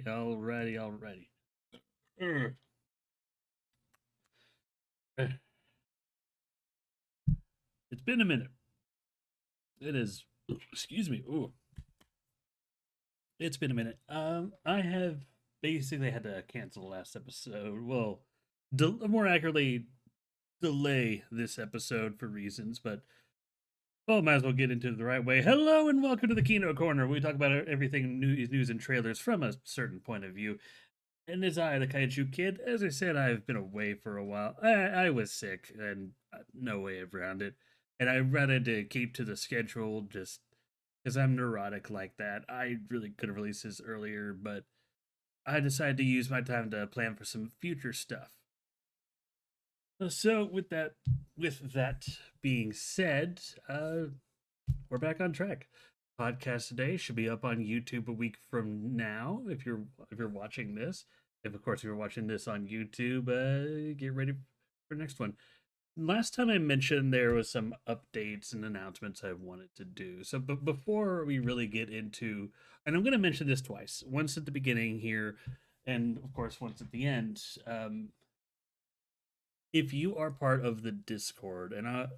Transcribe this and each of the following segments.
Alrighty. Mm. It's been a minute. It is. Excuse me. Ooh, it's been a minute. I have basically had to cancel the last episode. Well, more accurately, delay this episode for reasons, but well, might as well get into it the right way. Hello and welcome to the Kino Corner. We talk about everything news and trailers from a certain point of view. And as I, the Kaiju Kid, as I said, I've been away for a while. I was sick, and no way around it. And I wanted to keep to the schedule just because I'm neurotic like that. I really could have released this earlier, but I decided to use my time to plan for some future stuff. So with that being said, we're back on track. Podcast today should be up on YouTube a week from now. If you're watching this, if of course you're watching this on YouTube, get ready for the next one. Last time I mentioned there was some updates and announcements I wanted to do. So, but before we really get into, and I'm going to mention this twice, once at the beginning here, and of course once at the end. If you are part of the Discord, and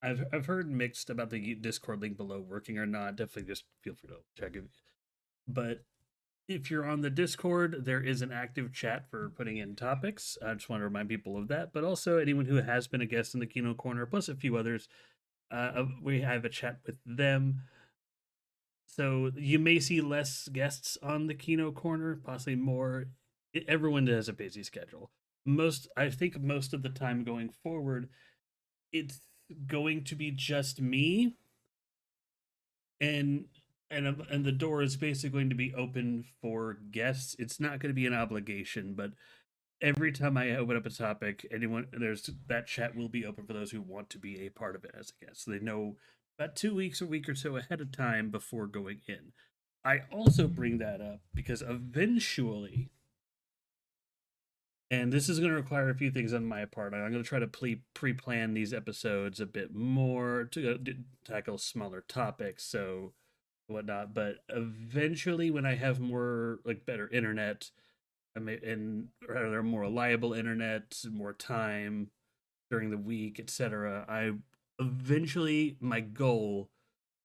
I've heard mixed about the Discord link below working or not. Definitely just feel free to check it. But if you're on the Discord, there is an active chat for putting in topics. I just want to remind people of that. But also anyone who has been a guest in the Kino Corner, plus a few others, we have a chat with them. So you may see less guests on the Kino Corner, possibly more. Everyone has a busy schedule. I think most of the time going forward, it's going to be just me, and and the door is basically going to be open for guests. It's not going to be an obligation, but every time I open up a topic, anyone there's that chat will be open for those who want to be a part of it as a guest. So they know about 2 weeks, a week or so ahead of time before going in. I also bring that up because eventually, and this is going to require a few things on my part. I'm going to try to pre-plan these episodes a bit more to tackle smaller topics, so whatnot. But eventually, when I have more like better internet, and rather more reliable internet, more time during the week, etc., I eventually my goal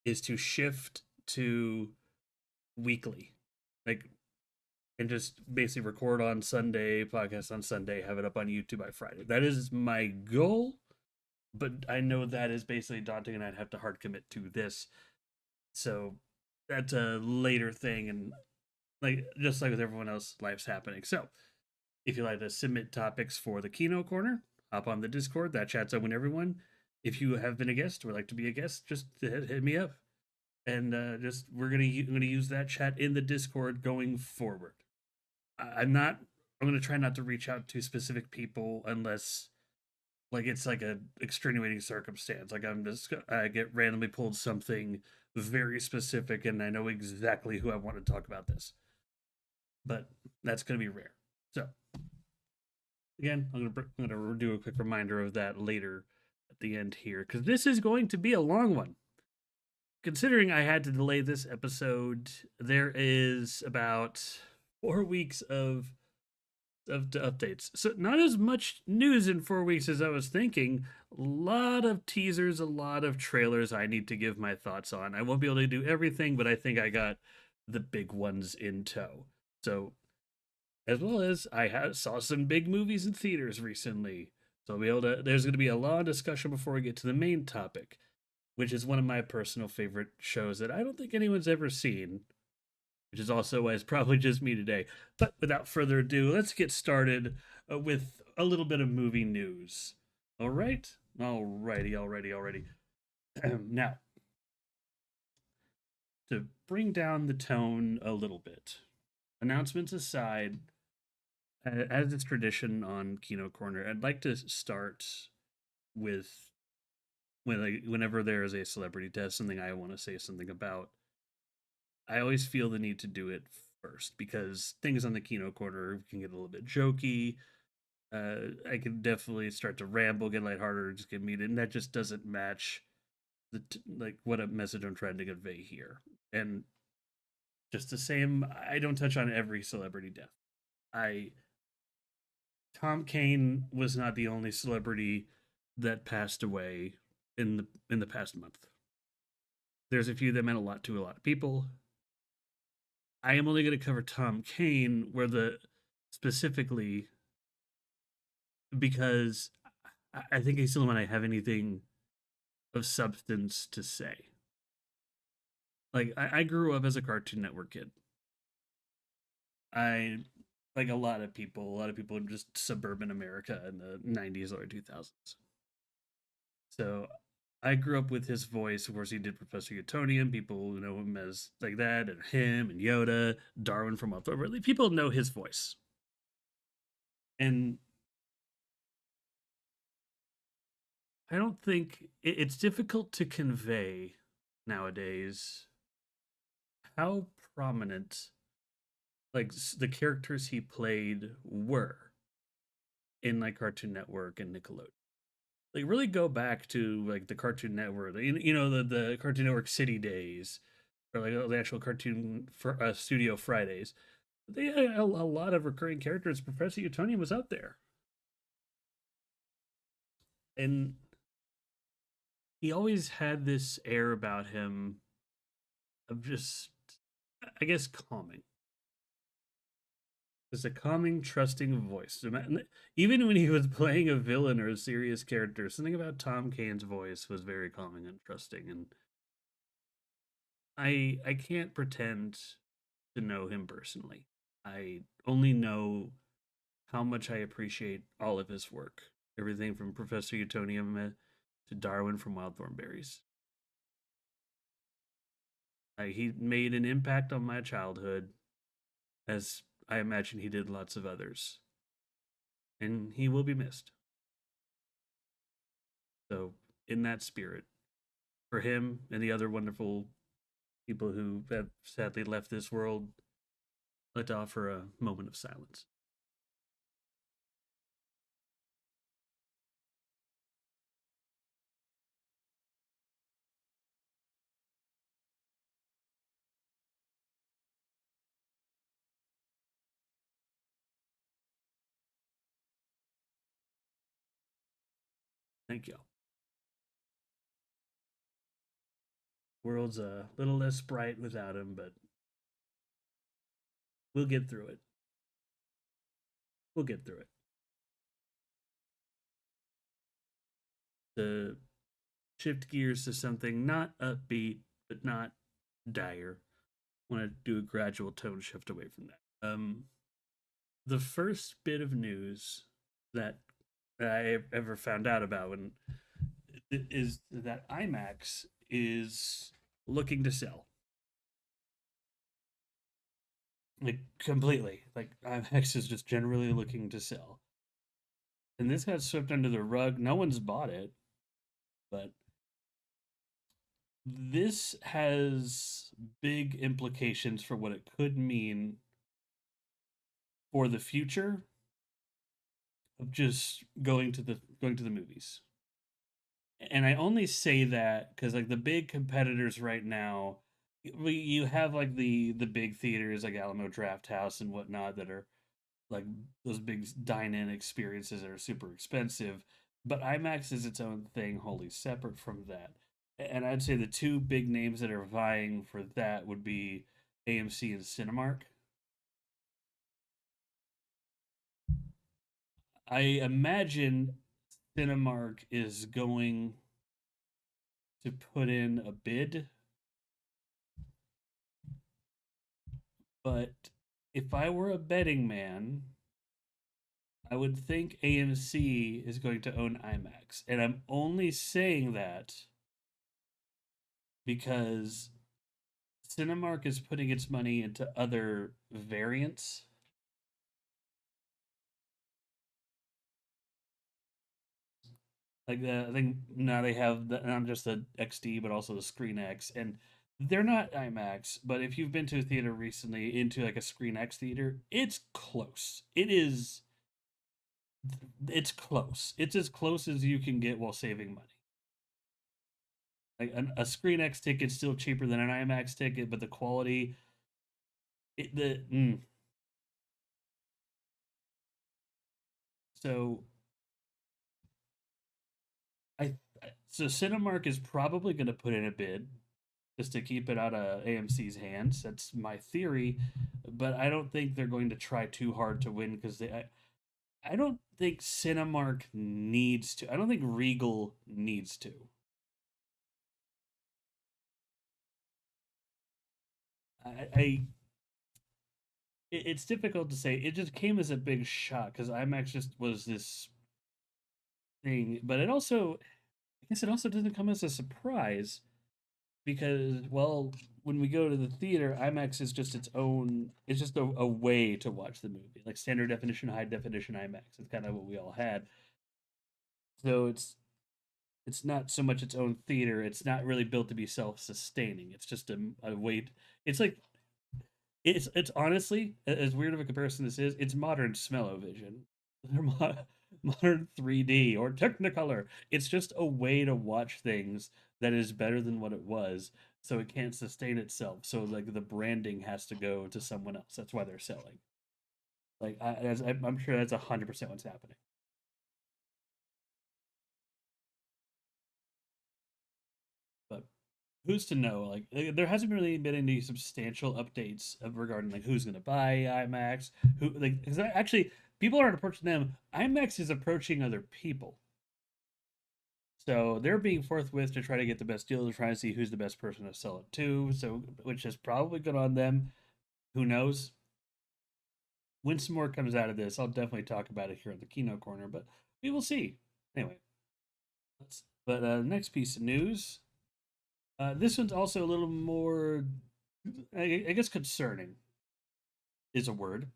is to shift to weekly, like, and just basically record on Sunday, podcast on Sunday, have it up on YouTube by Friday. That is my goal, but I know that is basically daunting, and I'd have to hard commit to this. So that's a later thing, and like just like with everyone else, life's happening. So if you like to submit topics for the Kino Corner, hop on the Discord. That chat's open to everyone. If you have been a guest or would like to be a guest, just hit me up, and just I'm gonna use that chat in the Discord going forward. I'm not. I'm gonna try not to reach out to specific people unless like it's like a extenuating circumstance. Like I get randomly pulled something very specific, and I know exactly who I want to talk about this. But that's gonna be rare. So again, I'm gonna do a quick reminder of that later at the end here because this is going to be a long one. Considering I had to delay this episode, there is about 4 weeks of updates. So not as much news in 4 weeks as I was thinking. A lot of teasers, a lot of trailers I need to give my thoughts on. I won't be able to do everything, but I think I got the big ones in tow. So as well as saw some big movies in theaters recently. So I'll be able to. There's going to be a long discussion before we get to the main topic, which is one of my personal favorite shows that I don't think anyone's ever seen, which is also why it's probably just me today. But without further ado, let's get started with a little bit of movie news. All right, alrighty. Now, to bring down the tone a little bit, announcements aside, as is tradition on Kino Corner, I'd like to start with whenever there is a celebrity death, something I want to say something about. I always feel the need to do it first because things on the Kino Corner can get a little bit jokey. I can definitely start to ramble, get lighthearted, just get muted, and that just doesn't match like what a message I'm trying to convey here. And Just the same, I don't touch on every celebrity death. I Tom Kane was not the only celebrity that passed away in the past month. There's a few that meant a lot to a lot of people. I am only going to cover Tom Kane where the specifically because I think he's the only one I have anything of substance to say. Like I grew up as a Cartoon Network kid. I like a lot of people in just suburban America in the 90s or 2000s. So I grew up with his voice. Of course, he did Professor Utonium. People know him as like that, and him and Yoda, Darwin from Wild Thornberry. People know his voice, and I don't think it's difficult to convey nowadays how prominent like the characters he played were in like Cartoon Network and Nickelodeon. Like really go back to like the Cartoon Network, you know the Cartoon Network City days, or like the actual Cartoon for Studio Fridays. They had a lot of recurring characters. Professor Utonium was out there, and he always had this air about him of just, I guess, calming. Just a calming, trusting voice. Even when he was playing a villain or a serious character, something about Tom Kane's voice was very calming and trusting. And I can't pretend to know him personally. I only know how much I appreciate all of his work. Everything from Professor Utonium to Darwin from Wild Thornberries. He made an impact on my childhood, as I imagine he did lots of others. And he will be missed. So, in that spirit, for him and the other wonderful people who have sadly left this world, I'd like to offer a moment of silence. Thank you. World's a little less bright without him, but we'll get through it. We'll get through it. To shift gears to something not upbeat, but not dire, I want to do a gradual tone shift away from that. The first bit of news that I ever found out about when is that IMAX is looking to sell, like completely. Like IMAX is just generally looking to sell, and this got swept under the rug. No one's bought it, but this has big implications for what it could mean for the future of just going to the movies. And I only say that because like the big competitors right now, you have like the big theaters like Alamo Draft House and whatnot that are like those big dine-in experiences that are super expensive. But IMAX is its own thing, wholly separate from that. And I'd say the two big names that are vying for that would be AMC and Cinemark. I imagine Cinemark is going to put in a bid, but if I were a betting man, I would think AMC is going to own IMAX. And I'm only saying that because Cinemark is putting its money into other variants. Like I think now they have not just the XD but also the Screen X, and they're not IMAX. But if you've been to a theater recently into like a Screen X theater, it's close. It's close. It's as close as you can get while saving money. Like a Screen X ticket's still cheaper than an IMAX ticket, but the quality it, the so I so Cinemark is probably going to put in a bid just to keep it out of AMC's hands. That's my theory, but I don't think they're going to try too hard to win because I don't think Cinemark needs to. I don't think Regal needs to. I it's difficult to say. It just came as a big shock because IMAX just was this thing, but it also, I guess, it also doesn't come as a surprise because, well, when we go to the theater, IMAX is just its own. It's just a way to watch the movie, like standard definition, high definition IMAX. It's kind of what we all had. So it's not so much its own theater. It's not really built to be self sustaining. It's just a way. It's like it's honestly, as weird of a comparison this is, it's modern smell-o-vision. They're modern 3D or Technicolor. It's just a way to watch things that is better than what it was, so it can't sustain itself. So like the branding has to go to someone else. That's why they're selling. Like I'm sure that's 100% what's happening. But who's to know? Like there hasn't really been any substantial updates regarding like who's going to buy IMAX, who like because actually people aren't approaching them. IMAX is approaching other people, so they're being forthwith to try to get the best deal to try and see who's the best person to sell it to. So which is probably good on them. Who knows? When some more comes out of this, I'll definitely talk about it here on the Kino Corner. But we will see. Anyway, but next piece of news. This one's also a little more, I guess, concerning is a word.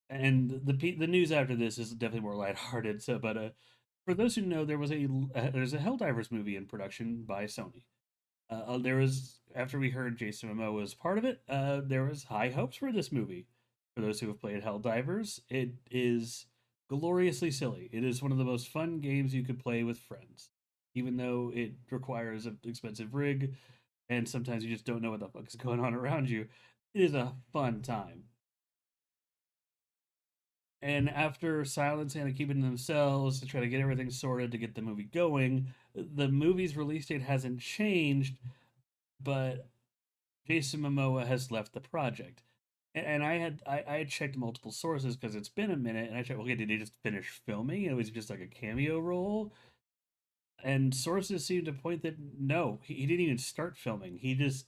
And the news after this is definitely more lighthearted. So, but for those who know, there's a Helldivers movie in production by Sony. There was after we heard Jason Momoa was part of it. There was high hopes for this movie. For those who have played Helldivers, it is gloriously silly. It is one of the most fun games you could play with friends, even though it requires an expensive rig and sometimes you just don't know what the fuck is going on around you. It is a fun time. And after Silence and keeping to themselves to try to get everything sorted to get the movie going, the movie's release date hasn't changed, but Jason Momoa has left the project. And I had checked multiple sources because it's been a minute, and I checked. Okay, did he just finish filming? And it was just like a cameo role. And sources seem to point that no, he didn't even start filming. He just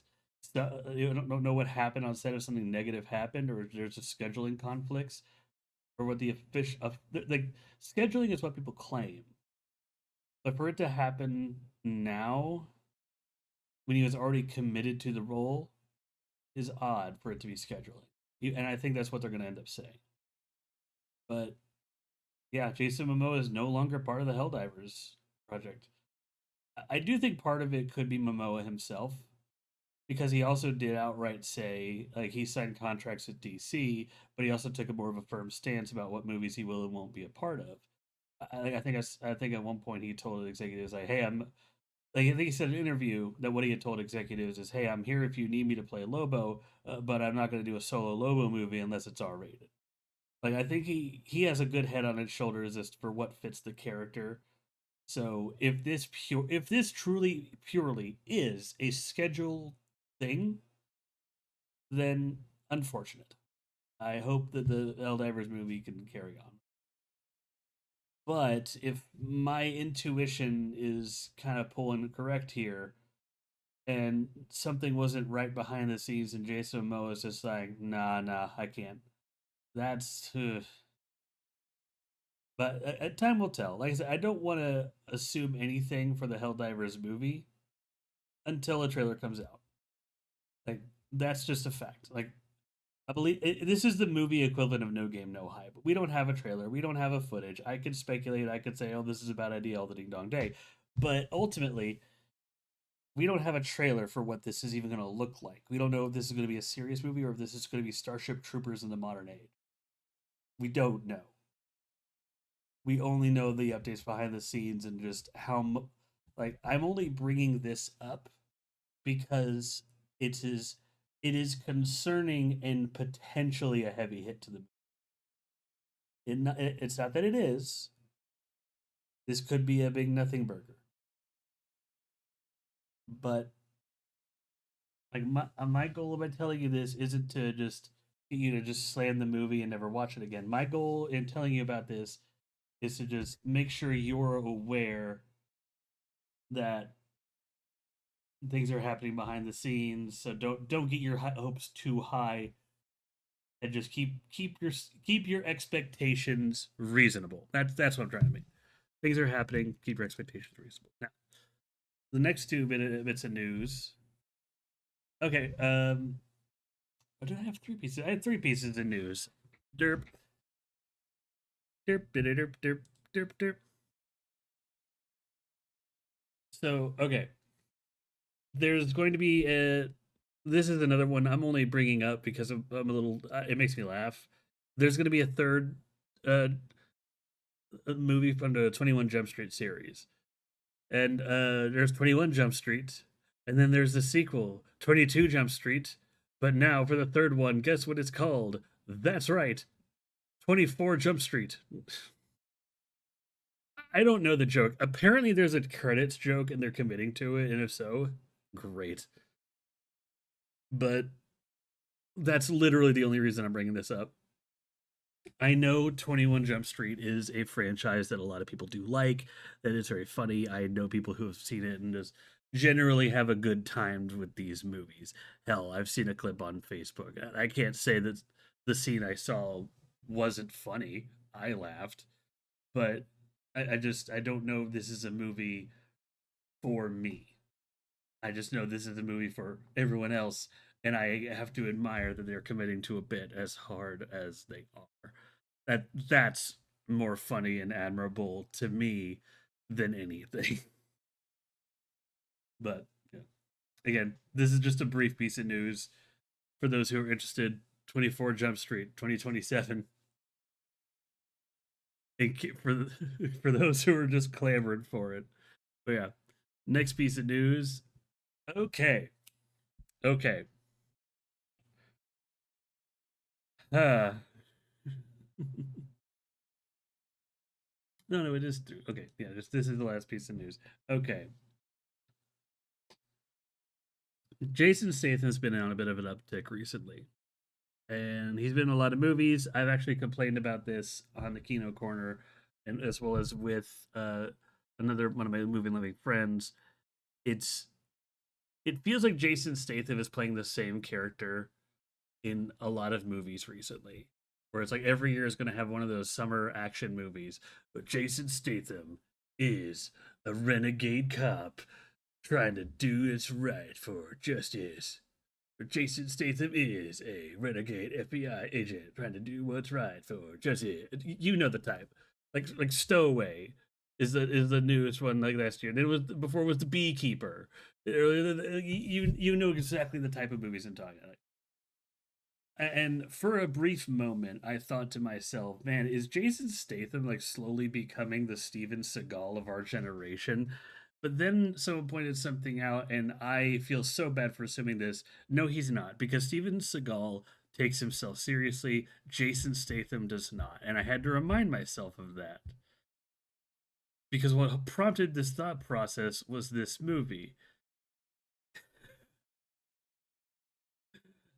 you don't know what happened on set if something negative happened or there's just scheduling conflicts or what the official like scheduling is what people claim, but for it to happen now when he was already committed to the role is odd for it to be scheduling. And I think that's what they're going to end up saying. But yeah, Jason Momoa is no longer part of the Helldivers project. I do think part of it could be Momoa himself because he also did outright say like he signed contracts with DC, but he also took a more of a firm stance about what movies he will and won't be a part of. I think at one point he told executives like, "Hey, I'm like I think he said in an interview that what he had told executives is, "Hey, I'm here if you need me to play Lobo, but I'm not going to do a solo Lobo movie unless it's R rated." Like I think he has a good head on his shoulders as for what fits the character. So if this truly purely is a schedule thing, then unfortunate. I hope that the Eldivers movie can carry on. But if my intuition is kind of pulling correct here, and something wasn't right behind the scenes, and Jason Momoa is just like, nah, I can't. That's, but time will tell. Like I said, I don't want to assume anything for the Helldivers movie until a trailer comes out. Like that's just a fact. Like I believe this is the movie equivalent of No Game No Hype. We don't have a trailer. We don't have a footage. I could speculate. I could say, "Oh, this is a bad idea." All the ding dong day, but ultimately, we don't have a trailer for what this is even going to look like. We don't know if this is going to be a serious movie or if this is going to be Starship Troopers in the modern age. We don't know. We only know the updates behind the scenes and just like I'm only bringing this up because it is it is concerning and potentially a heavy hit to the. It's not that it is. This could be a big nothing burger, but like my goal by telling you this isn't to just get you to just slam the movie and never watch it again. My goal in telling you about this is to just make sure you're aware that things are happening behind the scenes. So don't get your hopes too high, and just keep your expectations reasonable. That's what I'm trying to make. Things are happening. Keep your expectations reasonable. Now, the next two bits of news. Okay. Or did I have three pieces? I had three pieces of news. Derp. Derp. Derp. Derp. Derp. Derp. So okay, there's going to be a. This is another one I'm only bringing up because I'm a little. It makes me laugh. There's going to be a third uh, movie from the 21 Jump Street series, and there's 21 Jump Street, and then there's the sequel, 22 Jump Street. But now for the third one, guess what it's called? That's right, 24 Jump Street. I don't know the joke. Apparently, there's a credits joke, and they're committing to it. And if so, great. But that's literally the only reason I'm bringing this up. I know 21 Jump Street is a franchise that a lot of people do like, that is very funny. I know people who have seen it and just generally have a good time with these movies. Hell, I've seen a clip on Facebook. I can't say that the scene I saw wasn't funny. I laughed, but I don't know if this is a movie for me. I just know this is a movie for everyone else, and I have to admire that they're committing to a bit as hard as they are. That's more funny and admirable to me than anything. But yeah. Again, this is just a brief piece of news for those who are interested. 24 Jump Street 2027. And for for those who are just clamoring for it. But yeah, next piece of news. Okay. Okay. Uh, no, it is okay. Yeah, this is the last piece of news. Okay. Jason Statham's been on a bit of an uptick recently, and he's been in a lot of movies. I've actually complained about this on the Kino Korner, and as well as with another one of my movie loving friends. It's it feels like Jason Statham is playing the same character in a lot of movies recently, where it's like every year is going to have one of those summer action movies, but Jason Statham is a renegade cop trying to do what's right for justice. But Jason Statham is a renegade FBI agent trying to do what's right for justice. You know the type, like Stowaway is the newest one like last year. And it was before it was the Beekeeper. You know exactly the type of movies I'm talking about. And for a brief moment, I thought to myself, man, is Jason Statham like slowly becoming the Steven Seagal of our generation? But then someone pointed something out, and I feel so bad for assuming this. No, he's not, because Steven Seagal takes himself seriously. Jason Statham does not. And I had to remind myself of that. Because what prompted this thought process was this movie.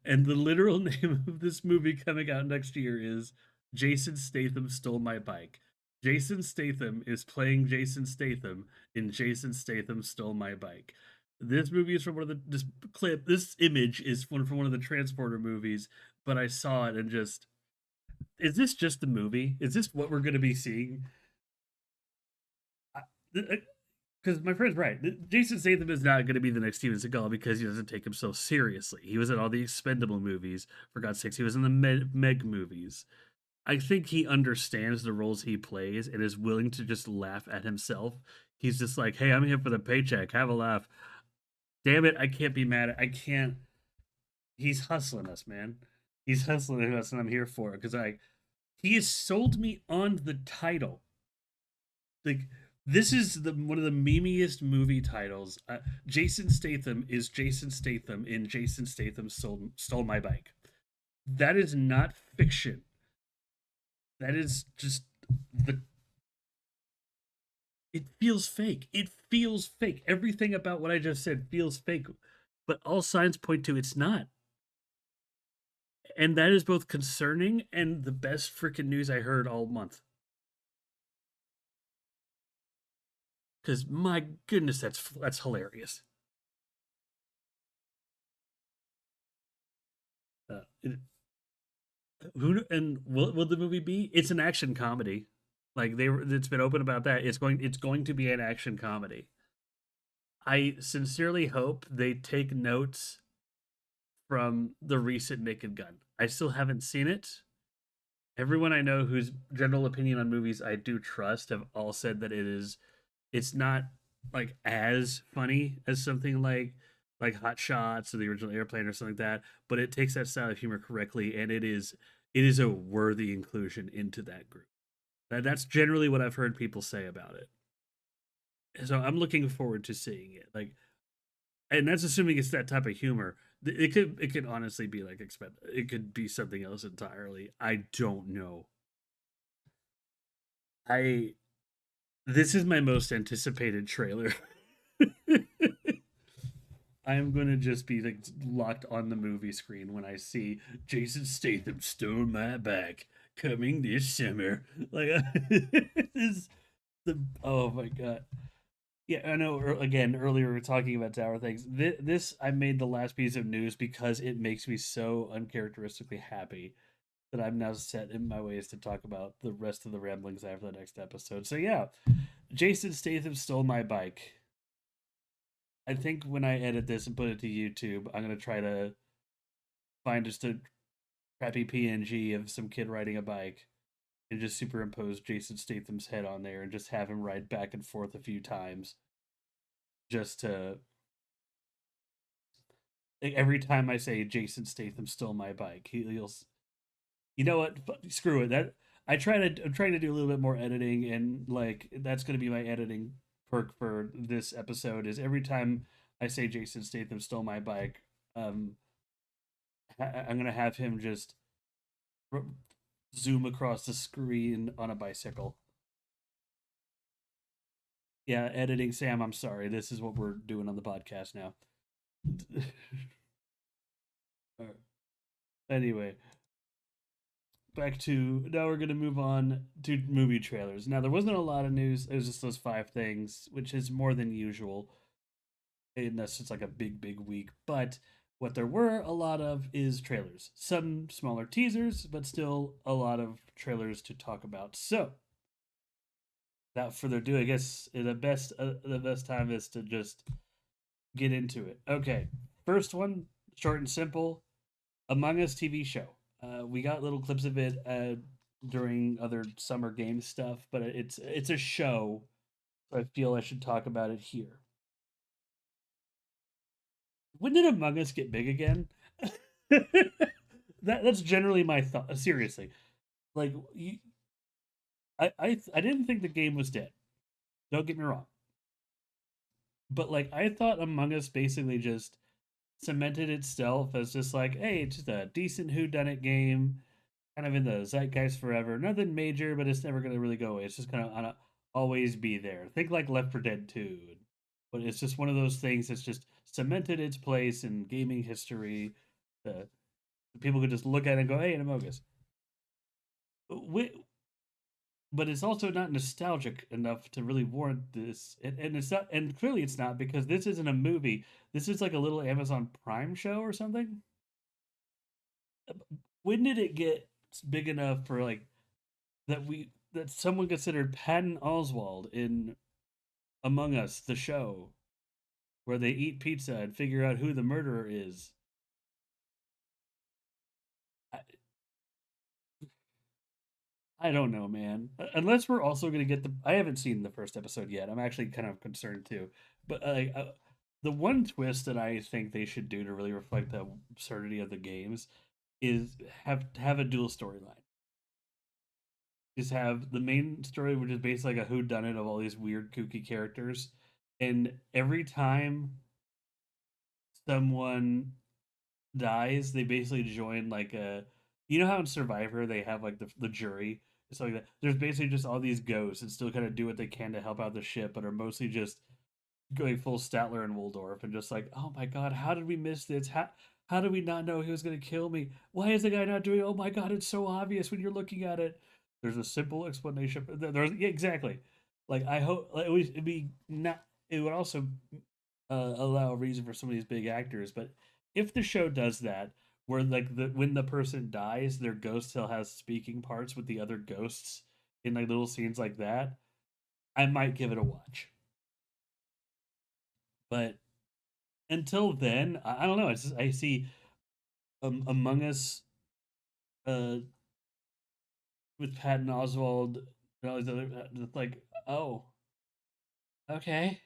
And the literal name of this movie coming out next year is Jason Statham Stole My Bike. Jason Statham is playing Jason Statham in Jason Statham Stole My Bike. This movie is from one of the this image is from one of the Transporter movies, but I saw it and just is this just the movie? Is this what we're going to be seeing? Because my friend's right. Jason Statham is not going to be the next Steven Seagal because he doesn't take himself seriously. He was in all the Expendable movies, for God's sakes. He was in the Meg movies. I think he understands the roles he plays and is willing to just laugh at himself. He's just like, hey, I'm here for the paycheck. Have a laugh. Damn it, I can't be mad. I can't. He's hustling us, man. He's hustling us, and I'm here for it because he has sold me on the title. Like This is the one of the memeiest movie titles. Jason Statham is Jason Statham in Jason Statham stole my bike. That is not fiction. That is just the. It feels fake. It feels fake. Everything about what I just said feels fake, but all signs point to it's not. And that is both concerning and the best freaking news I heard all month. Because my goodness, that's hilarious. It, who and will the movie be? It's an action comedy. Like it's been open about that. It's going to be an action comedy. I sincerely hope they take notes from the recent Naked Gun. I still haven't seen it. Everyone I know whose general opinion on movies I do trust have all said that it's not like as funny as something like Hot Shots or the original Airplane or something like that, but it takes that style of humor correctly, and it is a worthy inclusion into that group. That's generally what I've heard people say about it. So I'm looking forward to seeing it. Like, and that's assuming it's that type of humor. It could honestly be like expect. It could be something else entirely. I don't know. I This is my most anticipated trailer. I am going to just be like locked on the movie screen when I see Jason Statham stole my bike coming this summer. Like this the oh my god. Yeah, I know. Again, earlier we were talking about Tower things. This I made the last piece of news because it makes me so uncharacteristically happy that I'm now set in my ways to talk about the rest of the ramblings I have for the next episode. So yeah, Jason Statham stole my bike. I think when I edit this and put it to YouTube, I'm gonna try to find just a crappy PNG of some kid riding a bike and just superimpose Jason Statham's head on there and just have him ride back and forth a few times just to every time I say Jason Statham stole my bike, he'll you know what? Screw it. I'm trying to do a little bit more editing, and like that's going to be my editing perk for this episode. Is every time I say Jason Statham stole my bike, um, I'm going to have him just zoom across the screen on a bicycle. Yeah, editing, Sam. I'm sorry. This is what we're doing on the podcast now. Anyway, back to now we're going to move on to movie trailers. Now there wasn't a lot of news. It was just those five things, which is more than usual. And that's just like a big week. But what there were a lot of is trailers. Some smaller teasers, but still a lot of trailers to talk about. So without further ado, I guess the best time is to just get into it. Okay, first one, short and simple. Among Us TV show. We got little clips of it during other summer game stuff, but it's a show. So I feel I should talk about it here. When did Among Us get big again? That's generally my thought. Seriously, like I didn't think the game was dead. Don't get me wrong, but like I thought Among Us basically just cemented itself as just like, hey, it's just a decent whodunit game, kind of in the zeitgeist forever. Nothing major, but it's never gonna really go away. It's just gonna always be there. Think like Left 4 Dead 2, but it's just one of those things that's just cemented its place in gaming history. The people could just look at it and go, "Hey, an Among Us." But it's also not nostalgic enough to really warrant this, and it's not, and clearly it's not because this isn't a movie. This is like a little Amazon Prime show or something. When did it get big enough for like that someone considered Patton Oswald in Among Us, the show, where they eat pizza and figure out who the murderer is? I, I don't know, man. Unless we're also gonna get the. I haven't seen the first episode yet. I'm actually kind of concerned too. But the one twist that I think they should do to really reflect the absurdity of the games is have a dual storyline. just have the main story, which is basically like a whodunit of all these weird, kooky characters, and every time someone dies, they basically join like a, you know how in Survivor they have like the jury, it's like that. There's basically just all these ghosts that still kind of do what they can to help out the ship, but are mostly just going full Statler and Waldorf and just like, oh my god, how did we miss this? How did we not know he was gonna kill me? Why is the guy not doing? Oh my god, it's so obvious when you're looking at it. There's a simple explanation. There's yeah, exactly. Like I hope like, it'd be not. It would also allow a reason for some of these big actors, but if the show does that, where like the when the person dies, their ghost still has speaking parts with the other ghosts in like little scenes like that, I might give it a watch. But until then, I don't know. It's just, I see Among Us uh, with Patton Oswald and all these other. It's like, oh, okay.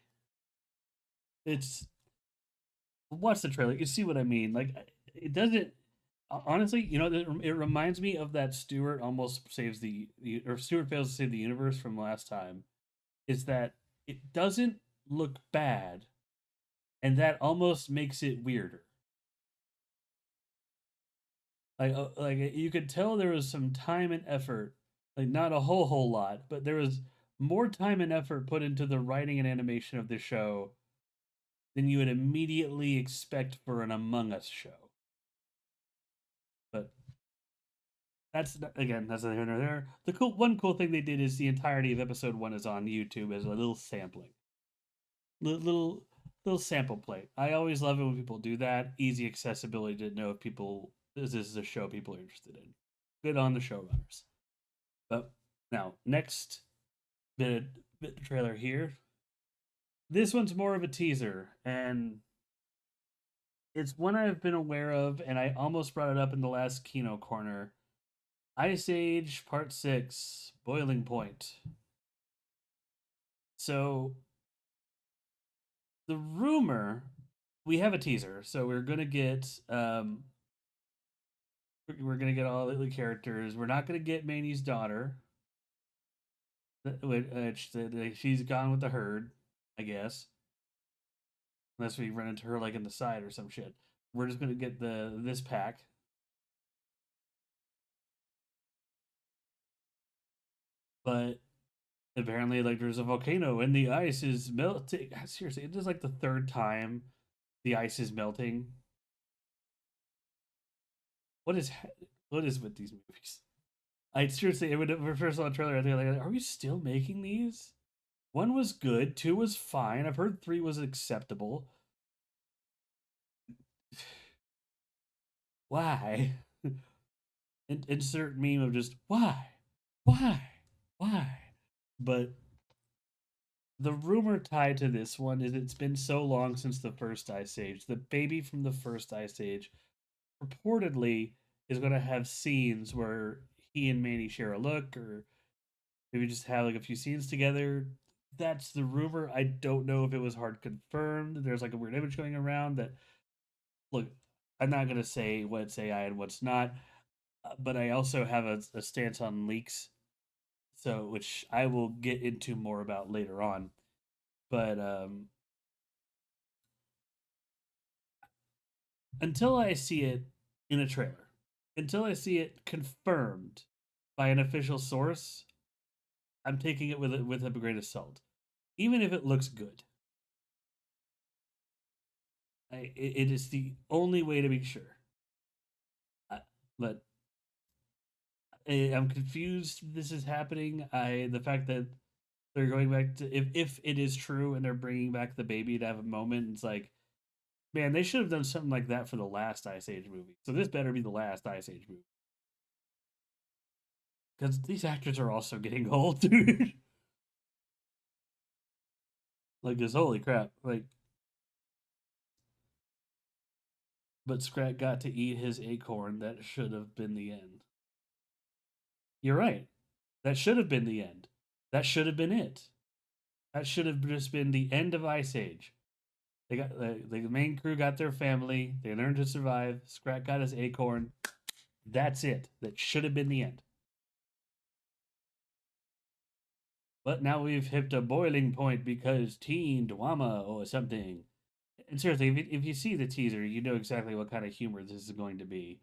It's watch the trailer. You see what I mean? Like, it doesn't. Honestly, you know, it reminds me of that Stewart almost saves the or Stewart fails to save the universe from last time. Is that it doesn't look bad, and that almost makes it weirder. Like you could tell there was some time and effort, like not a whole lot, but there was more time and effort put into the writing and animation of the show than you would immediately expect for an Among Us show. But again, that's neither here nor there. The cool thing they did is the entirety of episode one is on YouTube as a little sampling, little little sample plate. I always love it when people do that. Easy accessibility to know if people this is a show people are interested in. Good on the showrunners. But now, next bit bit trailer here. This one's more of a teaser, and it's one I've been aware of, and I almost brought it up in the last Kino Corner. Ice Age Part 6, Boiling Point. So, the rumor, we have a teaser, so we're gonna get all the characters. We're not gonna get Manny's daughter, which she's gone with the herd, I guess. Unless we run into her like in the side or some shit. We're just gonna get the this pack, but apparently like there's a volcano and the ice is melting. Seriously, it is like the third time the ice is melting. What is what is with these movies? I seriously, when I first saw the trailer, I think like, are we still making these? One was good, two was fine. I've heard three was acceptable. Why? Insert meme of just why, why? But the rumor tied to this one is it's been so long since the first Ice Age. The baby from the first Ice Age purportedly is going to have scenes where he and Manny share a look, or maybe just have like a few scenes together. That's the rumor. I don't know if it was hard confirmed. There's like a weird image going around that look. I'm not going to say what's AI and what's not, but I also have a stance on leaks, so which I will get into more about later on. But until I see it in a trailer, until I see it confirmed by an official source, I'm taking it with a grain of salt, even if it looks good. It is the only way to be sure. But I'm confused. This is happening. The fact that they're going back to if it is true and they're bringing back the baby to have a moment, it's like, man, they should have done something like that for the last Ice Age movie. So this better be the last Ice Age movie because these actors are also getting old, dude. Like this, holy crap! Like, but Scrat got to eat his acorn. That should have been the end. You're right. That should have been the end. That should have been it. That should have just been the end of Ice Age. They got the main crew got their family. They learned to survive. Scrat got his acorn. That's it. That should have been the end. but now we've hit a boiling point because teen drama or something. And seriously, if you see the teaser, you know exactly what kind of humor this is going to be.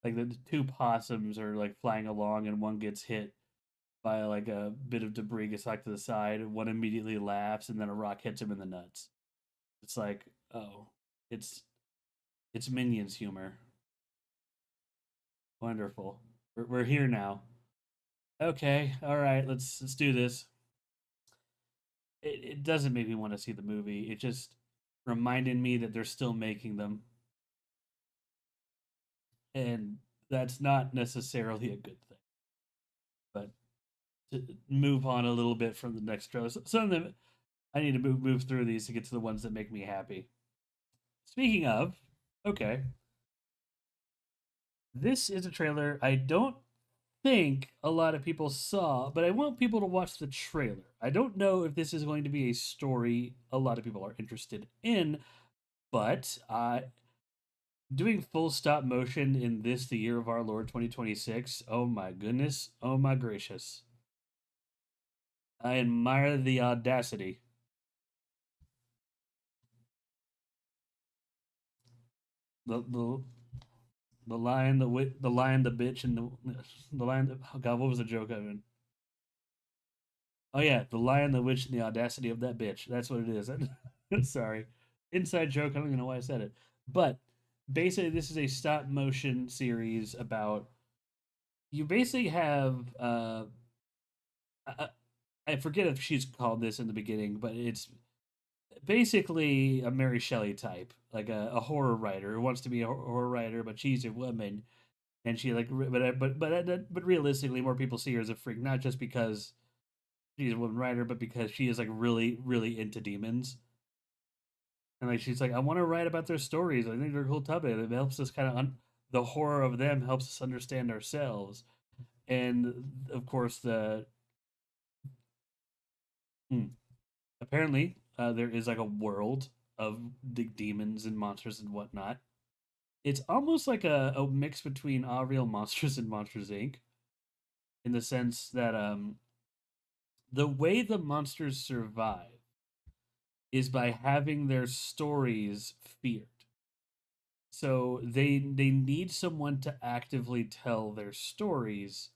Like the two possums are like flying along, and one gets hit by like a bit of debris, gets knocked to the side. One immediately laughs, and then a rock hits him in the nuts. It's like, oh, it's it's Minions humor. Wonderful. We're here now. Okay, all right, let's do this. It doesn't make me want to see the movie. It just reminded me that they're still making them, and that's not necessarily a good thing. But to move on a little bit from the next trailer, some of them I need to move through these to get to the ones that make me happy. Speaking of, okay, this is a trailer I don't think a lot of people saw, but I want people to watch the trailer. I don't know if this is going to be a story a lot of people are interested in, but doing full stop motion in this, the year of our Lord 2026, oh my goodness, oh my gracious. I admire the audacity. The the lion, the lion, the bitch, and the lion. Oh God, what was the joke of it? Oh yeah, the lion, the witch, and the audacity of that bitch. That's what it is. Sorry, inside joke. I don't even know why I said it. But basically, this is a stop motion series about. You basically have. I, I forget if she's called this in the beginning, but it's basically a Mary Shelley type, like a horror writer who wants to be a horror writer, but she's a woman, and she like, but realistically, more people see her as a freak, not just because she's a woman writer, but because she is like really into demons. And like she's like, I want to write about their stories. I think they're a cool topic. It helps us kind of the horror of them helps us understand ourselves. And of course, the apparently there is like a world of the demons and monsters and whatnot. It's almost like a mix between All Real Monsters and Monsters Inc. in the sense that the way the monsters survive is by having their stories feared. So they need someone to actively tell their stories.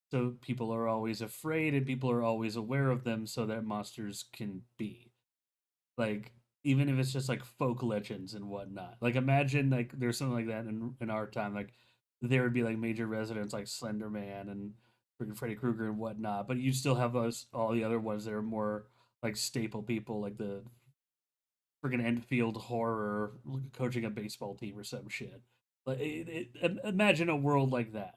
So people are always afraid and people are always aware of them so that monsters can be. Like even if it's just like folk legends and whatnot. Like imagine like there's something like that in our time. Like there would be like major residents like Slender Man and freaking Freddy Krueger and whatnot, but you still have those all the other ones that are more like staple people, like the freaking Enfield horror coaching a baseball team or some shit. Like imagine a world like that.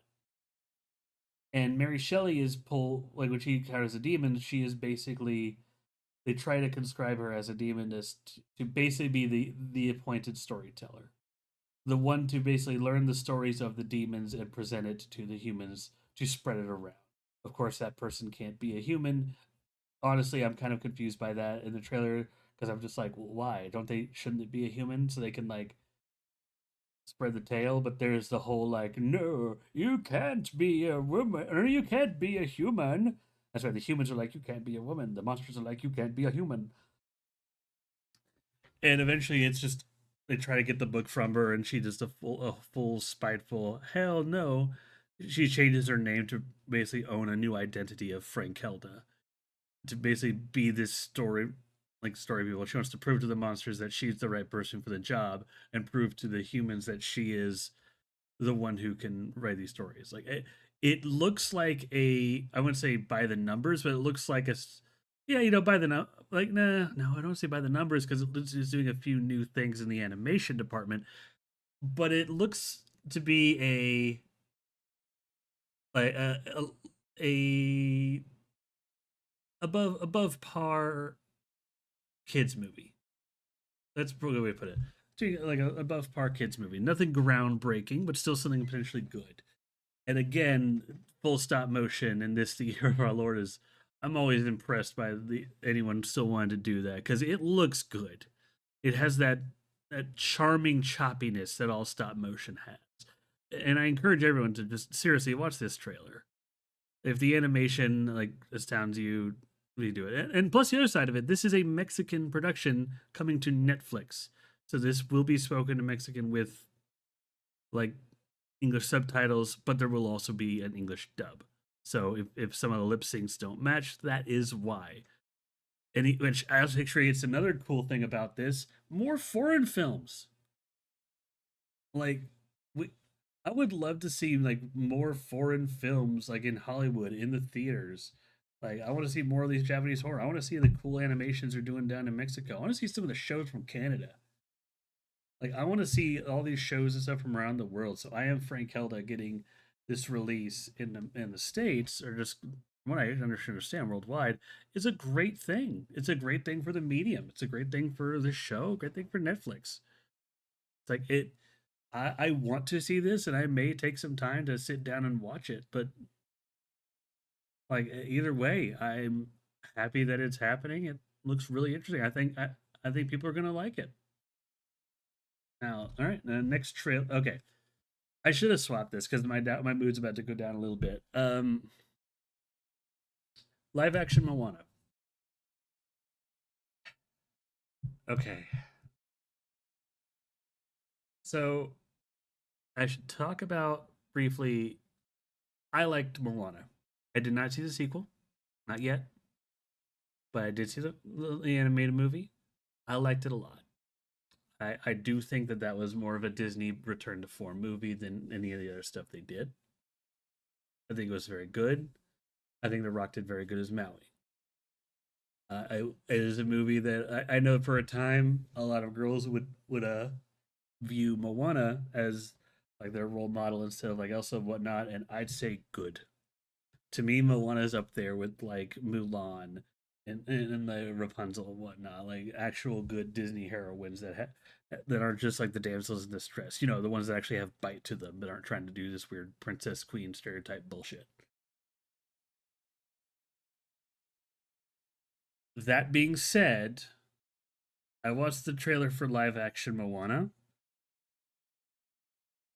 And Mary Shelley is pull like when she encounters a demon, she is basically they try to conscribe her as a demonist to basically be the appointed storyteller, the one to basically learn the stories of the demons and present it to the humans to spread it around. Of course, that person can't be a human. Honestly, I'm kind of confused by that in the trailer because I'm just like, well, why don't they? Shouldn't it be a human so they can like spread the tale? But there's the whole like, no, you can't be a woman, or you can't be a human. That's right. The humans are like, you can't be a woman. The monsters are like, you can't be a human. And eventually, it's just they try to get the book from her, and she does a full spiteful hell no. She changes her name to basically own a new identity of Frankelda, to basically be this story people. She wants to prove to the monsters that she's the right person for the job, and prove to the humans that she is the one who can write these stories. Like it looks like a I wouldn't say by the numbers, but it looks like yeah, by the like no, I don't say by the numbers because it's just doing a few new things in the animation department, but it looks to be like a above par kids movie. That's probably the way to put it. Like a above par kids movie. Nothing groundbreaking, but still something potentially good. And again, full stop motion in this the year of our Lord is. I'm always impressed by the anyone still wanting to do that because it looks good. It has that charming choppiness that all stop motion has. And I encourage everyone to just seriously watch this trailer. If the animation like astounds you, we do it. And plus, the other side of it, this is a Mexican production coming to Netflix, so this will be spoken in Mexican with like English subtitles, but there will also be an English dub. So if some of the lip syncs don't match, that is why. Which I also creates another cool thing about this: more foreign films. Like we, I would love to see like more foreign films like in Hollywood in the theaters. Like I want to see more of these Japanese horror. I want to see the cool animations they're doing down in Mexico. I want to see some of the shows from Canada. Like I want to see all these shows and stuff from around the world. So I am Frank Helda getting this release in the states, or just what I understand worldwide, is a great thing. It's a great thing for the medium. It's a great thing for the show. Great thing for Netflix. It's like it. I want to see this, and I may take some time to sit down and watch it. But like either way, I'm happy that it's happening. It looks really interesting. I think people are gonna like it. Now, all right, the next trail. Okay, I should have swapped this because my mood's about to go down a little bit. Live action Moana. Okay, so I should talk about briefly. I liked Moana. I did not see the sequel, not yet, but I did see the animated movie. I liked it a lot. I do think that that was more of a Disney return to form movie than any of the other stuff they did. I think it was very good. I think The Rock did very good as Maui. It is a movie that I know for a time a lot of girls would view Moana as like their role model instead of like Elsa and whatnot, and I'd say good. To me, Moana's up there with like Mulan and the Rapunzel and whatnot, like actual good Disney heroines that aren't just like the damsels in distress. You know, the ones that actually have bite to them, that aren't trying to do this weird princess queen stereotype bullshit. That being said, I watched the trailer for live action Moana.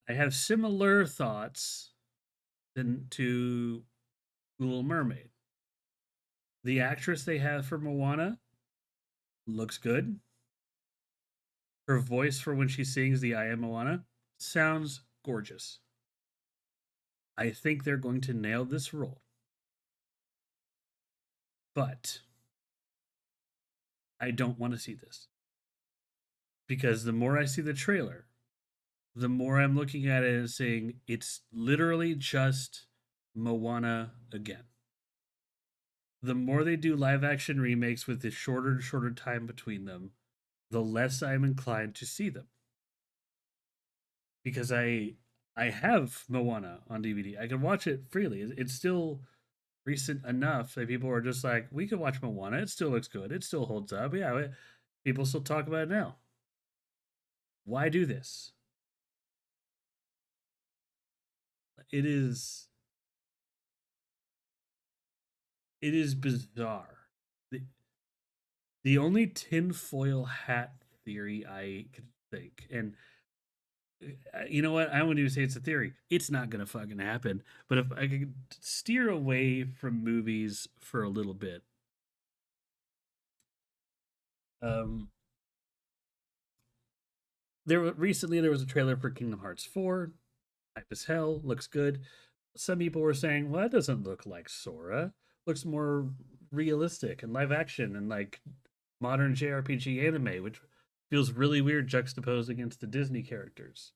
I have similar thoughts than to Little Mermaid. The actress they have for Moana looks good. Her voice for when she sings the I Am Moana sounds gorgeous. I think they're going to nail this role. But I don't want to see this. Because the more I see the trailer, the more I'm looking at it and saying it's literally just Moana again. The more they do live action remakes with the shorter and shorter time between them, the less I'm inclined to see them. Because I have Moana on DVD. I can watch it freely. It's still recent enough that people are just like, we can watch Moana. It still looks good. It still holds up. Yeah, people still talk about it now. Why do this? It is it is bizarre. The, the only tinfoil hat theory I could think, and you know what? I wouldn't even say it's a theory. It's not gonna fucking happen. But if I could steer away from movies for a little bit, um, there was a trailer for Kingdom Hearts 4. Hype as hell, looks good. Some people were saying, well, that doesn't look like Sora. Looks more realistic and live action and like modern JRPG anime, which feels really weird juxtaposed against the Disney characters.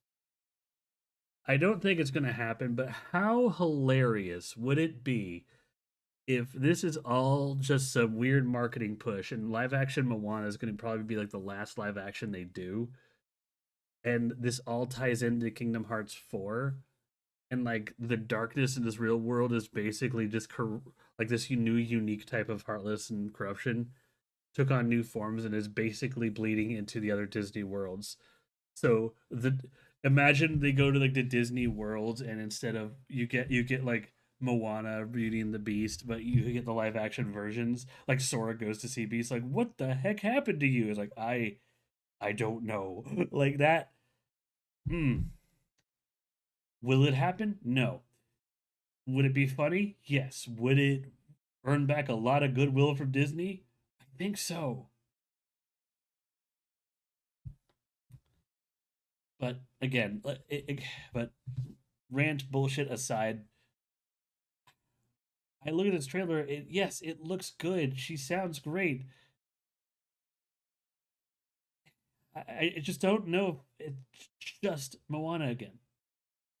I don't think it's going to happen, but how hilarious would it be if this is all just some weird marketing push and live action Moana is going to probably be like the last live action they do, and this all ties into Kingdom Hearts 4, and like the darkness in this real world is basically just like this new unique type of heartless and corruption took on new forms and is basically bleeding into the other Disney worlds. So the imagine they go to like the Disney worlds, and instead of you get like Moana, Beauty and the Beast, but you get the live action versions. Like Sora goes to see Beast, like what the heck happened to you? It's like I don't know. Like that. Hmm. Will it happen? No. Would it be funny? Yes. Would it earn back a lot of goodwill from Disney? I think so. But again, but rant bullshit aside, I look at this trailer. Yes, it looks good. She sounds great. I just don't know if it's just Moana again.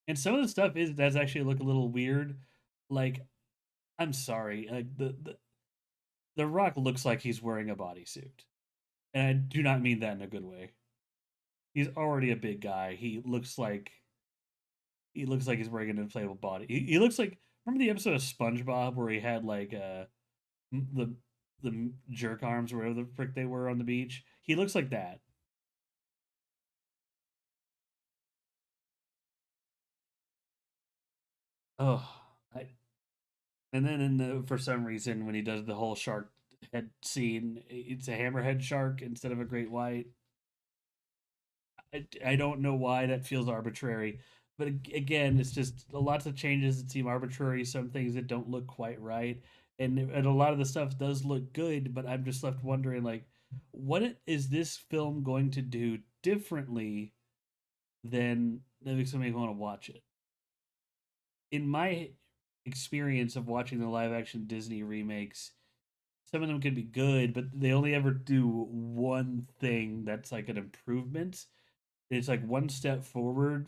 And some of the stuff is does actually look a little weird. Like, I'm sorry, like the Rock looks like he's wearing a bodysuit, and I do not mean that in a good way. He's already a big guy. He looks like he's wearing an inflatable body. He looks like, remember the episode of SpongeBob where he had like the the jerk arms or whatever the frick they were on the beach. He looks like that. Oh, I, and then for some reason when he does the whole shark head scene, it's a hammerhead shark instead of a great white. I don't know why that feels arbitrary, but again, it's just lots of changes that seem arbitrary. Some things that don't look quite right, and a lot of the stuff does look good, but I'm just left wondering like, is this film going to do differently than that makes me want to watch it? In my experience of watching the live action Disney remakes, some of them can be good, but they only ever do one thing that's like an improvement. It's like one step forward,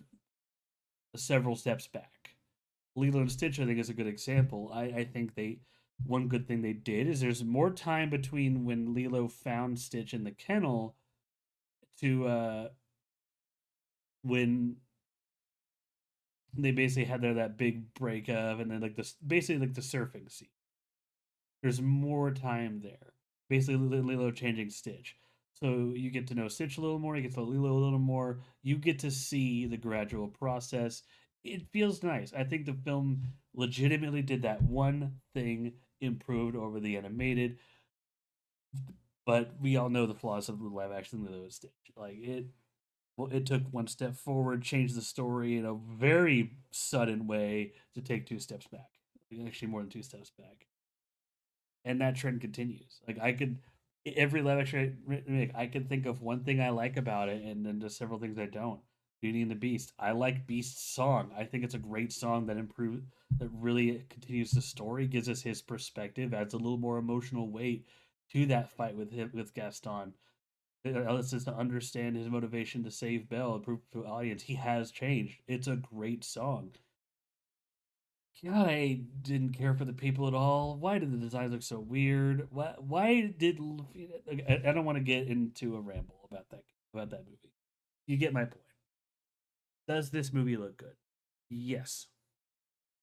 several steps back. Lilo and Stitch, I think, is a good example. I think one good thing they did is there's more time between when Lilo found Stitch in the kennel to when they basically had that big breakup and then like this basically like the surfing scene. There's more time there. Basically, Lilo changing Stitch. So you get to know Stitch a little more, you get to know Lilo a little more, you get to see the gradual process. It feels nice. I think the film legitimately did that one thing, improved over the animated, but we all know the flaws of the live action Lilo and Stitch. Like it took one step forward, changed the story in a very sudden way to take two steps back. Actually, more than two steps back, and that trend continues. Like every live action remake, I could think of one thing I like about it, and then there's several things I don't. Beauty and the Beast. I like Beast's song. I think it's a great song that really continues the story, gives us his perspective, adds a little more emotional weight to that fight with him with Gaston. It allows us to understand his motivation to save Belle and prove to the audience he has changed. It's a great song. God, I didn't care for the people at all. Why did the designs look so weird? Why did I don't want to get into a ramble about that movie. You get my point. Does this movie look good? Yes.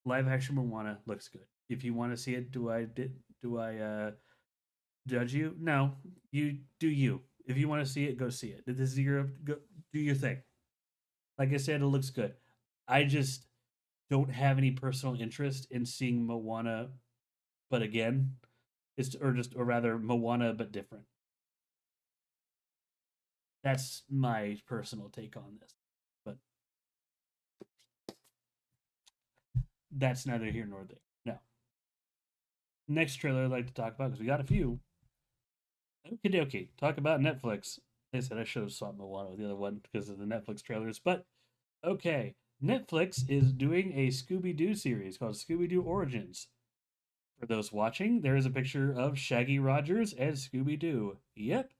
Live action Moana looks good. If you want to see it, do I judge you? No. You do you. If you want to see it, go see it. This is your go do your thing. Like I said, it looks good. I just don't have any personal interest in seeing Moana, but again, or rather Moana but different. That's my personal take on this. But that's neither here nor there. No. Next trailer I'd like to talk about because we got a few. Okay, okay. Talk about Netflix. Like I said I should have swapped Moana with the other one because of the Netflix trailers. But okay, Netflix is doing a Scooby Doo series called Scooby Doo Origins. For those watching, there is a picture of Shaggy Rogers as Scooby Doo. Yep,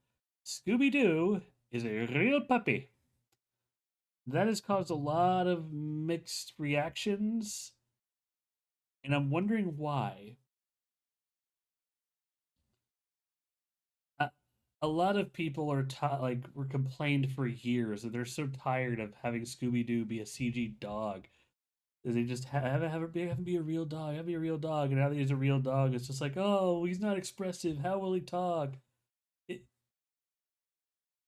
Scooby Doo is a real puppy. That has caused a lot of mixed reactions, and I'm wondering why. A, a lot of people were complained for years that they're so tired of having Scooby Doo be a CG dog. They just have him be a real dog, have him be a real dog, and now that he's a real dog, it's just like, oh, he's not expressive. How will he talk? It,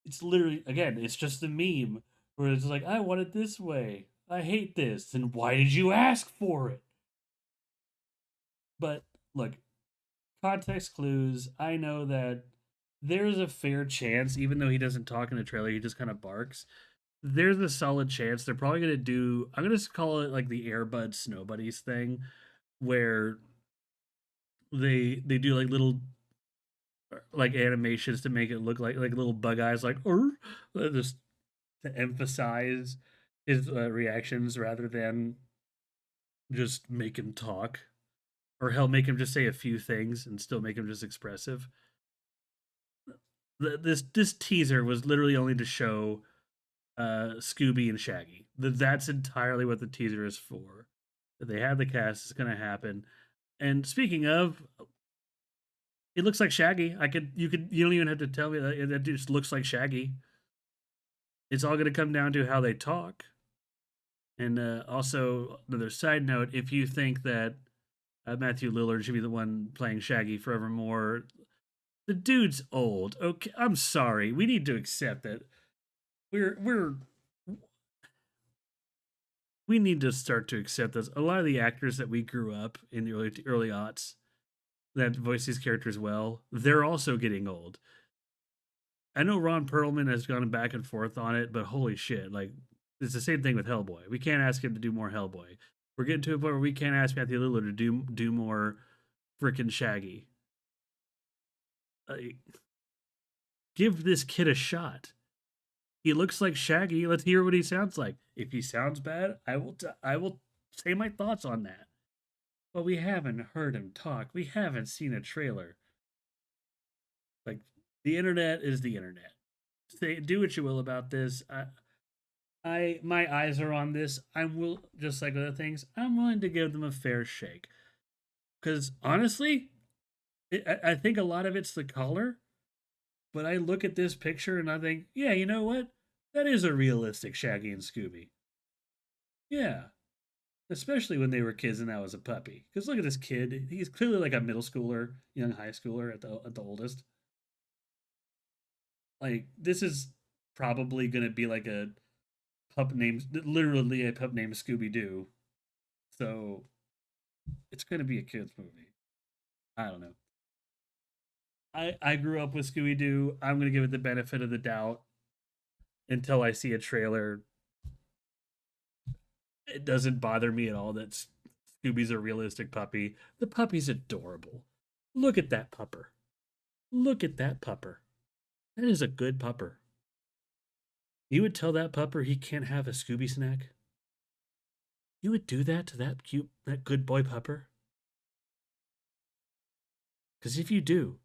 it's literally again, it's just a meme where it's like, I want it this way. I hate this. And why did you ask for it? But look, context clues. I know that there's a fair chance, even though he doesn't talk in the trailer, he just kind of barks. There's a solid chance they're probably gonna do. I'm gonna call it like the Airbud Snow Buddies thing, where they do like little like animations to make it look like little bug eyes, like just to emphasize his reactions rather than just make him talk, or hell, make him just say a few things and still make him just expressive. This teaser was literally only to show Scooby and Shaggy. That's entirely what the teaser is for. They have the cast; it's going to happen. And speaking of, it looks like Shaggy. You don't even have to tell me that it just looks like Shaggy. It's all going to come down to how they talk. And also, another side note: if you think that Matthew Lillard should be the one playing Shaggy forevermore, the dude's old. Okay, I'm sorry. We need to accept that we're we need to start to accept this. A lot of the actors that we grew up in the early aughts that voice these characters well, they're also getting old. I know Ron Perlman has gone back and forth on it, but holy shit, like it's the same thing with Hellboy. We can't ask him to do more Hellboy. We're getting to a point where we can't ask Matthew Lillard to do more freaking Shaggy. Like, give this kid a shot. He looks like Shaggy. Let's hear what he sounds like. If he sounds bad, I will say my thoughts on that. But we haven't heard him talk. We haven't seen a trailer. Like the internet is the internet. Say do what you will about this. I my eyes are on this. I will just like other things. I'm willing to give them a fair shake because honestly, I think a lot of it's the color. But I look at this picture and I think, yeah, you know what? That is a realistic Shaggy and Scooby. Yeah, especially when they were kids and that was a puppy. Because look at this kid; he's clearly like a middle schooler, young high schooler at the oldest. Like this is probably gonna be like a pup named literally a pup named Scooby Doo. So it's gonna be a kids movie. I don't know. I grew up with Scooby Doo. I'm gonna give it the benefit of the doubt until I see a trailer. It doesn't bother me at all that Scooby's a realistic puppy. The puppy's adorable. Look at that pupper. Look at that pupper. That is a good pupper. You would tell that pupper he can't have a Scooby snack? You would do that to that good boy pupper? Because if you do,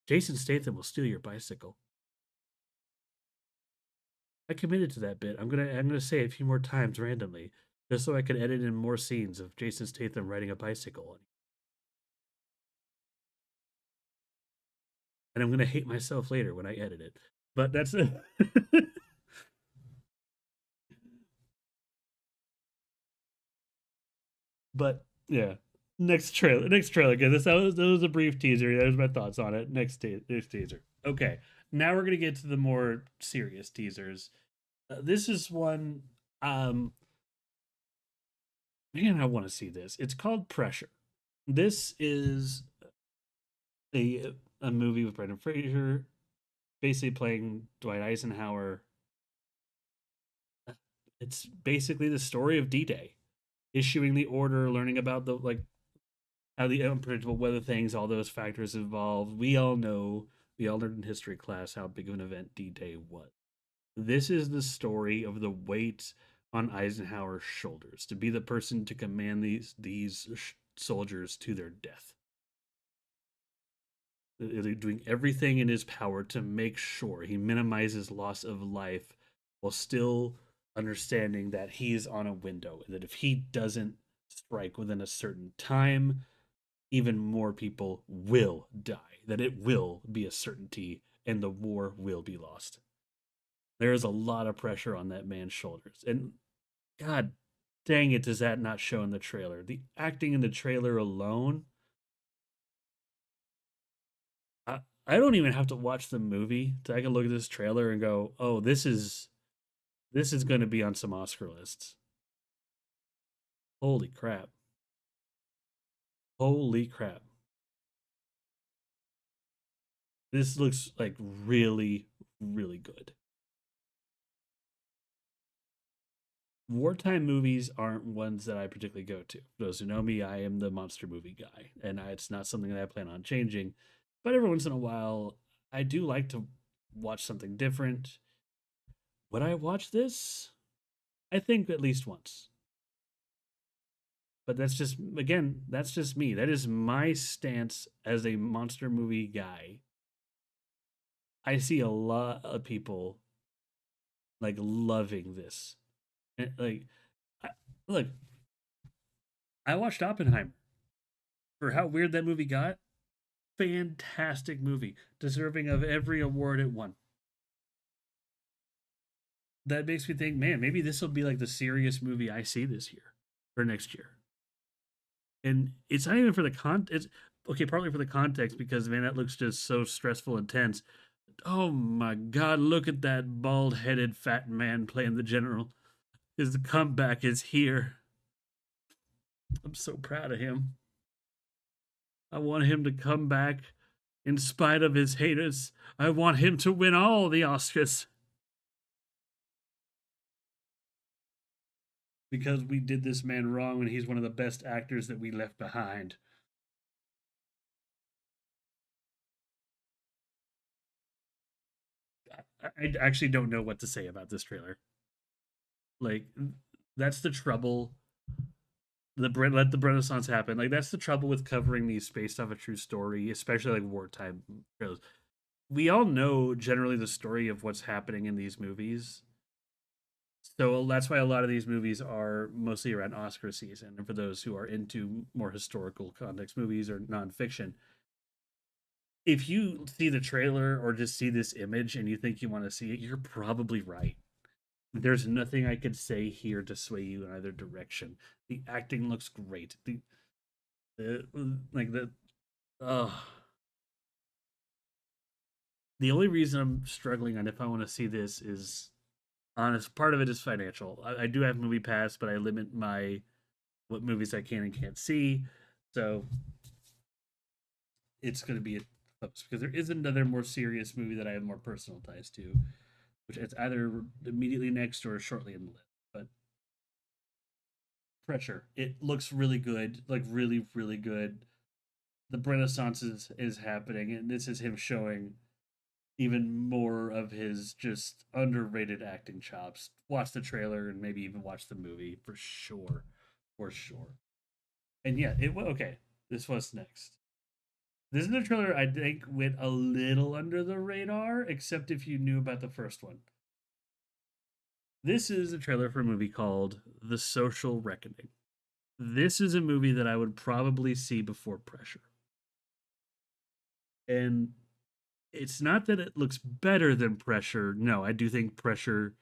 Jason Statham will steal your bicycle. I committed to that bit. I'm gonna say it a few more times randomly, just so I can edit in more scenes of Jason Statham riding a bicycle. And I'm gonna hate myself later when I edit it. But that's it. But yeah, next trailer. Because that was a brief teaser. There's my thoughts on it. Next teaser. Okay, now we're gonna get to the more serious teasers. This is one. Man, I want to see this. It's called Pressure. This is a movie with Brendan Fraser, basically playing Dwight Eisenhower. It's basically the story of D-Day, issuing the order, learning about the like how the unpredictable weather things, all those factors involved. We all learned in history class how big of an event D-Day was. This is the story of the weight on Eisenhower's shoulders to be the person to command these soldiers to their death, doing everything in his power to make sure he minimizes loss of life while still understanding that he's on a window and that if he doesn't strike within a certain time, even more people will die, that it will be a certainty and the war will be lost. There is a lot of pressure on that man's shoulders. And God dang it, does that not show in the trailer? The acting in the trailer alone, I don't even have to watch the movie to I can look at this trailer and go, oh, this is going to be on some Oscar lists. Holy crap! Holy crap! This looks like really, really good. Wartime movies aren't ones that I particularly go to. For those who know me, I am the monster movie guy, and it's not something that I plan on changing. But every once in a while, I do like to watch something different. Would I watch this? I think at least once. But that's just, again, that's just me. That is my stance as a monster movie guy. I see a lot of people like loving this. Like, I, look, I watched Oppenheimer for how weird that movie got. Fantastic movie, deserving of every award it won. That makes me think, man, maybe this will be like the serious movie I see this year or next year. And it's not even for the It's okay, partly for the context because man, that looks just so stressful and tense. Oh my God, look at that bald headed fat man playing the general. His comeback is here. I'm so proud of him. I want him to come back in spite of his haters. I want him to win all the Oscars because we did this man wrong and he's one of the best actors that we left behind. I actually don't know what to say about this trailer. Like, that's the trouble. Let the Renaissance happen. Like, that's the trouble with covering these based off a true story, especially like wartime shows. We all know generally the story of what's happening in these movies. So that's why a lot of these movies are mostly around Oscar season. And for those who are into more historical context movies or nonfiction, if you see the trailer or just see this image and you think you want to see it, you're probably right. There's nothing I could say here to sway you in either direction. The acting looks great. The like the uh the only reason I'm struggling on if I want to see this is honest. Part of it is financial. I do have Movie Pass, but I limit my what movies I can and can't see. So it's going to be a because there is another more serious movie that I have more personal ties to, which it's either immediately next or shortly in the list. But Pressure, it looks really good, like really, really good. The Renaissance is happening, and this is him showing even more of his just underrated acting chops. Watch the trailer and maybe even watch the movie for sure, for sure. And yeah, it okay. This was next. This is the trailer I think went a little under the radar, except if you knew about the first one. This is a trailer for a movie called The Social Reckoning. This is a movie that I would probably see before Pressure. And it's not that it looks better than Pressure. No, I do think Pressure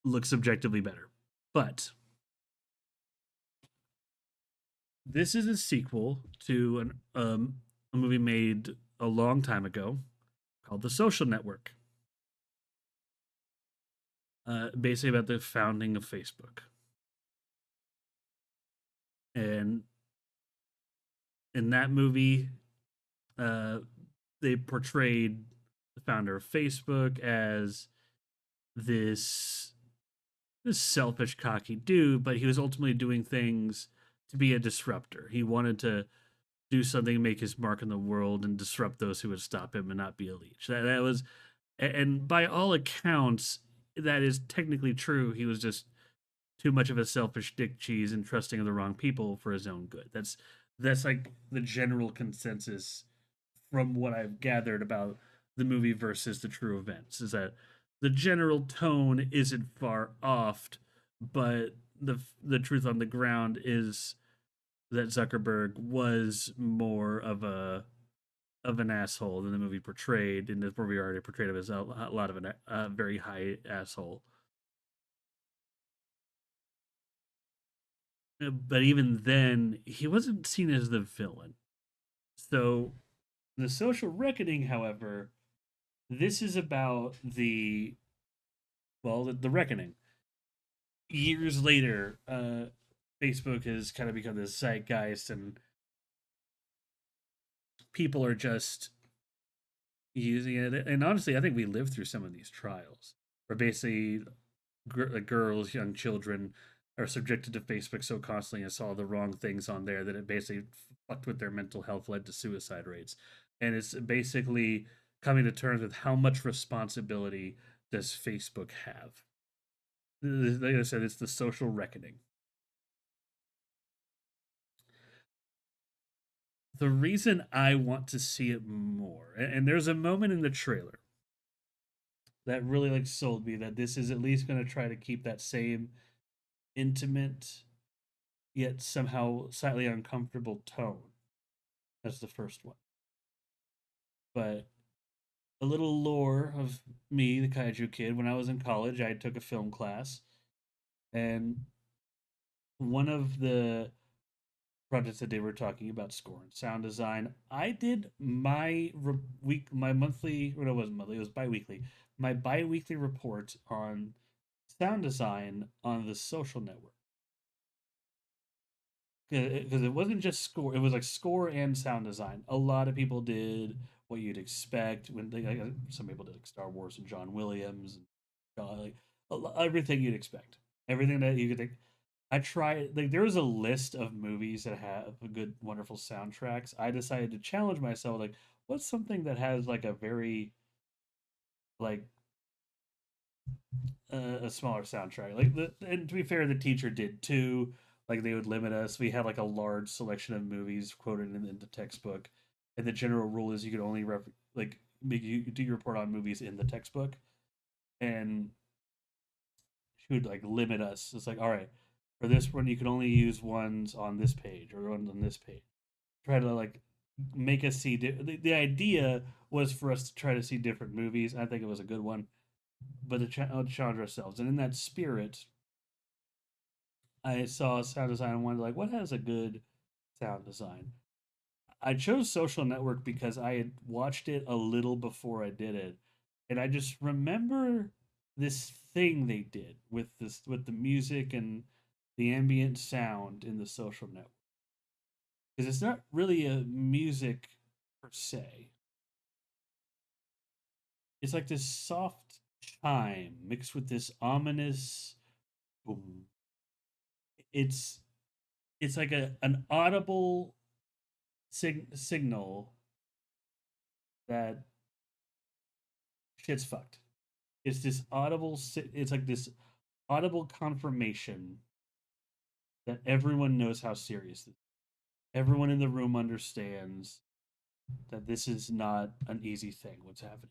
looks objectively better. But this is a sequel to a movie made a long time ago called The Social Network. Basically about the founding of Facebook. And in that movie, uh, they portrayed the founder of Facebook as this this selfish, cocky dude, but he was ultimately doing things to be a disruptor. He wanted to do something, make his mark in the world, and disrupt those who would stop him and not be a leech. That was, and by all accounts, that is technically true. He was just too much of a selfish dick cheese and trusting of the wrong people for his own good. That's like the general consensus from what I've gathered about the movie versus the true events is that the general tone isn't far off, but the truth on the ground is that Zuckerberg was more of an asshole than the movie portrayed, and the movie already portrayed him as a lot of a very high asshole. But even then, he wasn't seen as the villain. So, the social reckoning, however, this is about the reckoning. Years later, Facebook has kind of become this zeitgeist, and people are just using it. And honestly, I think we lived through some of these trials where basically girls, young children are subjected to Facebook so constantly and saw the wrong things on there that it basically fucked with their mental health, led to suicide rates. And it's basically coming to terms with how much responsibility does Facebook have. Like I said, it's the social reckoning. The reason I want to see it more, and there's a moment in the trailer that really like sold me that this is at least going to try to keep that same intimate yet somehow slightly uncomfortable tone as the first one. But a little lore of me, the kaiju kid, when I was in college, I took a film class, and one of the projects that they were talking about score and sound design, I did my monthly, or no, it wasn't monthly, it was bi-weekly, my bi-weekly report on sound design on the Social Network. Because it wasn't just score; it was like score and sound design. A lot of people did what you'd expect when like, some people did like Star Wars and John Williams and like everything you'd expect, everything that you could think. I tried like there was a list of movies that have good, wonderful soundtracks. I decided to challenge myself, like, what's something that has like a very like a smaller soundtrack. Like and to be fair, the teacher did too. Like they would limit us. We had like a large selection of movies quoted in the textbook, and the general rule is you could only like make you do your report on movies in the textbook, and she would like limit us. It's like, all right, for this one you can only use ones on this page or ones on this page. Try to like make us see. The idea was for us to try to see different movies. I think it was a good one, but to challenge ourselves. And in that spirit, I saw sound design and wondered, like, what has a good sound design? I chose Social Network because I had watched it a little before I did it, and I just remember this thing they did with the music and the ambient sound in the Social Network, because it's not really a music per se. It's like this soft chime mixed with this ominous boom. It's it's like an audible signal that shit's fucked. It's this audible. It's like this audible confirmation that everyone knows how serious this is. Everyone in the room understands that this is not an easy thing. What's happening?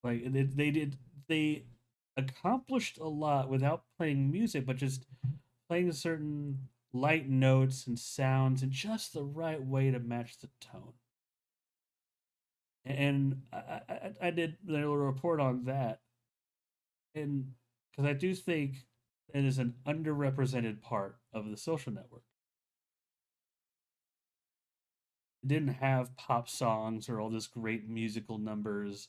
Like they accomplished a lot without playing music, but just playing certain light notes and sounds in just the right way to match the tone. And I did a little report on that, and because I do think it is an underrepresented part of the Social Network. It didn't have pop songs or all this great musical numbers,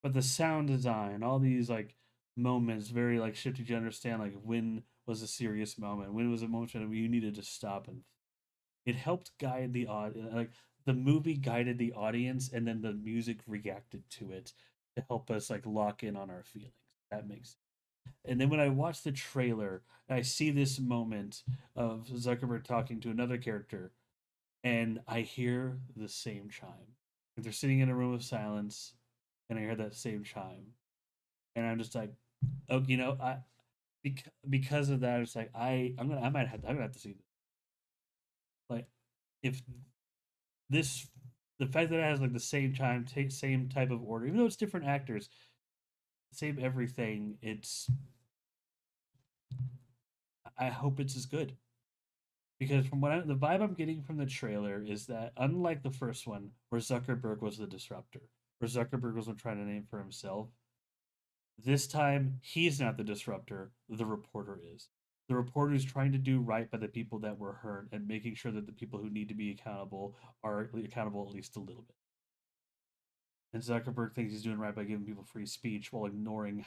but the sound design, all these like moments, very like shifty to understand like when was a serious moment, when was a moment when you needed to stop, and it helped guide the audience. Like the movie guided the audience, and then the music reacted to it to help us like lock in on our feelings. That makes sense. And then when I watch the trailer, I see this moment of Zuckerberg talking to another character, and I hear the same chime. Like they're sitting in a room of silence, and I hear that same chime, and I'm just like, oh, because of that, it's like I'm gonna have to see this. Like if this the fact that it has like the same time, same type of order, even though it's different actors, same everything. I hope it's as good because from the vibe I'm getting from the trailer is that unlike the first one, where Zuckerberg was the disruptor, where Zuckerberg was trying to name for himself, this time he's not the disruptor. The reporter is. The reporter is trying to do right by the people that were hurt and making sure that the people who need to be accountable are accountable at least a little bit. And Zuckerberg thinks he's doing right by giving people free speech while ignoring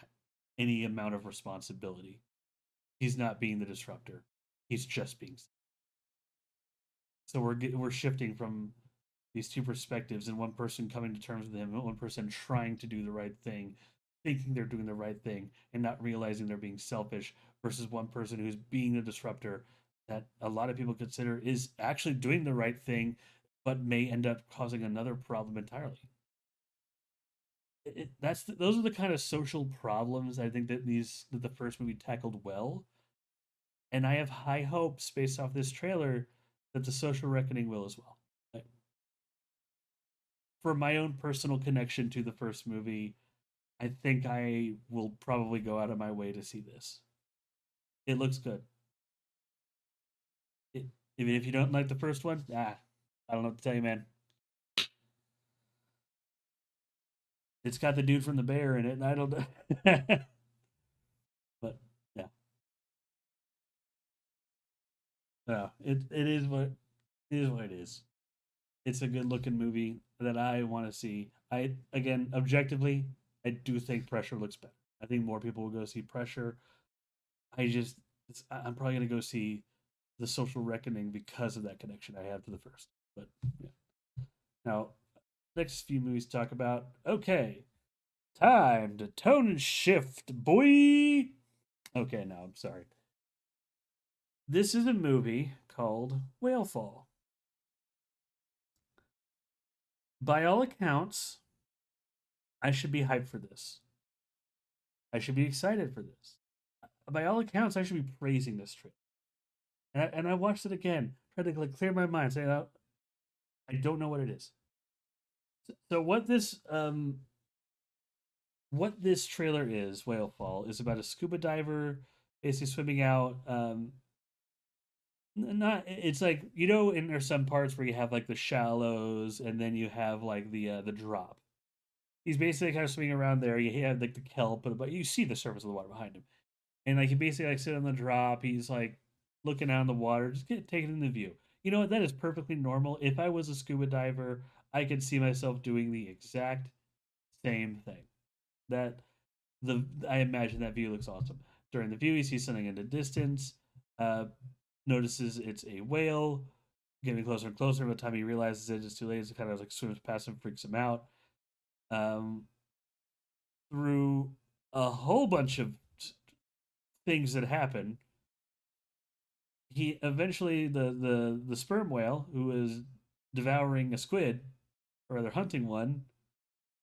any amount of responsibility. He's not being the disruptor. He's just being. So we're shifting from these two perspectives, and one person coming to terms with him, and one person trying to do the right thing, thinking they're doing the right thing and not realizing they're being selfish versus one person who's being the disruptor that a lot of people consider is actually doing the right thing but may end up causing another problem entirely. Those are the kind of social problems I think that the first movie tackled well, and I have high hopes based off this trailer that the social reckoning will as well. Like, for my own personal connection to the first movie, I think I will probably go out of my way to see this. It looks good. It, even if you don't like the first one, I don't know what to tell you, man. It's got the dude from the bear in it, and I don't know. But yeah, no, it is what it is what it is. It's a good looking movie that I want to see. I again, objectively, I do think Pressure looks better. I think more people will go see Pressure. I just, I'm probably gonna go see The Social Reckoning because of that connection I have to the first. But yeah. Now, next few movies to talk about. Okay, time to tone and shift, boy. Okay, now I'm sorry. This is a movie called Whalefall. By all accounts, I should be hyped for this. I should be excited for this. By all accounts, I should be praising this trip. And I watched it again, tried to like clear my mind, saying, oh, I don't know what it is. So what this trailer is, Whalefall, is about a scuba diver basically swimming out. Not it's like in there's some parts where you have like the shallows and then you have like the drop. He's basically kind of swimming around there. You have like the kelp, but you see the surface of the water behind him, and like he basically like sit on the drop. He's like looking out in the water, just taking in the view. You know what? That is perfectly normal. If I was a scuba diver, I could see myself doing the exact same thing. That the I imagine that view looks awesome. During the view, he sees something in the distance, uh, notices it's a whale, getting closer and closer. By the time he realizes it's too late, it kind of like swims past him, freaks him out. Um, through a whole bunch of things that happen, he eventually the sperm whale who is devouring a squid, or rather hunting one,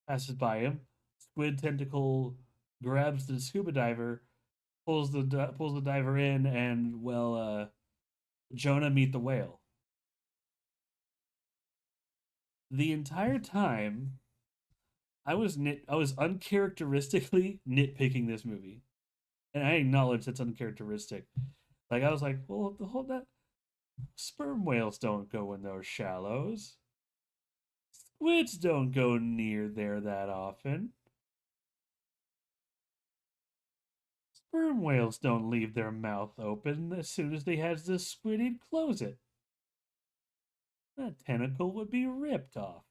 passes by him. Squid tentacle grabs the scuba diver, pulls the diver in, and Jonah meet the whale. The entire time, I was uncharacteristically nitpicking this movie, and I acknowledge that's uncharacteristic. Like I was like, well, the whole that sperm whales don't go in those shallows. Squids don't go near there that often. Sperm whales don't leave their mouth open as soon as they has the squid, he'd close it. That tentacle would be ripped off.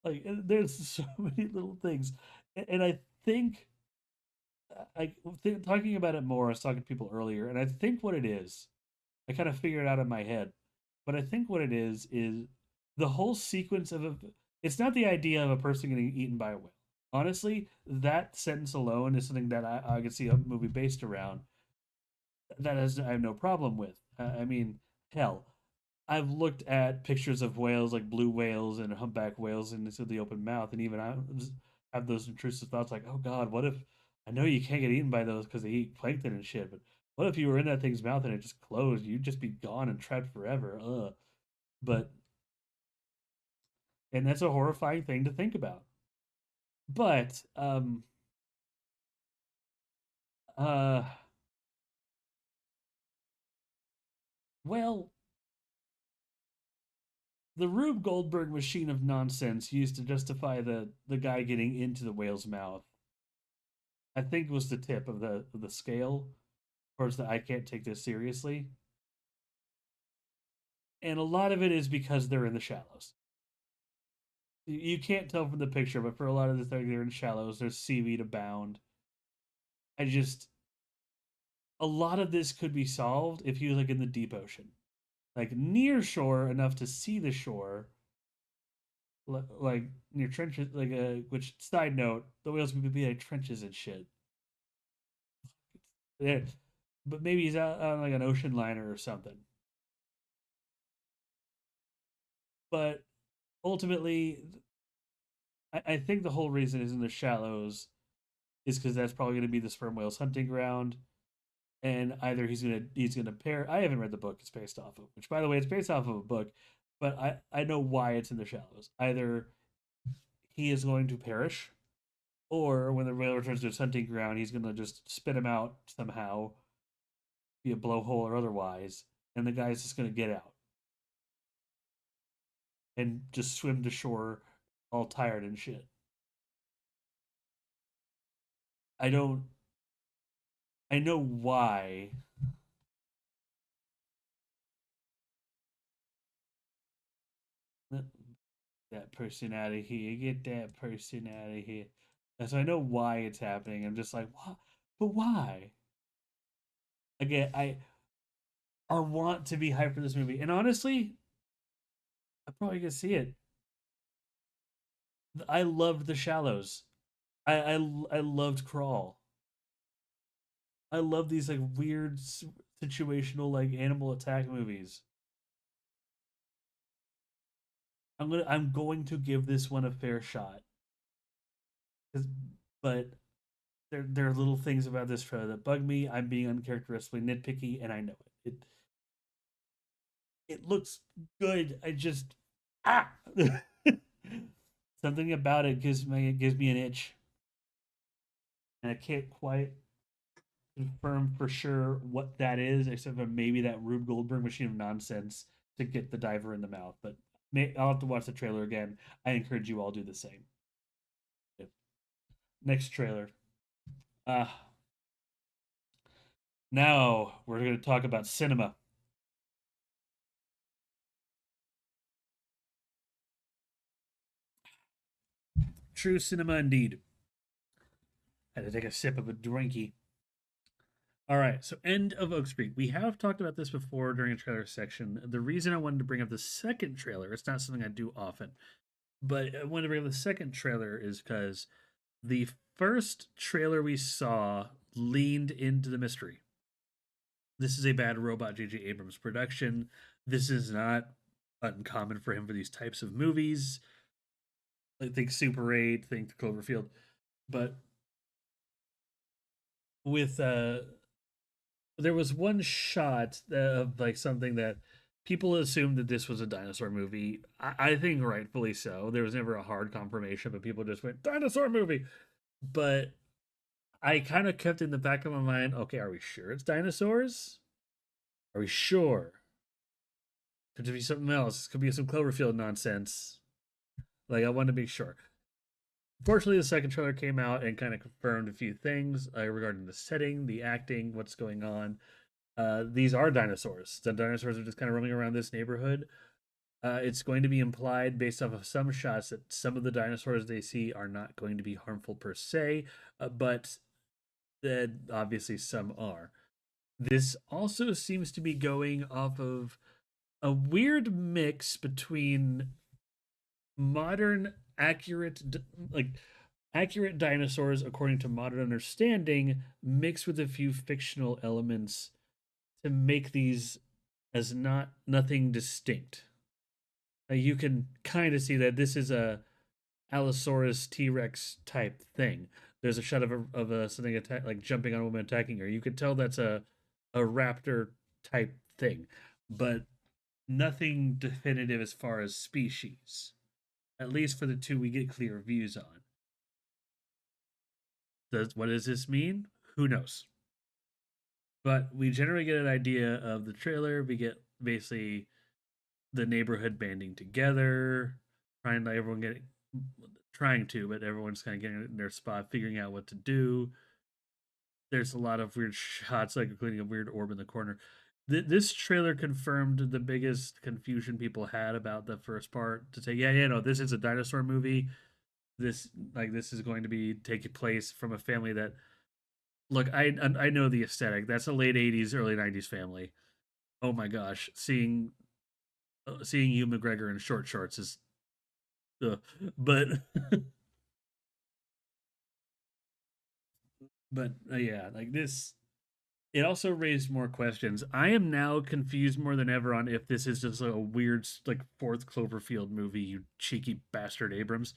Like there's so many little things, and I think talking about it more. I was talking to people earlier, and I think what it is, I kind of figured it out in my head, but I think what it is the whole sequence of a. It's not the idea of a person getting eaten by a whale. Honestly, that sentence alone is something that I could see a movie based around. I have no problem with. I mean, hell, I've looked at pictures of whales like blue whales and humpback whales and it's with the open mouth, and even I have those intrusive thoughts like, oh God, what if I know you can't get eaten by those because they eat plankton and shit, but what if you were in that thing's mouth and it just closed? You'd just be gone and trapped forever. Ugh. But and that's a horrifying thing to think about. But uh well, the Rube Goldberg machine of nonsense used to justify the guy getting into the whale's mouth, I think was the tip of the scale towards the I can't take this seriously. And a lot of it is because they're in the shallows. You can't tell from the picture, but for a lot of the things, they're in shallows. There's seaweed abound. I just a lot of this could be solved if he was like in the deep ocean, like near shore enough to see the shore, like near trenches. Like which side note, the whales would be like trenches and shit. Yeah, but maybe he's out on like an ocean liner or something. But ultimately, I think the whole reason is in the shallows is because that's probably going to be the sperm whale's hunting ground, and either he's gonna pair. I haven't read the book it's based off of, which by the way, it's based off of a book, but I know why it's in the shallows. Either he is going to perish, or when the whale returns to its hunting ground, he's gonna just spit him out somehow, be a blowhole or otherwise, and the guy's just gonna get out and just swim to shore, all tired and shit. I don't. I know why. That person out of here. Get that person out of here. And so I know why it's happening. I'm just like, what? But why? Again, I want to be hyped for this movie, and honestly, I'm probably gonna see it. I loved The Shallows. I loved Crawl. I love these like weird situational like animal attack movies. I'm going to give this one a fair shot. 'But there are little things about this trailer that bug me. I'm being uncharacteristically nitpicky, and I know it. It looks good. I just ah something about it gives me an itch, and I can't quite confirm for sure what that is, except for maybe that Rube Goldberg machine of nonsense to get the diver in the mouth. But I'll have to watch the trailer again. I encourage you all do the same. Next trailer. Uh, Now we're going to talk about cinema. True cinema indeed. I had to take a sip of a drinky. All right, so end of Oak Street. We have talked about this before during a trailer section. The reason I wanted to bring up the second trailer, it's not something I do often, but I wanted to bring up the second trailer is because the first trailer we saw leaned into the mystery. This is a Bad Robot J.J. Abrams production. This is not uncommon for him for these types of movies. Like think Super 8, think Cloverfield. But with there was one shot of like something that people assumed that this was a dinosaur movie. I think rightfully so. There was never a hard confirmation, but people just went dinosaur movie. But I kind of kept in the back of my mind, okay, are we sure it's dinosaurs? Are we sure? Could it be something else? Could be some Cloverfield nonsense. Like I wanted to be sure. Fortunately, the second trailer came out and kind of confirmed a few things regarding the setting, the acting, what's going on. These are dinosaurs. The dinosaurs are just kind of roaming around this neighborhood. It's going to be implied based off of some shots that some of the dinosaurs they see are not going to be harmful per se, but that obviously some are. This also seems to be going off of a weird mix between modern like accurate dinosaurs according to modern understanding mixed with a few fictional elements to make these as nothing distinct. You can kind of see that this is a Allosaurus T-Rex type thing. There's a shot of something like jumping on a woman attacking her. You could tell that's a raptor type thing, but nothing definitive as far as species. At least for the two we get clear views on. What does this mean? Who knows? But we generally get an idea of the trailer. We get basically the neighborhood banding together, trying to everyone get trying to, but everyone's kind of getting in their spot, figuring out what to do. There's a lot of weird shots, like including a weird orb in the corner. This trailer confirmed the biggest confusion people had about the first part to say, yeah, no, this is a dinosaur movie. This is going to be taking place from a family that look, I know the aesthetic. That's a late '80s, early '90s family. Oh my gosh, seeing Hugh McGregor in short shorts is uh, but yeah, like this, it also raised more questions. I am now confused more than ever on if this is just a weird like fourth Cloverfield movie, you cheeky bastard Abrams.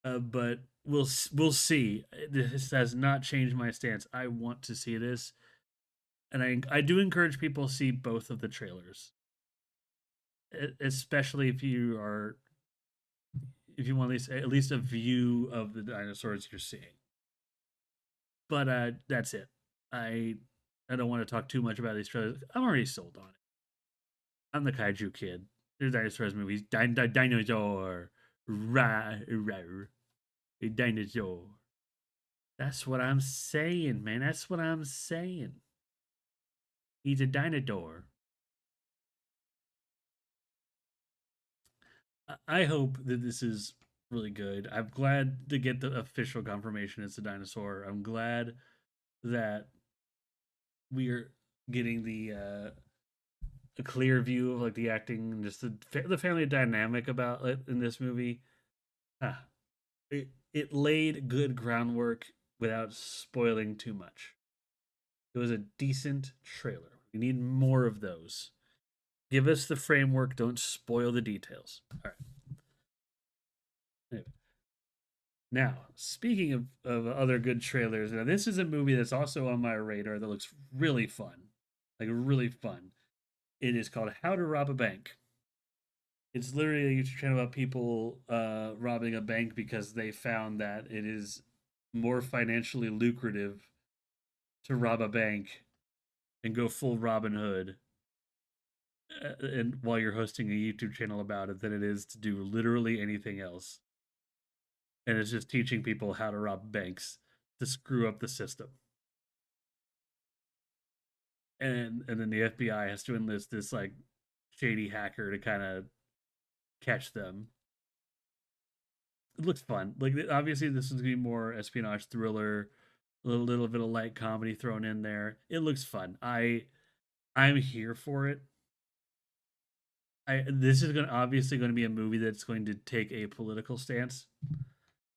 But we'll see. This has not changed my stance. I want to see this, and I do encourage people to see both of the trailers, especially if you want at least a view of the dinosaurs you're seeing. But that's it. I I don't want to talk too much about these trailers. I'm already sold on it. I'm the kaiju kid. There's dinosaurs movies. Dinosaur. Rah, rah, a dinosaur. That's what I'm saying, man. That's what I'm saying. He's a dinosaur. I hope that this is really good. I'm glad to get the official confirmation it's a dinosaur. I'm glad that we are getting a clear view of like the acting and just the family dynamic about it in this movie. Ah, it laid good groundwork without spoiling too much. It was a decent trailer. We need more of those. Give us the framework. Don't spoil the details. All right. Anyway. Now, speaking of other good trailers, now this is a movie that's also on my radar that looks really fun. Like, really fun. It is called How to Rob a Bank. It's literally a YouTube channel about people robbing a bank because they found that it is more financially lucrative to rob a bank and go full Robin Hood and while you're hosting a YouTube channel about it than it is to do literally anything else. And it's just teaching people how to rob banks to screw up the system. And then the FBI has to enlist this like shady hacker to kind of catch them. It looks fun. Like obviously this is gonna be more espionage thriller, a little bit of light comedy thrown in there. It looks fun. I'm here for it. This is going to obviously going to be a movie that's going to take a political stance,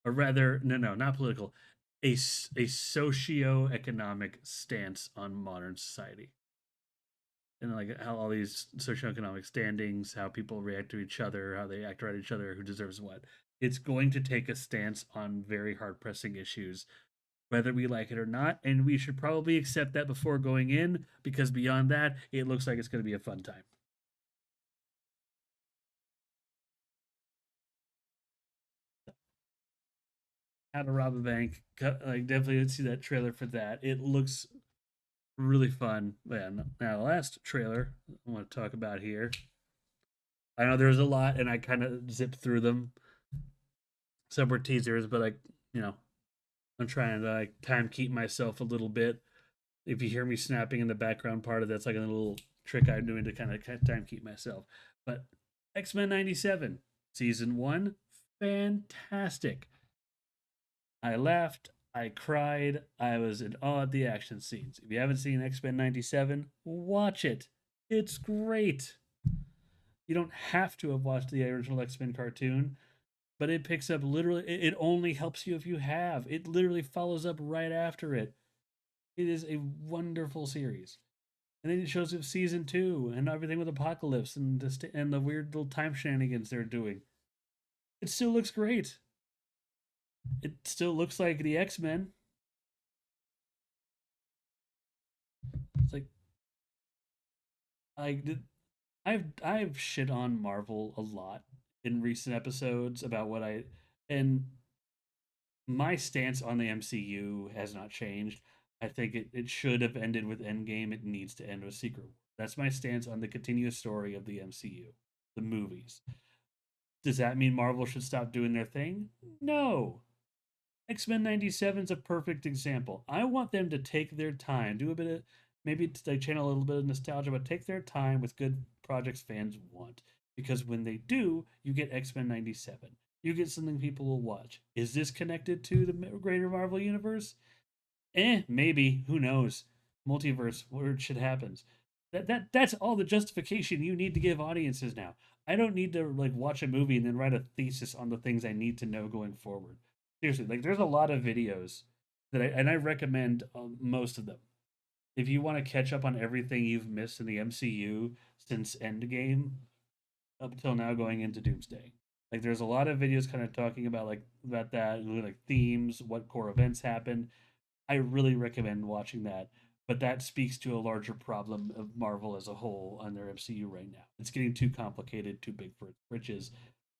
or rather, no, not political, a socio-economic stance on modern society, and like how all these socioeconomic standings, how people react to each other, how they act around each other, who deserves what. It's going to take a stance on very hard pressing issues, whether we like it or not, and we should probably accept that before going in, because beyond that, it looks like it's going to be a fun time. How to Rob a Bank. Like definitely see that trailer for that. It looks really fun. Yeah. Now the last trailer I want to talk about here. I know there's a lot, and I kind of zipped through them. Some were teasers, but you know, I'm trying to like time keep myself a little bit. If you hear me snapping in the background, part of that's like a little trick I'm doing to kind of time keep myself. But X-Men '97 season one, fantastic. I laughed, I cried, I was in awe at the action scenes. If you haven't seen X-Men '97, watch it. It's great. You don't have to have watched the original X-Men cartoon, but it picks up literally, it only helps you if you have. It literally follows up right after it. It is a wonderful series. And then it shows up season two and everything with Apocalypse and the weird little time shenanigans they're doing. It still looks great. It still looks like the X-Men. It's like I did. I've shit on Marvel a lot in recent episodes about what I and my stance on the MCU has not changed. I think it should have ended with Endgame. It needs to end with Secret War. That's my stance on the continuous story of the MCU, the movies. Does that mean Marvel should stop doing their thing? No. X-Men '97 is a perfect example. I want them to take their time, do a bit of maybe they channel a little bit of nostalgia, but take their time with good projects fans want. Because when they do, you get X-Men '97. You get something people will watch. Is this connected to the greater Marvel universe? Maybe. Who knows? Multiverse, weird shit happens. That's all the justification you need to give audiences now. I don't need to like watch a movie and then write a thesis on the things I need to know going forward. Seriously, like there's a lot of videos I recommend most of them. If you want to catch up on everything you've missed in the MCU since Endgame up till now going into Doomsday. Like there's a lot of videos kind of talking about about that, like themes, what core events happen. I really recommend watching that. But that speaks to a larger problem of Marvel as a whole on their MCU right now. It's getting too complicated, too big for its britches,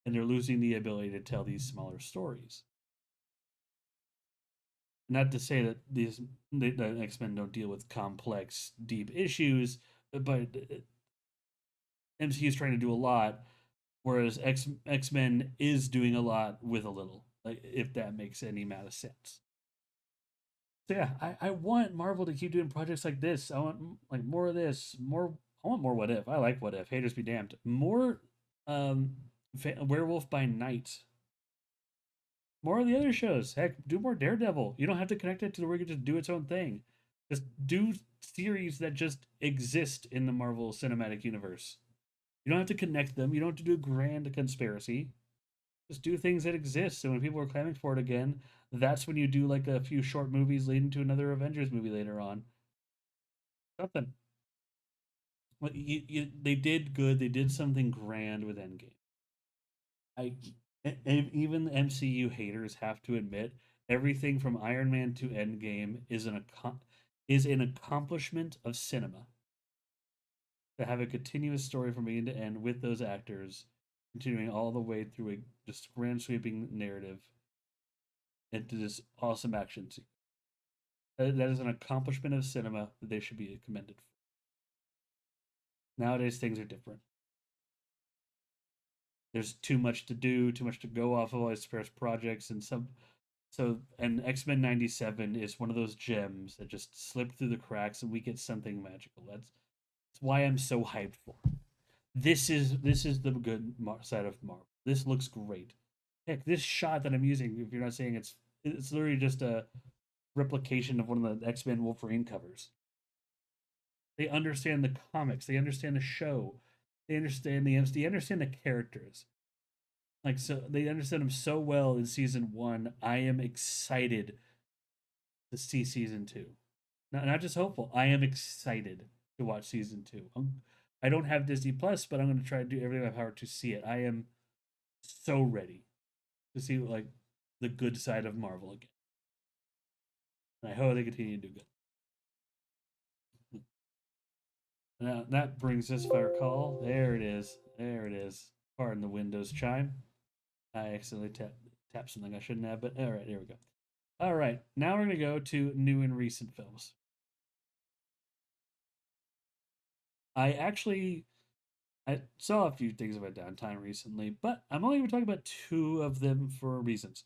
and they're losing the ability to tell these smaller stories. Not to say that the X Men don't deal with complex, deep issues, but MCU is trying to do a lot, whereas X Men is doing a lot with a little. Like if that makes any amount of sense. So yeah, I want Marvel to keep doing projects like this. I want like more of this, more. I want more What If. I like What If. Haters be damned. More um, Werewolf by Night. More of the other shows. Heck, do more Daredevil. You don't have to connect it to the where you can just do its own thing. Just do series that just exist in the Marvel Cinematic Universe. You don't have to connect them. You don't have to do a grand conspiracy. Just do things that exist. And when people are clamoring for it again, that's when you do like a few short movies leading to another Avengers movie later on. Something. Well, they did good. They did something grand with Endgame. I even the MCU haters have to admit everything from Iron Man to Endgame is an accomplishment of cinema to have a continuous story from beginning to end with those actors, continuing all the way through a just grand sweeping narrative into this awesome action scene. That is an accomplishment of cinema that they should be commended for. Nowadays, things are different. There's too much to do, too much to go off of all these various projects, and some. So, and X Men '97 is one of those gems that just slipped through the cracks, and we get something magical. That's why I'm so hyped for. This is the good side of Marvel. This looks great. Heck, this shot that I'm using, if you're not saying it's literally just a replication of one of the X Men Wolverine covers. They understand the comics. They understand the show. They understand they understand the characters. Like so, they understand them so well in season one. I am excited to see season two. Not just hopeful. I am excited to watch season two. I don't have Disney Plus, but I'm going to try to do everything in my power to see it. I am so ready to see like the good side of Marvel again. And I hope they continue to do good. Now that brings us, if I recall, there it is. There it is. Pardon the Windows chime. I accidentally tapped something I shouldn't have, but all right, here we go. All right, now we're going to go to new and recent films. I actually I saw a few things about downtime recently, but I'm only going to talk about two of them for reasons.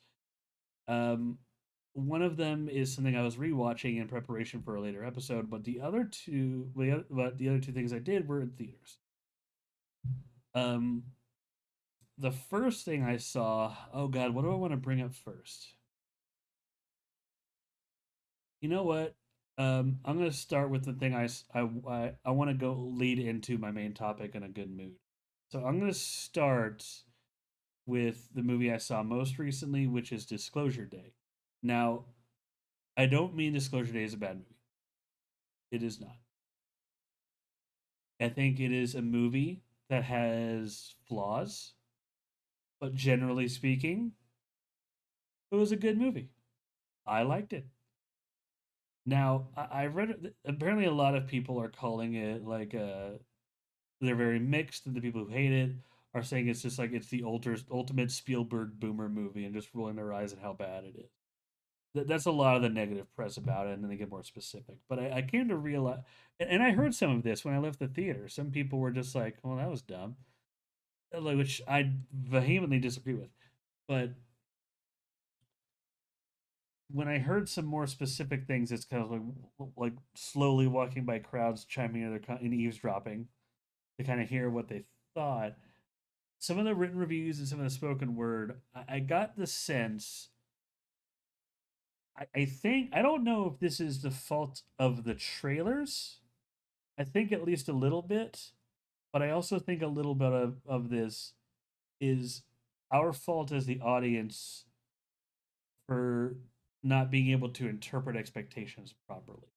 Um, one of them is something I was rewatching in preparation for a later episode, but the other two things I did were in theaters. Um, the first thing I saw, oh God, what do I want to bring up first? You know what? I'm gonna start with the thing I want to go lead into my main topic in a good mood. So I'm gonna start with the movie I saw most recently, which is Disclosure Day. Now, I don't mean Disclosure Day is a bad movie. It is not. I think it is a movie that has flaws, but generally speaking, it was a good movie. I liked it. Now, I read it. Apparently, a lot of people are calling it like they're very mixed, and the people who hate it are saying it's just like it's the ultimate Spielberg boomer movie and just rolling their eyes at how bad it is. That's a lot of the negative press about it, and then they get more specific. But I came to realize, and I heard some of this when I left the theater. Some people were just like, "Well, that was dumb," which I vehemently disagree with. But when I heard some more specific things, it's kind of like slowly walking by crowds, chiming in, and eavesdropping to kind of hear what they thought. Some of the written reviews and some of the spoken word, I got the sense. I think I don't know if this is the fault of the trailers. I think at least a little bit, But I also think a little bit of this is our fault as the audience for not being able to interpret expectations properly.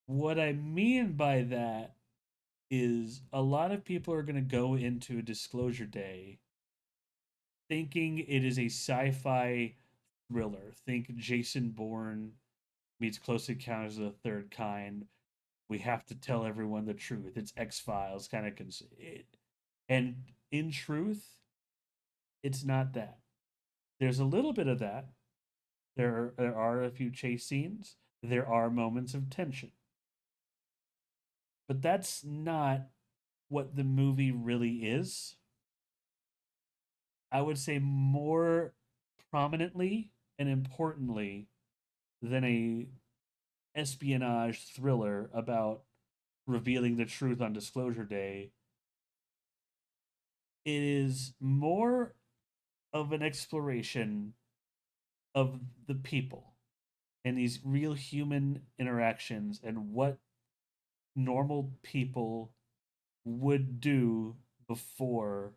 What I mean by that is a lot of people are going to go into Disclosure Day thinking it is a sci-fi thriller. Think Jason Bourne meets Close Encounters of the Third Kind. We have to tell everyone the truth. It's X Files kind of and in truth, it's not that. There's a little bit of that. There are a few chase scenes. There are moments of tension, but that's not what the movie really is. I would say more prominently and importantly than a espionage thriller about revealing the truth on Disclosure Day. It is more of an exploration of the people and these real human interactions and what normal people would do before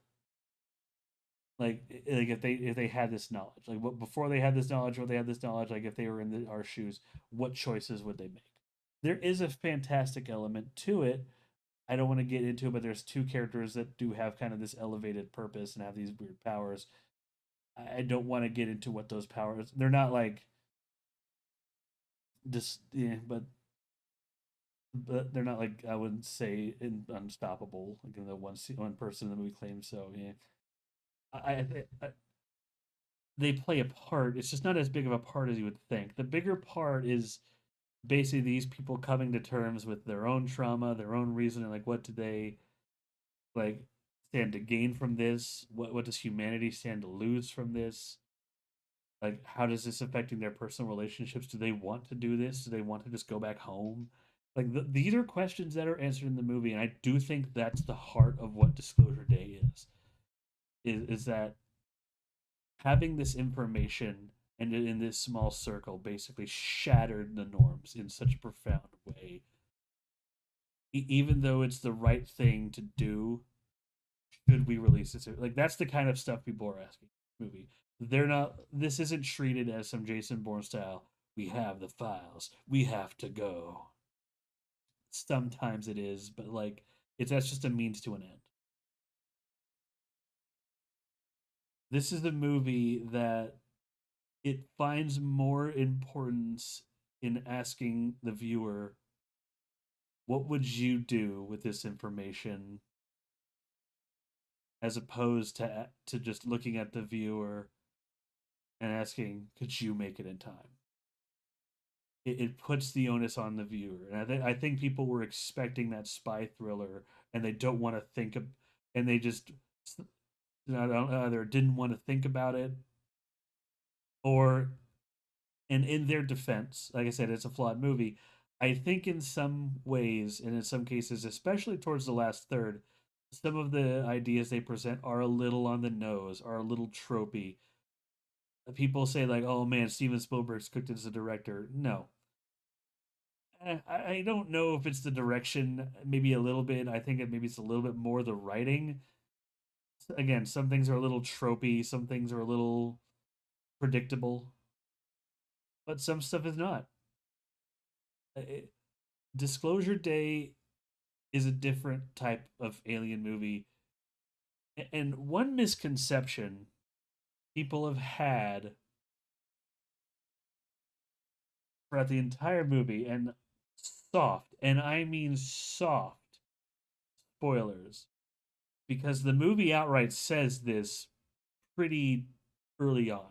like if they had this knowledge like what before they had this knowledge or they had this knowledge like if they were in our shoes what choices would they make. There is a fantastic element to it. I don't want to get into it, but there's two characters that do have kind of this elevated purpose and have these weird powers. I don't want to get into what those powers. They're not like just, yeah, but they're not like I wouldn't say unstoppable. Like the one person in the movie claims so. Yeah, I, I they play a part. It's just not as big of a part as you would think. The bigger part is basically these people coming to terms with their own trauma, their own reason, and like what do they like stand to gain from this? What does humanity stand to lose from this? Like how does this affecting their personal relationships? Do they want to do this? Do they want to just go back home? Like these are questions that are answered in the movie, and I do think that's the heart of what Disclosure Day is. Is that having this information and in this small circle basically shattered the norms in such a profound way. Even though it's the right thing to do, should we release this? Like that's the kind of stuff people are asking. Movie. They're not. This isn't treated as some Jason Bourne style. We have the files. We have to go. Sometimes it is, but like that's just a means to an end. This is the movie that it finds more importance in asking the viewer, what would you do with this information, as opposed to just looking at the viewer and asking, could you make it in time? It puts the onus on the viewer, and I think people were expecting that spy thriller, and they don't want to think of, and they just either didn't want to think about it, or and in their defense, like I said, it's a flawed movie. I think in some ways, and in some cases, especially towards the last third, some of the ideas they present are a little on the nose, are a little tropey. People say like, "Oh man, Steven Spielberg's cooked as a director." No, I don't know if it's the direction. Maybe a little bit. I think maybe it's a little bit more the writing. Again, some things are a little tropey, some things are a little predictable, but some stuff is not. It, Disclosure Day is a different type of alien movie. And one misconception people have had throughout the entire movie, and soft, and I mean soft spoilers, because the movie outright says this pretty early on.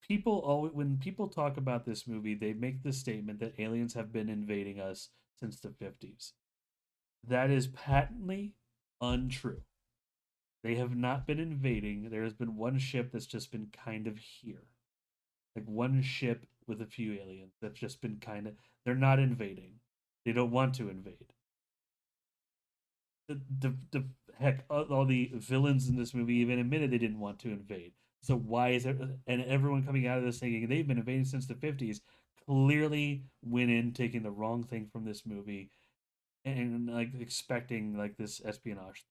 People always, when people talk about this movie, they make the statement that aliens have been invading us since the 50s. That is patently untrue. They have not been invading. There has been one ship that's just been kind of here. Like one ship with a few aliens that's just been kind of. They're not invading. They don't want to invade. The heck, all the villains in this movie even admitted they didn't want to invade. So why is it? And everyone coming out of this thinking they've been invading since the 50s clearly went in taking the wrong thing from this movie. and like expecting like this espionage.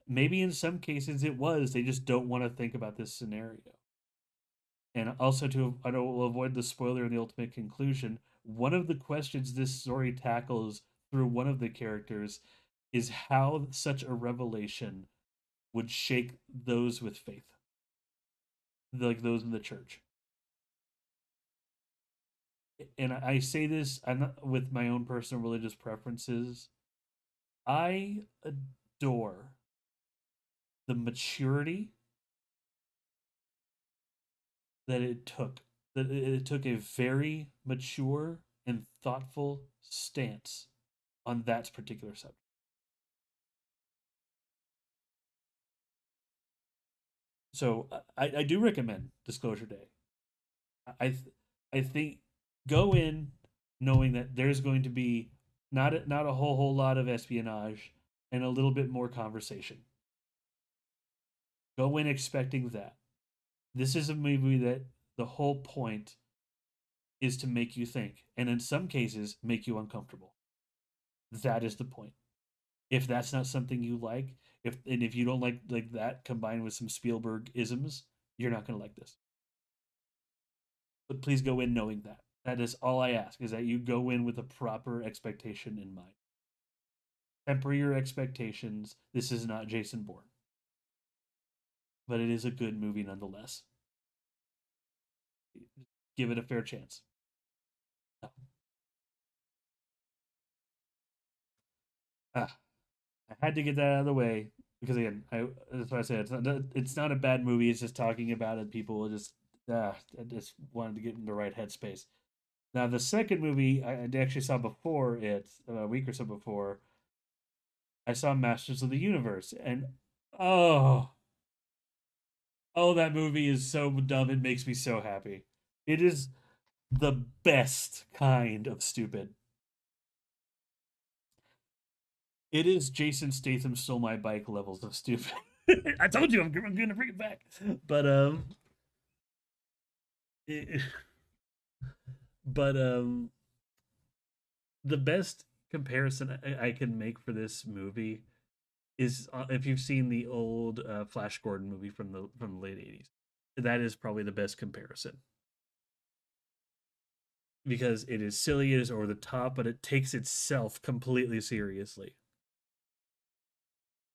Maybe in some cases it was they just don't want to think about this scenario. And also to I know we'll avoid the spoiler and the ultimate conclusion. One of the questions this story tackles through one of the characters is how such a revelation would shake those with faith, like those in the church. And I say this, I'm not with my own personal religious preferences. I adore the maturity that it took. That it took a very mature and thoughtful stance on that particular subject. So I do recommend Disclosure Day. I I think go in knowing that there's going to be not a whole lot of espionage and a little bit more conversation. Go in expecting that. This is a movie that the whole point is to make you think, and in some cases, make you uncomfortable. That is the point. If that's not something you like, if you don't like that combined with some Spielberg isms, you're not going to like this. But please go in knowing that. That is all I ask, is that you go in with a proper expectation in mind. Temper your expectations. This is not Jason Bourne, but it is a good movie nonetheless. Give it a fair chance. Ah, I had to get that out of the way because again, that's why I said it's not a bad movie. It's just talking about it. People will just I just wanted to get in the right headspace. Now the second movie I actually saw before it a week or so before. I saw Masters of the Universe, and oh, oh, that movie is so dumb. It makes me so happy. It is the best kind of stupid. It is Jason Statham stole my bike levels of stupid. I told you I'm gonna bring it back, but it, but the best comparison I can make for this movie is if you've seen the old Flash Gordon movie from the late '80s. That is probably the best comparison because it is silly, it is over the top, but it takes itself completely seriously.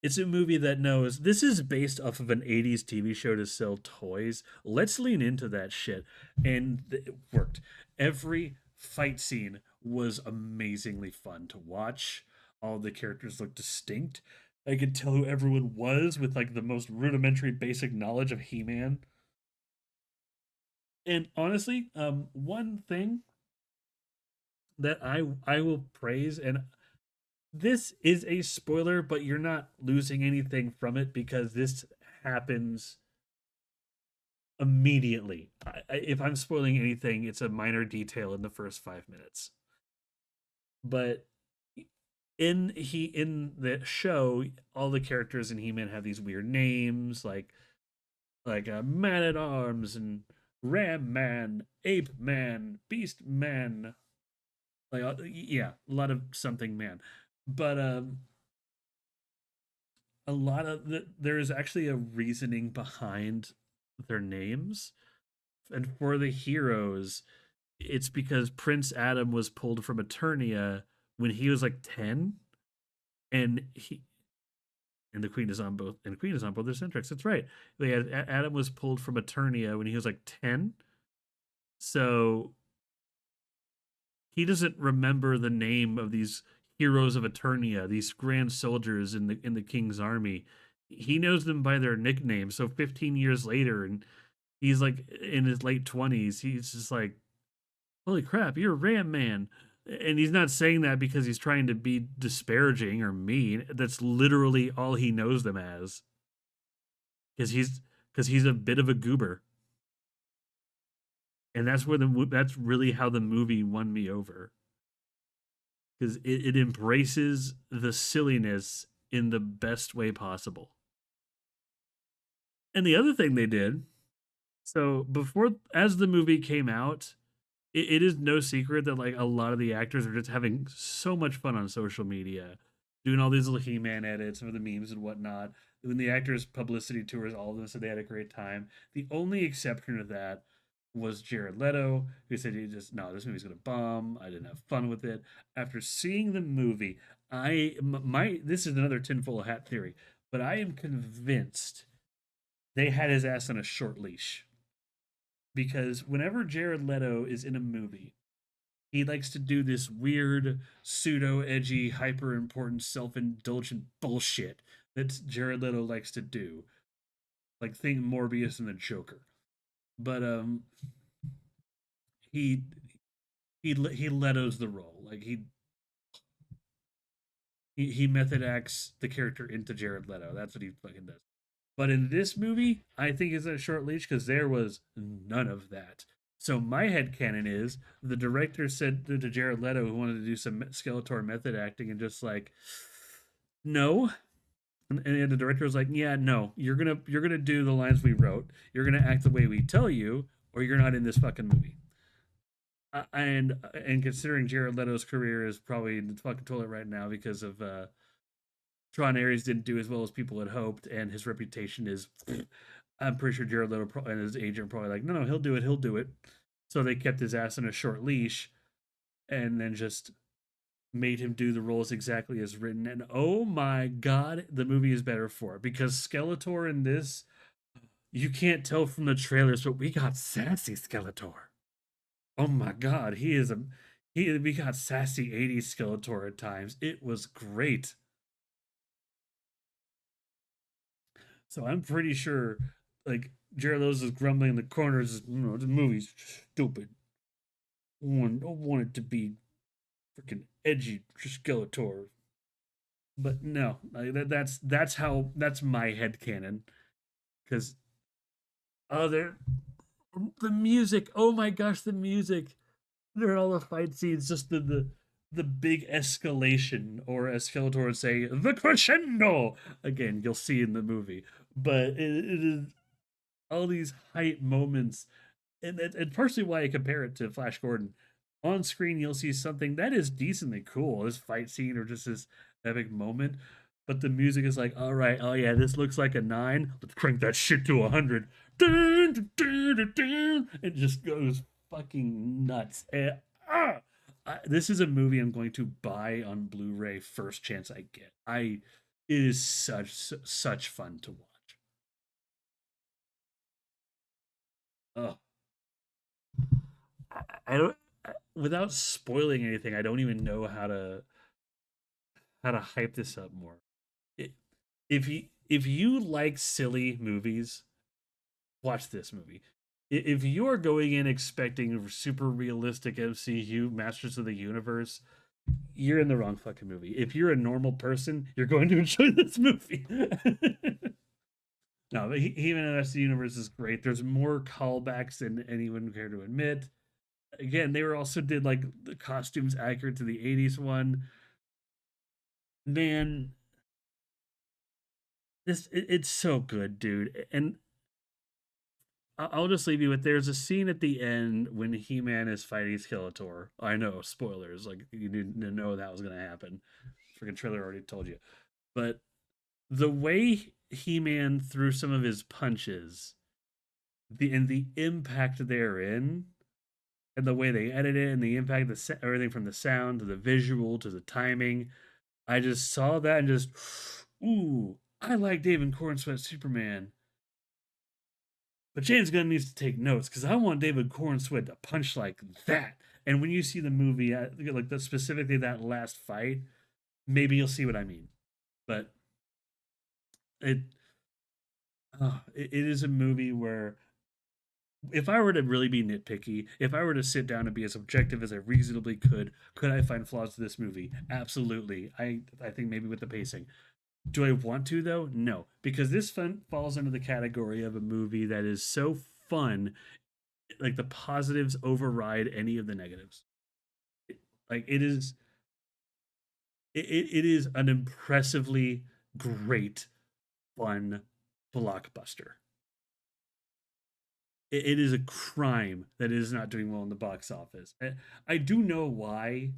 It's a movie that knows this is based off of an '80s TV show to sell toys. Let's lean into that shit, and it worked. Every fight scene was amazingly fun to watch. All the characters looked distinct. I could tell who everyone was with like the most rudimentary basic knowledge of He-Man. And honestly, one thing that I will praise, and this is a spoiler, but you're not losing anything from it because this happens immediately. If I'm spoiling anything, it's a minor detail in the first 5 minutes. But in the show, all the characters in He-Man have these weird names, like Man at Arms and Ram Man, Ape Man, Beast Man, like yeah, a lot of something man. But a lot of there is actually a reasoning behind their names, and for the heroes it's because Prince Adam was pulled from Eternia when he was like 10, and he and the queen is on both and queen is on both their centrics. That's right. They had Adam was pulled from Eternia when he was like 10, so he doesn't remember the name of these heroes of Eternia, these grand soldiers in the king's army. He knows them by their nicknames. So 15 years later, and he's like in his late 20s, he's just like, "Holy crap, you're Ram Man!" And he's not saying that because he's trying to be disparaging or mean. That's literally all he knows them as, because he's a bit of a goober, and that's really how the movie won me over because it embraces the silliness in the best way possible. And the other thing they did, so before as the movie came out, it is no secret that like a lot of the actors are just having so much fun on social media, doing all these little He-Man edits for the memes and whatnot. When the actors' publicity tours, all of them said they had a great time. The only exception to that was Jared Leto, who said he just no, this movie's gonna bomb. I didn't have fun with it. After seeing the movie, my this is another tinfoil hat theory, but I am convinced they had his ass on a short leash because whenever Jared Leto is in a movie, he likes to do this weird, pseudo edgy, hyper important, self indulgent bullshit that Jared Leto likes to do. Like think Morbius and the Joker. But he he Leto's the role. Like he method acts the character into Jared Leto. That's what he fucking does. But in this movie, I think it's a short leash because there was none of that. So my head canon is the director said to Jared Leto, who wanted to do some Skeletor method acting, and just like, no. And the director was like, yeah, no, you're gonna do the lines we wrote. You're gonna act the way we tell you, or you're not in this fucking movie. And considering Jared Leto's career is probably in the fucking toilet right now because of Tron Ares didn't do as well as people had hoped, and his reputation is. I'm pretty sure Jared Leto and his agent were probably like, no, no, he'll do it, he'll do it. So they kept his ass on a short leash, and then just made him do the roles exactly as written. And oh my god, the movie is better for it because Skeletor in this, you can't tell from the trailers, but we got sassy Skeletor. Oh my god, he is a he. We got sassy '80s Skeletor at times. It was great. So I'm pretty sure, like Jared Leto's is grumbling in the corners. You know, the movie's stupid. I want it to be freaking edgy Skeletor, but no, like that's how that's my head canon. Because there the music. Oh my gosh, the music during all the fight scenes, just the big escalation, or as Skeletor would say, the crescendo. Again, you'll see in the movie, but it is all these hype moments, and partially why I compare it to Flash Gordon. On screen, you'll see something that is decently cool, this fight scene or just this epic moment. But the music is like, all right, oh yeah, this looks like a 9. Let's crank that shit to 100. It just goes fucking nuts. This is a movie I'm going to buy on Blu-ray first chance I get. It is such fun to watch. Oh, I don't. Without spoiling anything, I don't even know how to hype this up more. It, if you like silly movies, watch this movie. If you are going in expecting super realistic MCU Masters of the Universe, you're in the wrong fucking movie. If you're a normal person, you're going to enjoy this movie. No, even the rest of the universe is great. There's more callbacks than anyone would care to admit. Again, they were also did like the costumes accurate to the '80s one. Man, it's so good, dude. And I'll just leave you with there's a scene at the end when He Man is fighting Skeletor. I know, spoilers. Like you didn't know that was gonna happen. Freaking trailer already told you. But the way He Man threw some of his punches, the impact therein, and the way they edit it, and the impact, everything from the sound to the visual to the timing. I just saw that and just, ooh, I like David Cornsweet Superman. But James Gunn needs to take notes because I want David Cornsweet to punch like that. And when you see the movie, like specifically that last fight, maybe you'll see what I mean. But it, it is a movie where if I were to really be nitpicky, if I were to sit down and be as objective as I reasonably could I find flaws to this movie? Absolutely. I think maybe with the pacing. Do I want to though? No, because this fun falls under the category of a movie that is so fun, like the positives override any of the negatives. Like it is an impressively great, fun blockbuster. it is a crime that it is not doing well in the box office. I do know why,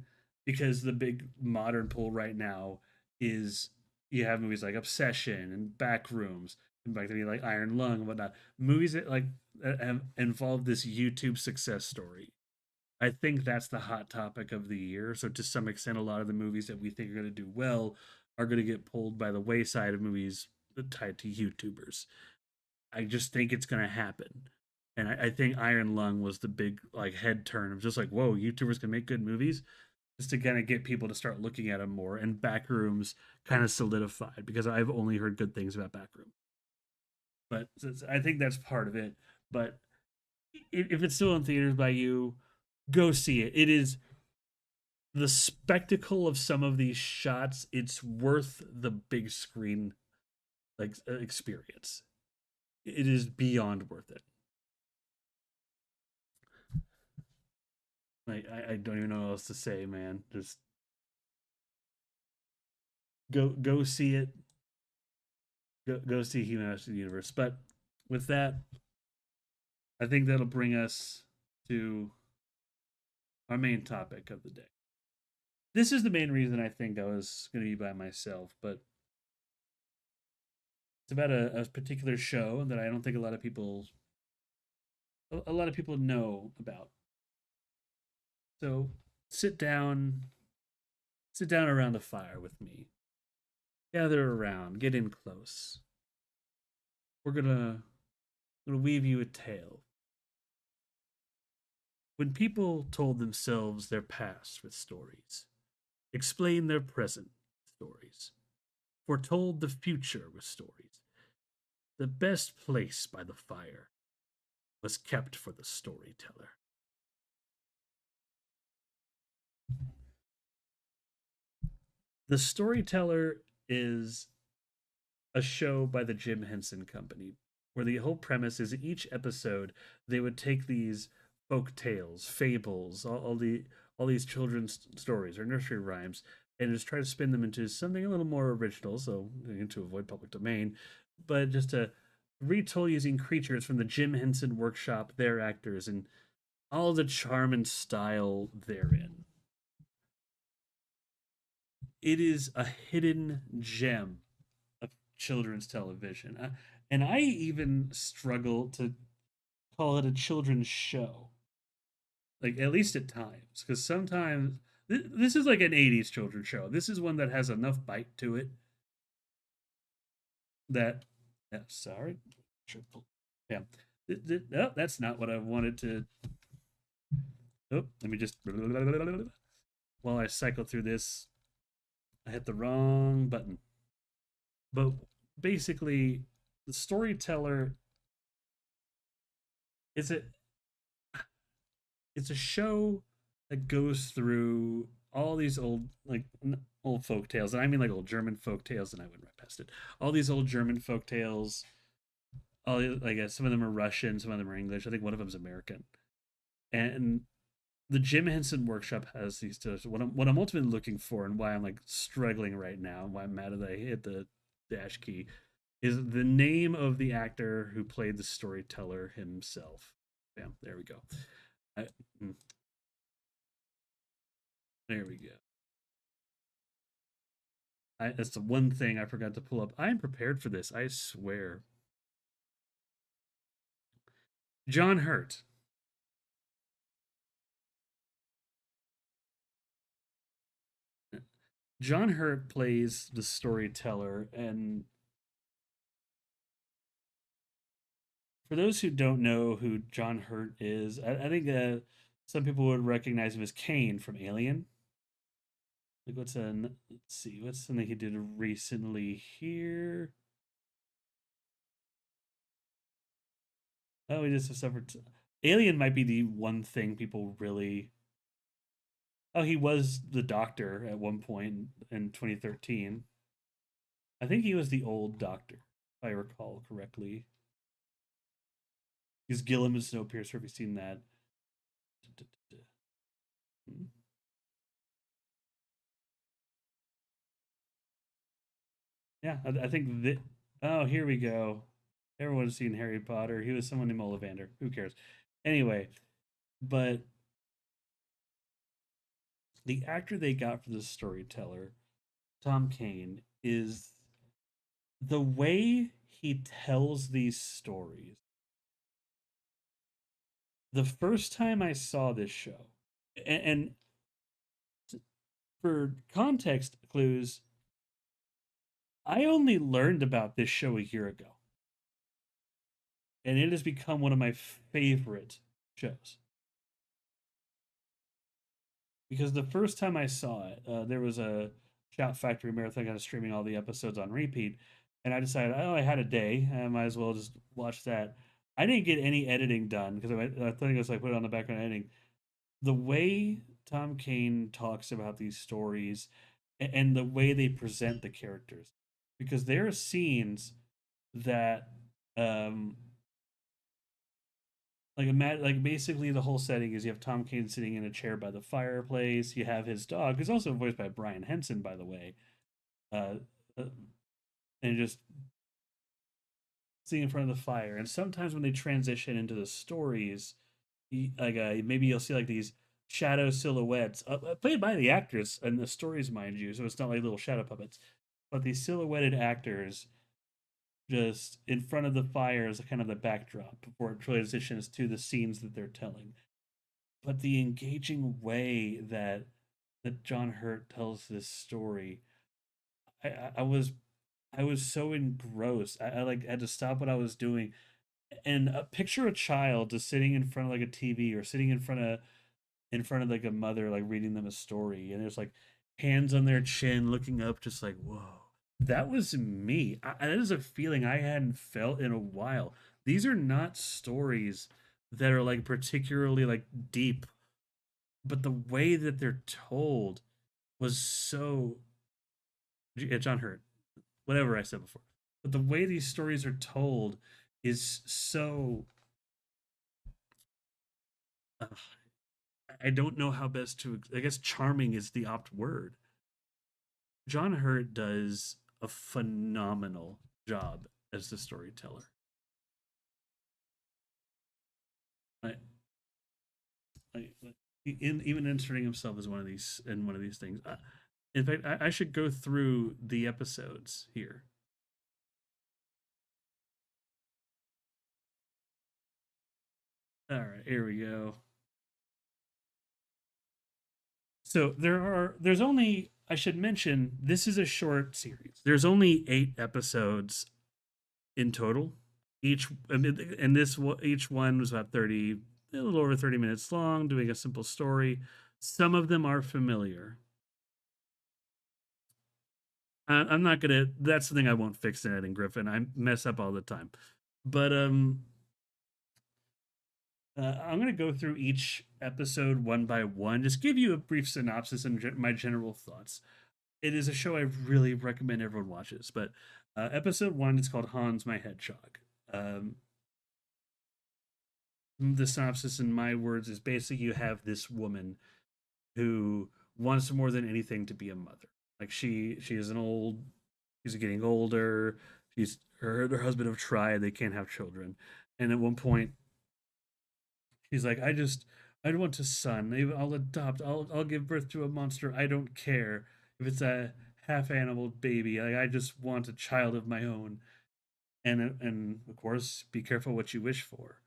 because the big modern pull right now is you have movies like Obsession and Backrooms, and like Iron Lung and whatnot. Movies that like that have involved this YouTube success story. I think that's the hot topic of the year. So to some extent, a lot of the movies that we think are going to do well are going to get pulled by the wayside of movies tied to YouTubers. I just think it's going to happen. And I think Iron Lung was the big like head turn of just like, whoa, YouTubers can make good movies, just to kind of get people to start looking at them more. And Backrooms kind of solidified because I've only heard good things about Backroom. But I think that's part of it. But if it's still in theaters by you, go see it. It is the spectacle of some of these shots. It's worth the big screen like experience. It is beyond worth it. Like I don't even know what else to say, man. Just go see it. Go see Human Master of the Universe. But with that, I think that'll bring us to our main topic of the day. This is the main reason I think I was going to be by myself, but it's about a particular show that I don't think a lot of people know about. So sit down, sit down around the fire with me. Gather around, get in close. We're gonna weave you a tale. When people told themselves their past with stories, explained their present stories, foretold the future with stories, the best place by the fire was kept for the storyteller. The Storyteller is a show by the Jim Henson Company, where the whole premise is each episode they would take these folk tales, fables, all these children's stories or nursery rhymes, and just try to spin them into something a little more original, so to avoid public domain, but just to retold using creatures from the Jim Henson workshop, their actors, and all the charm and style therein. It is a hidden gem of children's television. And I even struggle to call it a children's show, like at least at times, because sometimes this is like an 80s children's show. This is one that has enough bite to it that, yeah, sorry, triple, yeah. No, that's not what I wanted to. Oh, let me just. While I cycle through this, I hit the wrong button. But basically, the storyteller is a it's a show that goes through all these old old folk tales, and I mean like old German folk tales, and I went right past it. All these old German folk tales. All I guess some of them are Russian, some of them are English. I think one of them's American. And the Jim Henson Workshop has these two. So what I'm ultimately looking for, and why I'm like struggling right now, and why I'm mad that I hit the dash key, is the name of the actor who played the storyteller himself. Bam, there we go. I, mm, there we go. That's the one thing I forgot to pull up. I am prepared for this. I swear. John Hurt. John Hurt plays the storyteller, and for those who don't know who John Hurt is, I think some people would recognize him as Kane from Alien. Like let's see, what's something he did recently here? Oh, he just suffered. Alien might be the one thing people really. Oh, he was the Doctor at one point in 2013. I think he was the old Doctor, if I recall correctly. He's Gillum and Snowpiercer. Have you seen that? Yeah, I think that. Oh, here we go. Everyone's seen Harry Potter. He was someone named Ollivander. Who cares? Anyway, but the actor they got for the storyteller, Tom Kane, is the way he tells these stories. The first time I saw this show, and for context clues, I only learned about this show a year ago, and it has become one of my favorite shows. Because the first time I saw it, there was a Shout Factory marathon kind of streaming all the episodes on repeat, and I decided, oh, I had a day, I might as well just watch that. I didn't get any editing done because I think it was like put it on the background editing. The way Tom Kane talks about these stories and the way they present the characters, because there are scenes that um like basically the whole setting is you have Tom Kane sitting in a chair by the fireplace. You have his dog, who's also voiced by Brian Henson, by the way, uh, uh, and just sitting in front of the fire. And sometimes when they transition into the stories, maybe you'll see like these shadow silhouettes played by the actors and the stories, mind you. So it's not like little shadow puppets, but these silhouetted actors just in front of the fire as kind of the backdrop before it transitions to the scenes that they're telling. But the engaging way that John Hurt tells this story, I I was so engrossed. I like had to stop what I was doing and picture a child just sitting in front of like a TV or sitting in front of like a mother like reading them a story, and there's like hands on their chin looking up just like whoa. That was me. That is a feeling I hadn't felt in a while. These are not stories that are like particularly like deep, but the way that they're told was so yeah, John Hurt, whatever I said before. But the way these stories are told is so uh, I don't know how best to I guess charming is the opt word. John Hurt does a phenomenal job as the storyteller. I, even inserting himself as one of these things. In fact, I should go through the episodes here. All right, here we go. So there's only I should mention this is a short series. There's only 8 episodes in total. And this each one was about 30, a little over 30 minutes long, doing a simple story. Some of them are familiar. I'm not gonna. That's the thing I won't fix in editing, Griffin. I mess up all the time. But I'm gonna go through each episode one by one. Just give you a brief synopsis and my general thoughts. It is a show I really recommend everyone watches. But episode one is called Hans My Hedgehog. Um, the synopsis in my words is basically you have this woman who wants more than anything to be a mother. Like she is an old, she's getting older. She's her husband have tried, they can't have children, and at one point she's like, I want a son. I'll adopt. I'll give birth to a monster. I don't care if it's a half animal baby. Like I just want a child of my own. And of course, be careful what you wish for.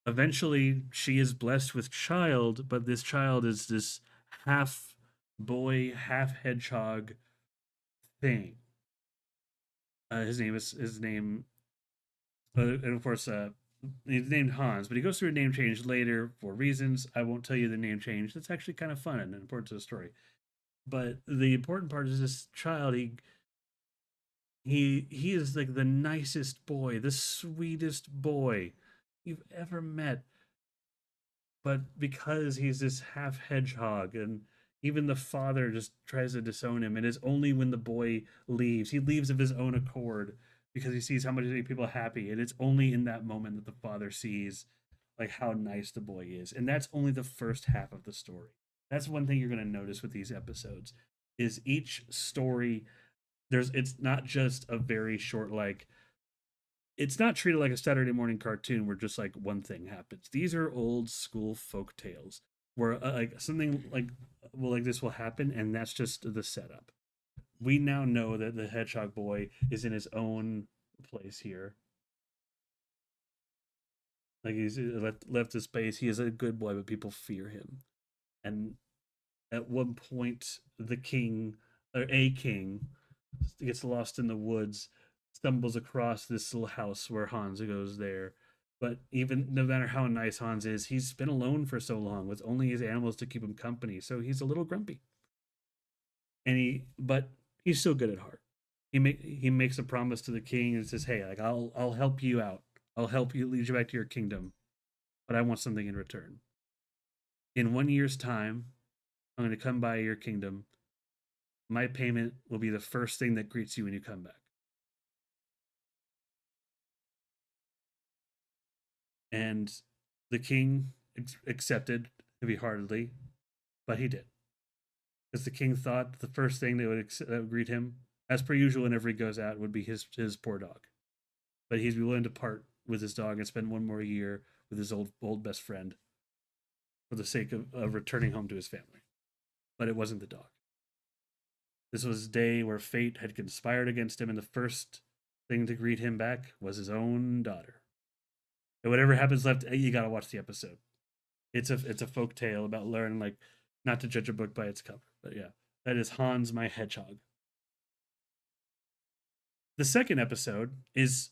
Eventually she is blessed with child, but this child is this half boy, half hedgehog thing. His name, and of course, he's named Hans, but he goes through a name change later for reasons. I won't tell you the name change. That's actually kind of fun and important to the story. But the important part is this child. He is like the nicest boy, the sweetest boy you've ever met, but because he's this half hedgehog and even the father just tries to disown him, and it's only when the boy leaves, he leaves of his own accord because he sees how much people are happy, and it's only in that moment that the father sees like how nice the boy is. And that's only the first half of the story. That's one thing you're going to notice with these episodes is each story, there's it's not just a very short like it's not treated like a Saturday morning cartoon where just like one thing happens. These are old school folk tales where like something like this will happen, and that's just the setup. We now know that the Hedgehog Boy is in his own place here. Like he's left his space. He is a good boy, but people fear him. And at one point, the king, or a king, gets lost in the woods, stumbles across this little house where Hans goes there. But even no matter how nice Hans is, he's been alone for so long with only his animals to keep him company. So he's a little grumpy. But he's still good at heart. He makes a promise to the king and says, "Hey, like I'll help you out. I'll help you lead you back to your kingdom, but I want something in return. In 1 year's time, I'm going to come by your kingdom. My payment will be the first thing that greets you when you come back." And the king accepted heavy heartedly, but he did. Because the king thought the first thing that would greet him, as per usual whenever he goes out, would be his poor dog. But he'd be willing to part with his dog and spend one more year with his old best friend for the sake of returning home to his family. But it wasn't the dog. This was a day where fate had conspired against him, and the first thing to greet him back was his own daughter. And whatever happens left, you gotta watch the episode. It's a folk tale about learning, like, not to judge a book by its cover. But yeah, that is Hans my Hedgehog. The second episode is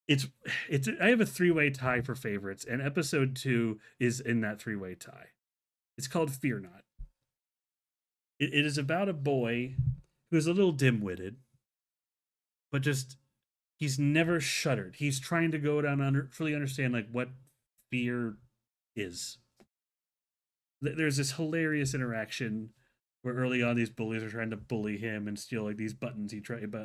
it's it's I have a three-way tie for favorites, and episode 2 is in that three-way tie. It's called Fear Not. It is about a boy who's a little dim-witted, but just he's never shuddered. He's trying to go down under fully understand like what fear is. There's this hilarious interaction where early on these bullies are trying to bully him and steal like these buttons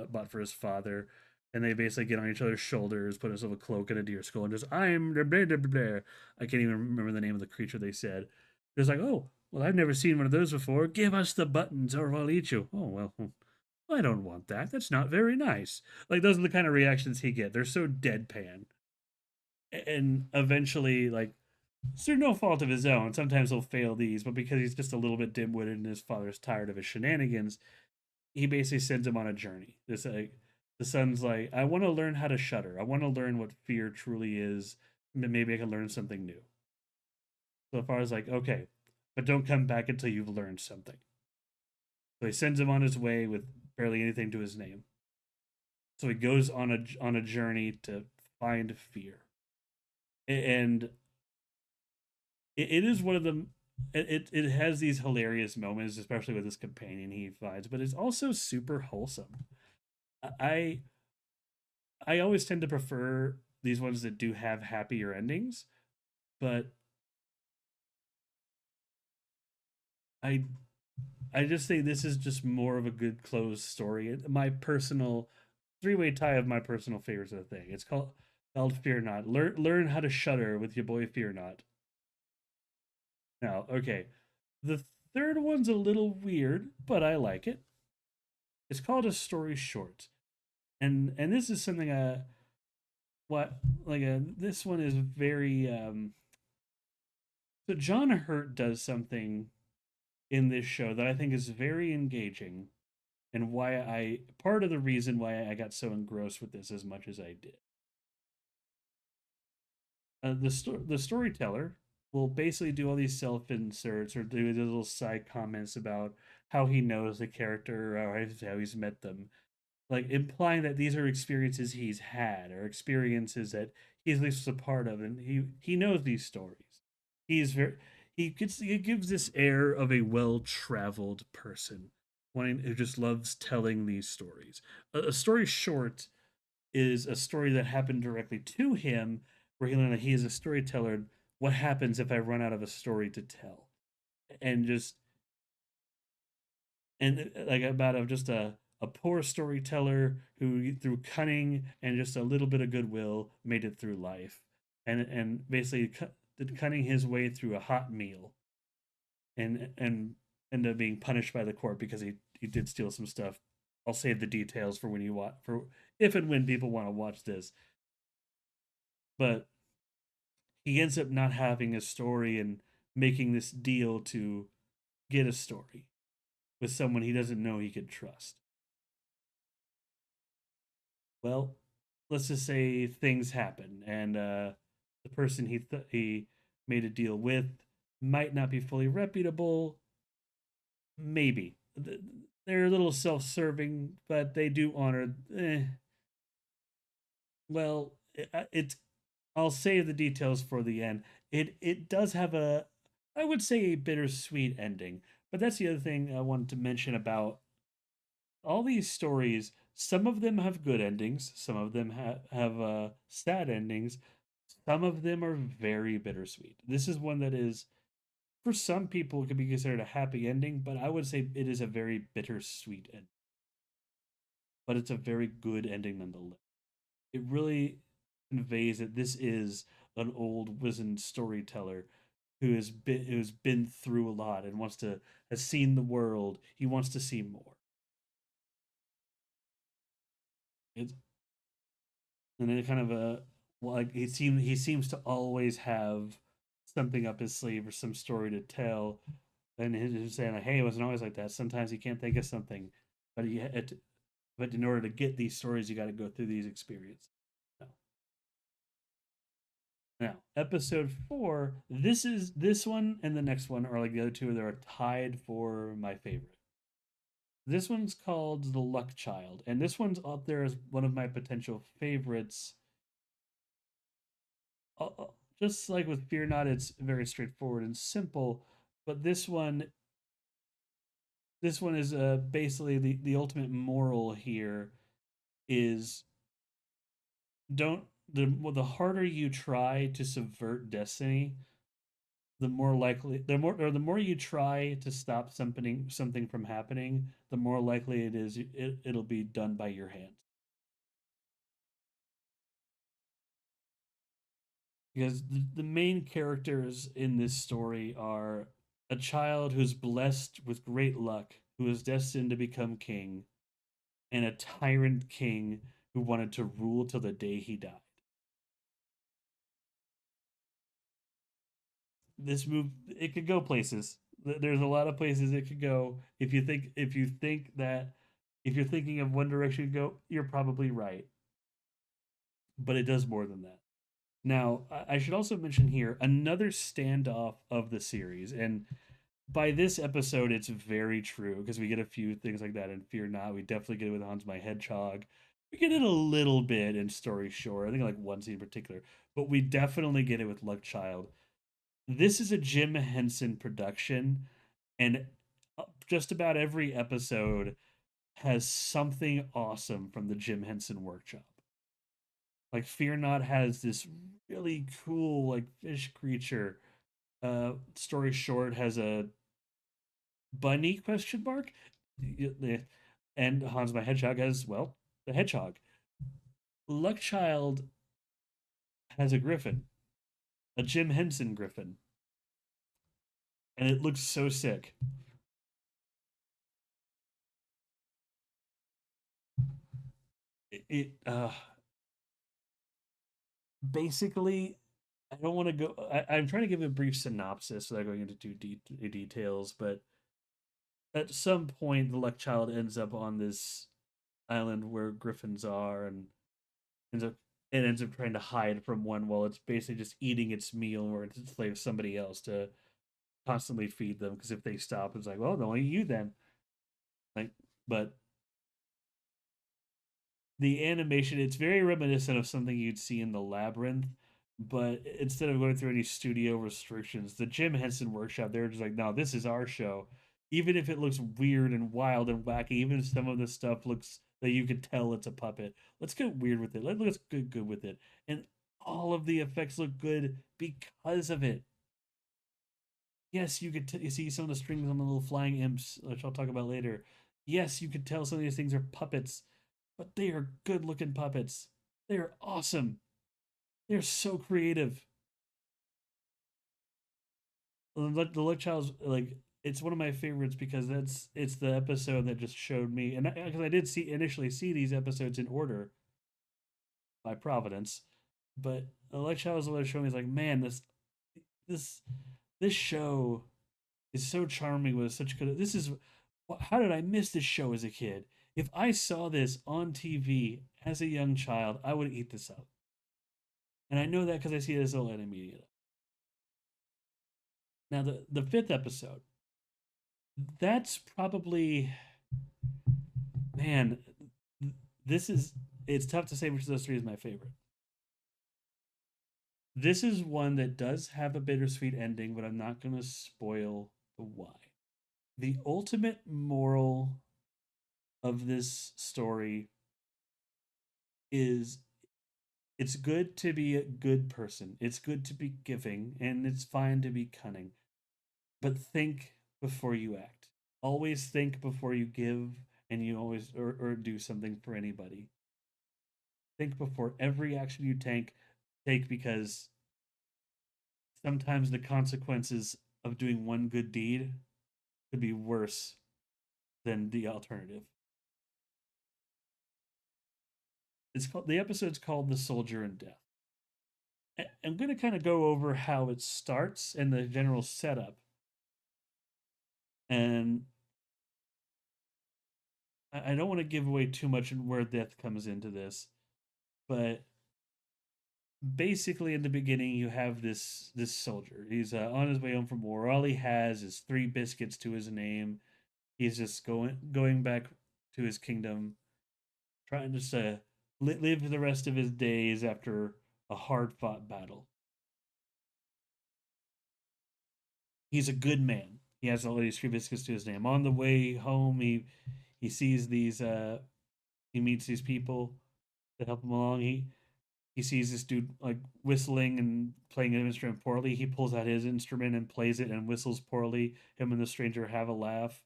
bought for his father, and they basically get on each other's shoulders, put himself a cloak and a deer skull, and just I'm blah, blah, blah, blah. I can't even remember the name of the creature they said. It's like, oh well, I've never seen one of those before. Give us the buttons or I'll eat you. Oh well, I don't want that. That's not very nice. Like those are the kind of reactions he get. They're so deadpan, and eventually, like through no fault of his own, sometimes he'll fail these, but because he's just a little bit dim-witted and his father's tired of his shenanigans, he basically sends him on a journey. This the son's like, I want to learn how to shudder. I want to learn what fear truly is. Maybe I can learn something new. So far as like, okay, but don't come back until you've learned something. So he sends him on his way with barely anything to his name. So he goes on a journey to find fear, and it is one of the it has these hilarious moments, especially with this companion he finds, but it's also super wholesome. I I always tend to prefer these ones that do have happier endings, but I I just think this is just more of a good closed story. My personal three-way tie of my personal favorites of the thing. It's called Fear Not. Learn how to shudder with your boy Fear Not. Now, okay, the third one's a little weird, but I like it. It's called A Story Short, and this is something what like this one is very so John Hurt does something in this show that I think is very engaging, and why I part of the reason why I got so engrossed with this as much as I did. The storyteller will basically do all these self inserts or do the little side comments about how he knows the character or how he's met them, like implying that these are experiences he's had or experiences that he's at least a part of, and he knows these stories. He's very he gives this air of a well traveled person, wanting who just loves telling these stories. A story short is a story that happened directly to him, where he learned that he is a storyteller. What happens if I run out of a story to tell? And just like about just a poor storyteller who through cunning and just a little bit of goodwill made it through life, and basically did cunning his way through a hot meal, and ended up being punished by the court because he did steal some stuff. I'll save the details for when you watch for if and when people want to watch this. But he ends up not having a story and making this deal to get a story with someone he doesn't know he could trust. Well, let's just say things happen, and the person he made a deal with might not be fully reputable. Maybe they're a little self-serving, but they do honor. Well, it's. I'll save the details for the end. It does have a, I would say, a bittersweet ending. But that's the other thing I wanted to mention about all these stories. Some of them have good endings. Some of them have sad endings. Some of them are very bittersweet. This is one that is, for some people, it could be considered a happy ending, but I would say it is a very bittersweet ending. But it's a very good ending nonetheless. It really conveys that this is an old wizened storyteller who's been through a lot and has seen the world. He wants to see more. It's, and then kind of a, like he seems to always have something up his sleeve or some story to tell. And he's saying like, "Hey, it wasn't always like that. Sometimes he can't think of something, but but in order to get these stories, you got to go through these experiences." Now, episode 4, this one and the next one are like the other two that are tied for my favorite. This one's called The Luck Child, and this one's up there as one of my potential favorites. Just like with Fear Not, it's very straightforward and simple, but this one is basically the ultimate moral here is don't the harder you try to subvert destiny, the more you try to stop something from happening, the more likely it'll be done by your hand. Because the main characters in this story are a child who's blessed with great luck, who is destined to become king, and a tyrant king who wanted to rule till the day he died. This move, it could go places. There's a lot of places it could go. If you're thinking of one direction to go, you're probably right. But it does more than that. Now, I should also mention here another standoff of the series, and by this episode, it's very true because we get a few things like that in Fear Not. We definitely get it with Hans my Hedgehog. We get it a little bit in Story Shore. I think like one scene in particular, but we definitely get it with Luck Child. This is a Jim Henson production, and just about every episode has something awesome from the Jim Henson workshop. Like Fear Not has this really cool like fish creature. Story Short has a bunny question mark, and Hans my Hedgehog has, well, the hedgehog. Luckchild has a griffin, a Jim Henson griffin, and it looks so sick. It basically, I don't want to go. I'm trying to give a brief synopsis without going into too details, but at some point, the Luckchild ends up on this island where griffins are, and ends up it ends up trying to hide from one while it's basically just eating its meal or it's enslaves somebody else to constantly feed them, because if they stop, it's like, well, no, only you then. Like, but the animation, it's very reminiscent of something you'd see in the Labyrinth, but instead of going through any studio restrictions, the Jim Henson workshop, they're just like, no, this is our show. Even if it looks weird and wild and wacky, even if some of the stuff looks that you can tell it's a puppet, let's get weird with it. Let's get good with it. And all of the effects look good because of it. Yes, you see some of the strings on the little flying imps, which I'll talk about later. Yes, you could tell some of these things are puppets, but they are good looking puppets. They are awesome. They're so creative. The Luck Child's like, it's one of my favorites because it's the episode that just showed me, and because I did see initially see these episodes in order, by Providence. But like Shadows of showing me is like, man, this this show is so charming with such good. This is how did I miss this show as a kid? If I saw this on TV as a young child, I would eat this up. And I know that because I see this little enemy. Now the fifth episode, that's probably man. This is it's tough to say which of those three is my favorite. This is one that does have a bittersweet ending, but I'm not going to spoil the why. The ultimate moral of this story is it's good to be a good person. It's good to be giving, and it's fine to be cunning. But think before you act. Always think before you give, and you always or do something for anybody. Think before every action you take because sometimes the consequences of doing one good deed could be worse than the alternative. The episode's called "The Soldier in Death." I'm going to kind of go over how it starts and the general setup, and I don't want to give away too much where death comes into this, but basically in the beginning you have this soldier. He's on his way home from war. All he has is 3 biscuits to his name. He's just going back to his kingdom, trying to live the rest of his days after a hard fought battle. He's a good man. He has all these 3 biscuits to his name. On the way home, he sees these he meets these people that help him along. He sees this dude like whistling and playing an instrument poorly. He pulls out his instrument and plays it and whistles poorly. Him and the stranger have a laugh,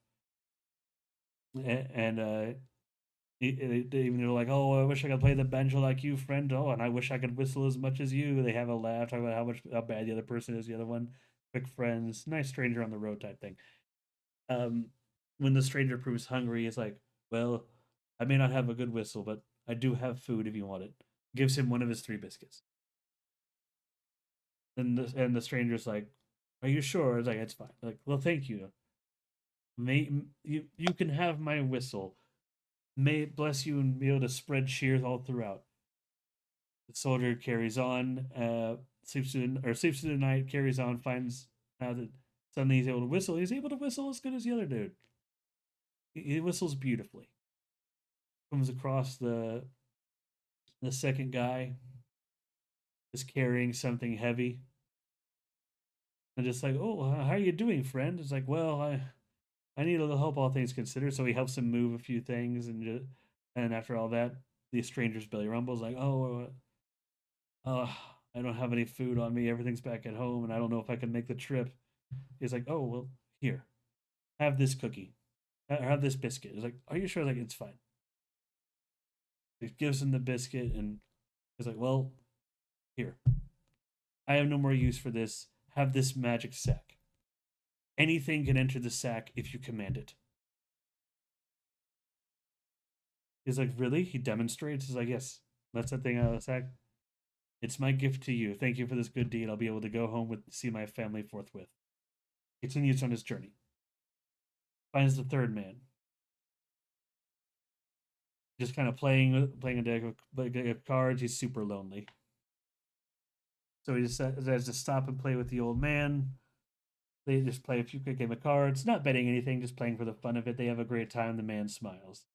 and they even they're like, "Oh, I wish I could play the banjo like you, friend. Oh, and I wish I could whistle as much as you." They have a laugh, talk about how bad the other person is. The other one, quick friends, nice stranger on the road type thing. Um, when the stranger proves hungry, it's like, "Well, I may not have a good whistle, but I do have food if you want it." Gives him one of his 3 biscuits. And the stranger's like, "Are you sure?" It's like, "It's fine." Like, "Well, thank you. May you can have my whistle. May it bless you and be able to spread cheers all throughout." The soldier carries on, sleeps through the night, carries on, finds out that suddenly he's able to whistle. He's able to whistle as good as the other dude. He whistles beautifully. Comes across the second guy is carrying something heavy. And just like, "Oh, how are you doing, friend?" It's like, "Well, I need a little help, all things considered." So he helps him move a few things, and after all that, the stranger's belly rumbles like, "Oh, I don't have any food on me. Everything's back at home, and I don't know if I can make the trip." He's like, "Oh, well, here, have this cookie, or have this biscuit." He's like, "Are you sure?" Like, "It's fine." He gives him the biscuit, and he's like, "Well, here, I have no more use for this. Have this magic sack. Anything can enter the sack if you command it." He's like, "Really?" He demonstrates. He's like, "Yes, that's that thing out of the sack. It's my gift to you. Thank you for this good deed. I'll be able to go home with see my family forthwith." Continues on his journey. Finds the third man, just kind of playing a deck of cards. He's super lonely, so he just has to stop and play with the old man. They just play a few quick game of cards, not betting anything, just playing for the fun of it. They have a great time. The man smiles.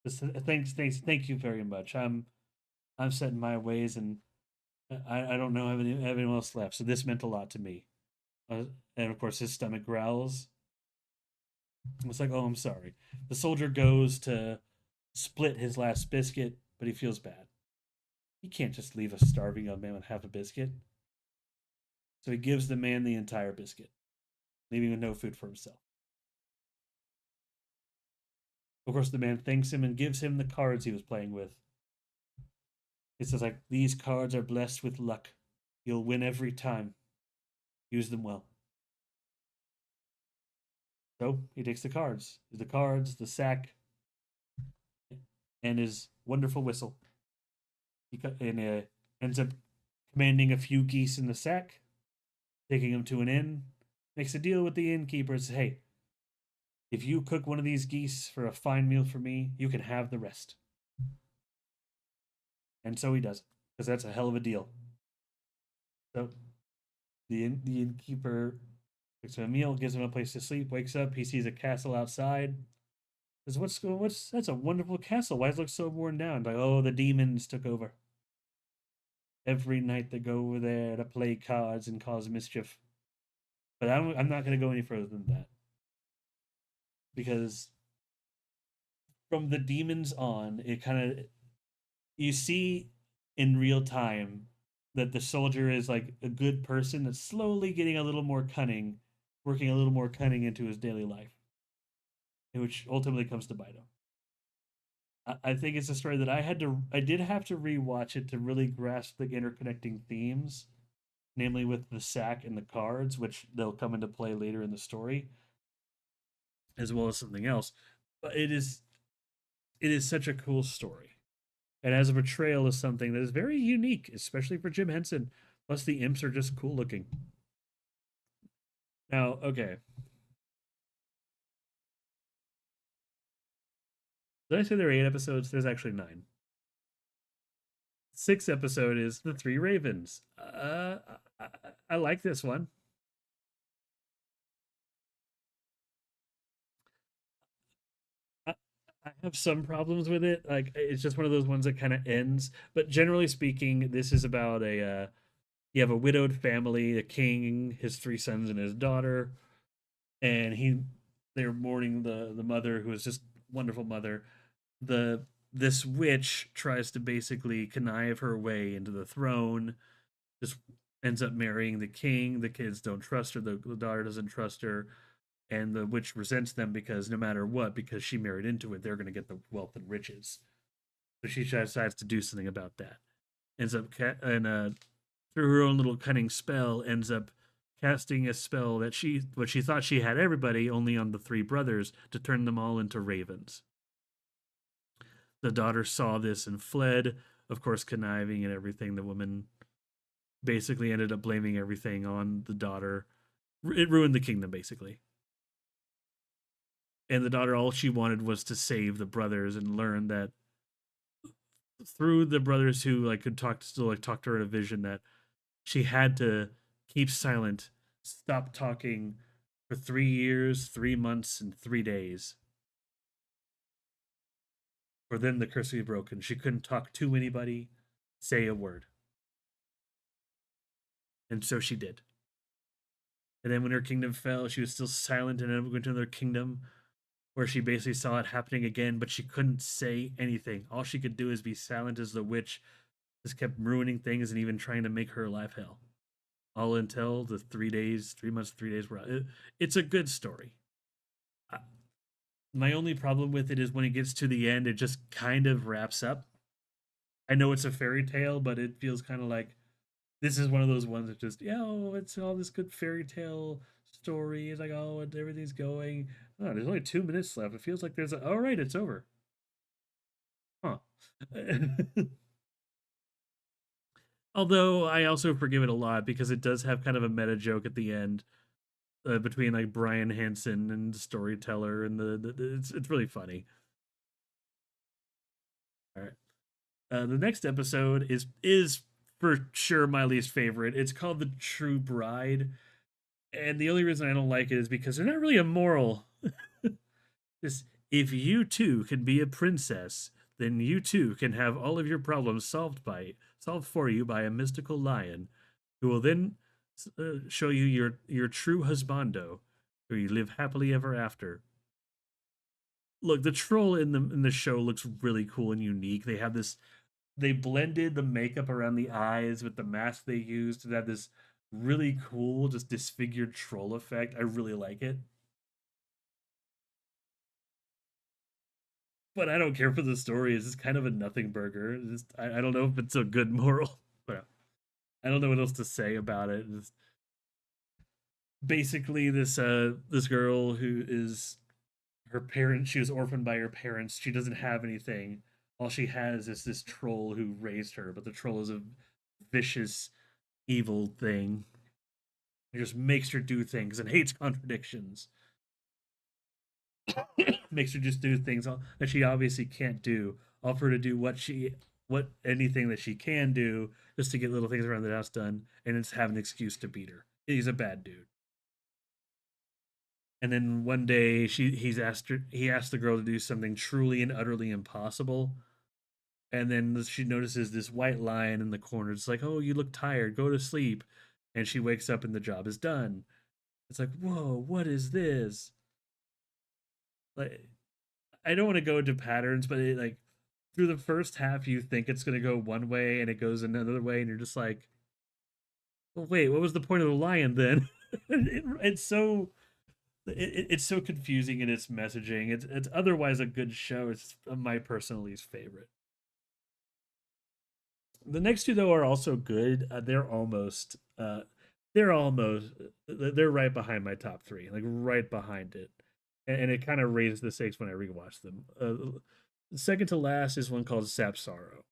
Just thank you very much. I'm set in my ways, and I don't know have anyone else left. So this meant a lot to me. And of course, his stomach growls. It's like, "Oh, I'm sorry." The soldier goes to split his last biscuit, but he feels bad. He can't just leave a starving young man with half a biscuit. So he gives the man the entire biscuit, leaving with no food for himself. Of course, the man thanks him and gives him the cards he was playing with. He says, like, "These cards are blessed with luck. You'll win every time. Use them well." So he takes the cards, the sack, and his wonderful whistle. and ends up commanding a few geese in the sack, taking them to an inn, makes a deal with the innkeeper. Says, "Hey, if you cook one of these geese for a fine meal for me, you can have the rest." And so he does, because that's a hell of a deal. So the innkeeper cooks him a meal, gives him a place to sleep, wakes up, he sees a castle outside. Says, what's that's a wonderful castle. Why does it look so worn down? Like, oh, the demons took over. Every night they go over there to play cards and cause mischief. But I'm not going to go any further than that because from the demons on, it kind of you see in real time that the soldier is like a good person that's slowly getting a little more cunning, working a little more cunning into his daily life, which ultimately comes to bite him. I think it's a story that I did have to rewatch it to really grasp the interconnecting themes, namely with the sack and the cards, which they'll come into play later in the story, as well as something else. But it is such a cool story. And as a portrayal of something that is very unique, especially for Jim Henson. Plus, the imps are just cool looking. Now, okay, did I say there are 8 episodes? There's actually 9. Sixth episode is the Three Ravens. I like this one. I, I have some problems with it. Like it's just one of those ones that kind of ends. But generally speaking, this is about a you have a widowed family, a king, his 3 sons, and his daughter, and they're mourning the mother who is just wonderful mother. The This witch tries to basically connive her way into the throne. Just ends up marrying the king. The kids don't trust her. The daughter doesn't trust her, and the witch resents them because no matter what, because she married into it, they're going to get the wealth and riches. So she decides to do something about that. Ends up and through her own little cunning spell, ends up casting a spell that she thought she had everybody only on the 3 brothers to turn them all into ravens. The daughter saw this and fled, of course, conniving and everything. The woman basically ended up blaming everything on the daughter. It ruined the kingdom, basically. And the daughter, all she wanted was to save the brothers and learn that through the brothers who like could talk, still like talk to her in a vision, that she had to keep silent, stop talking for 3 years, 3 months, and 3 days. Or then the curse would be broken. She couldn't talk to anybody, say a word. And so she did. And then when her kingdom fell, she was still silent and then went to another kingdom where she basically saw it happening again, but she couldn't say anything. All she could do is be silent as the witch just kept ruining things and even trying to make her life hell. All until the 3 days, 3 months, 3 days were out. It's a good story. My only problem with it is when it gets to the end, it just kind of wraps up. I know it's a fairy tale, but it feels kind of like this is one of those ones that just, yeah, oh, it's all this good fairy tale story. It's like, oh, everything's going. Oh, there's only 2 minutes left. It feels like all right, it's over. Huh. Although I also forgive it a lot because it does have kind of a meta joke at the end between like Brian Hansen and Storyteller, and it's really funny. All right. The next episode is for sure my least favorite. It's called The True Bride, and the only reason I don't like it is because they're not really a moral. This if you too can be a princess, then you too can have all of your problems solved for you by a mystical lion, who will then show you your true husbando, where you live happily ever after. Look, the troll in the show looks really cool and unique. They blended the makeup around the eyes with the mask they used to have this really cool, just disfigured troll effect. I really like it. But I don't care for the story. It's just kind of a nothing burger. I don't know if it's a good moral, but I don't know what else to say about it. It's basically this girl who is her parents. She was orphaned by her parents. She doesn't have anything. all she has is this troll who raised her, but the troll is a vicious, evil thing. It just makes her do things and hates contradictions. Makes her just do things that she obviously can't do. Offer her to do what anything that she can do just to get little things around the house done, and it's have an excuse to beat her. He's a bad dude. And then one day he asked the girl to do something truly and utterly impossible. And then she notices this white lion in the corner. It's like, oh, you look tired. Go to sleep. And she wakes up and the job is done. It's like, whoa, what is this? Like, I don't want to go into patterns, but like through the first half, you think it's going to go one way and it goes another way, and you're just like, well, wait, what was the point of the lion then? It's so it's so confusing in its messaging. It's otherwise a good show. It's my personal least favorite. The next two though are also good. They're almost they're right behind my top three, like right behind it, and it kind of raises the stakes when I rewatch them. Second to last is one called Sap Sorrow.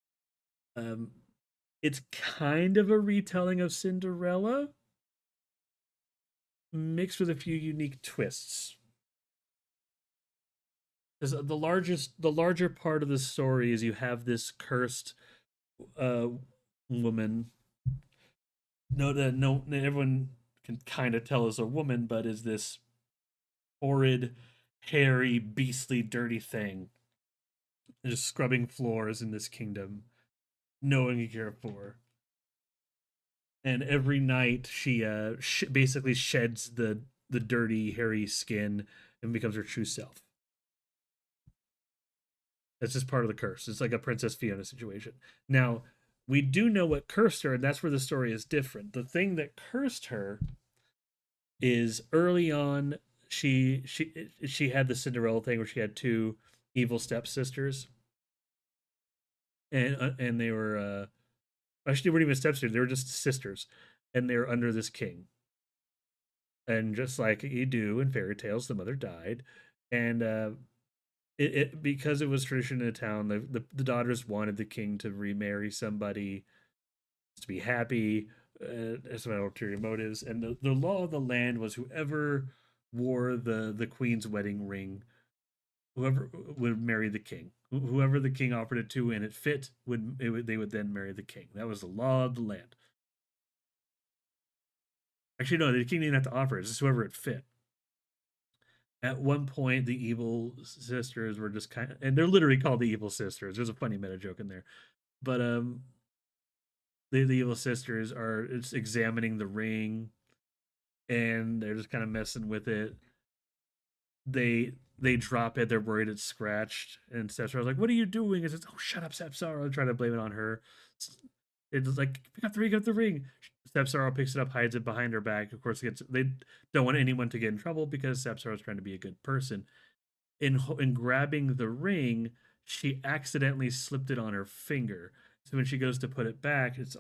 Um, it's kind of a retelling of Cinderella, mixed with a few unique twists. Because the larger part of the story is you have this cursed uh, woman. No, everyone can kind of tell is a woman, but is this horrid, hairy, beastly, dirty thing, just scrubbing floors in this kingdom, no one can care for. And every night she basically sheds the dirty, hairy skin and becomes her true self. That's just part of the curse. It's like a Princess Fiona situation. Now, we do know what cursed her, and that's where the story is different. The thing that cursed her is early on she had the Cinderella thing where she had two evil stepsisters, and they were actually they weren't even stepsisters; they were just sisters, and they were under this king. And just like you do in fairy tales, the mother died, and because it was tradition in the town, the daughters wanted the king to remarry somebody to be happy, as some ulterior motives. And the law of the land was whoever wore the queen's wedding ring, whoever would marry the king. Whoever the king offered it to and it fit they would then marry the king. That was the law of the land. Actually, no, the king didn't have to offer it. It's just whoever it fit. At one point, the evil sisters were just kind of, and they're literally called the evil sisters. There's a funny meta joke in there, but the evil sisters are it's examining the ring, and they're just kind of messing with it. They drop it. They're worried it's scratched, and Sapsara's like, "What are you doing?" It's "Oh, shut up, Sapsara!" Trying to blame it on her. It's like, "Pick up the ring, pick up the ring." Sapsara picks it up, hides it behind her back. Of course, they don't want anyone to get in trouble because Sapsara's trying to be a good person. In grabbing the ring, she accidentally slipped it on her finger. So when she goes to put it back, it's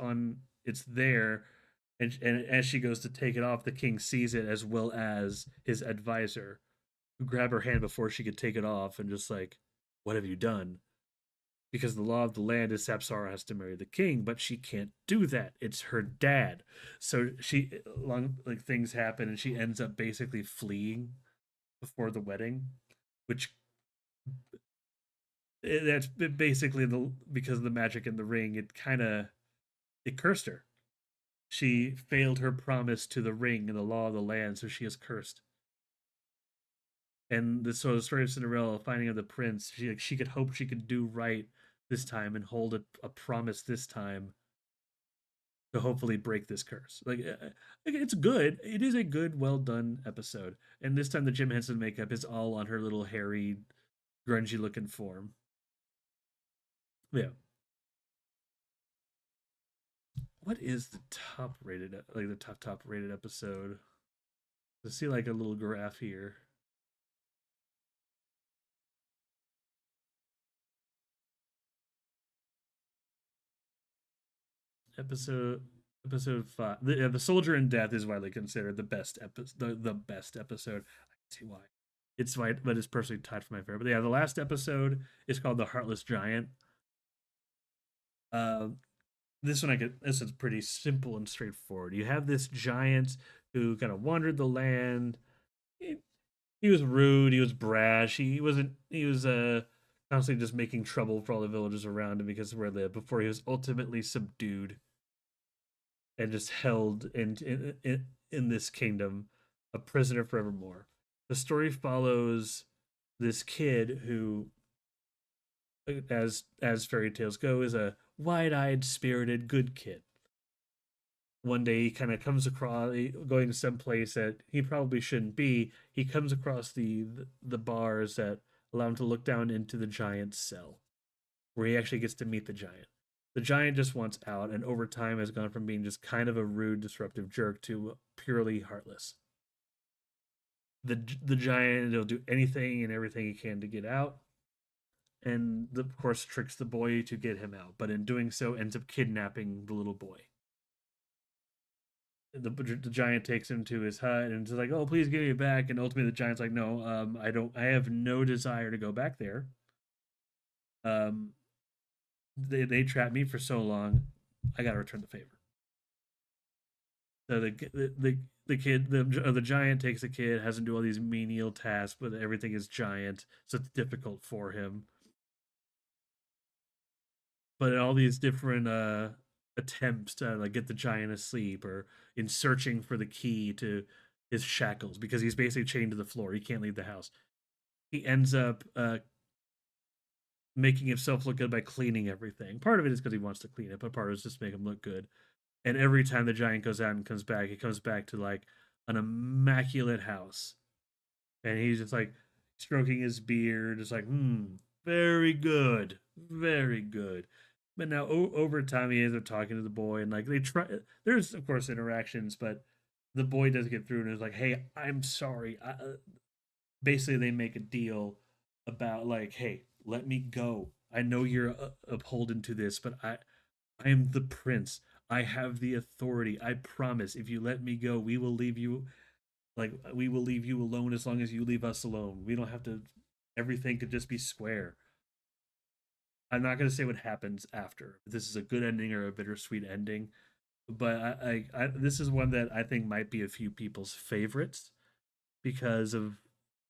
there, and as she goes to take it off, the king sees it as well as his advisor, who grab her hand before she could take it off, and just like, "What have you done?" Because the law of the land is Sapsara has to marry the king, but she can't do that. It's her dad. So long like things happen, and she ends up basically fleeing before the wedding, which that's basically the because of the magic in the ring. It cursed her. She failed her promise to the ring and the law of the land, so she is cursed. And so the story of Cinderella finding of the prince, she could hope she could do right this time and hold a promise this time to hopefully break this curse. It's good. It is a good, well done episode. And this time the Jim Henson makeup is all on her little hairy, grungy looking form. Yeah. What is the top rated, like the top rated episode? I see like a little graph here. Episode episode five. The Soldier in Death is widely considered the best episode. The best episode. I can see why. It's why, but it's personally tied for my favorite. But yeah, the last episode is called The Heartless Giant. Uh, this one I get. This is pretty simple and straightforward. You have this giant who kind of wandered the land. He, he was rude. He was brash. He wasn't. He was constantly just making trouble for all the villagers around him because of where they lived. Before he was ultimately subdued and just held in this kingdom, a prisoner forevermore. The story follows this kid who, as fairy tales go, is a wide-eyed, spirited, good kid. One day he kind of comes across going to some place that he probably shouldn't be. He comes across the bars that allow him to look down into the giant's cell, where he actually gets to meet the giant. The giant just wants out, and over time has gone from being just kind of a rude, disruptive jerk to purely heartless. The giant will do anything and everything he can to get out, and of course tricks the boy to get him out. But in doing so, ends up kidnapping the little boy. The giant takes him to his hut and is like, "Oh, please give me back." And ultimately, the giant's like, "No, I don't. I have no desire to go back there. Um, they trapped me for so long. I got to return the favor." So the kid the giant takes the kid, has him do all these menial tasks, but everything is giant, so it's difficult for him. But all these different attempts to like get the giant asleep or in searching for the key to his shackles because he's basically chained to the floor. He can't leave the house. He ends up making himself look good by cleaning everything. Part of it is because he wants to clean it, but part of it is just to make him look good. And every time the giant goes out and comes back, he comes back to like an immaculate house. And he's just like stroking his beard, just like, very good, very good. But now over time, he ends up talking to the boy, and like they try. There's of course interactions, but the boy does get through and is like, "Hey, I'm sorry." Basically, they make a deal about like, "Hey, let me go. I know you're upholden to this, but I am the prince. I have the authority. I promise. If you let me go, we will leave you alone as long as you leave us alone. We don't have to. Everything could just be square." I'm not going to say what happens after. If this is a good ending or a bittersweet ending, but this is one that I think might be a few people's favorites because of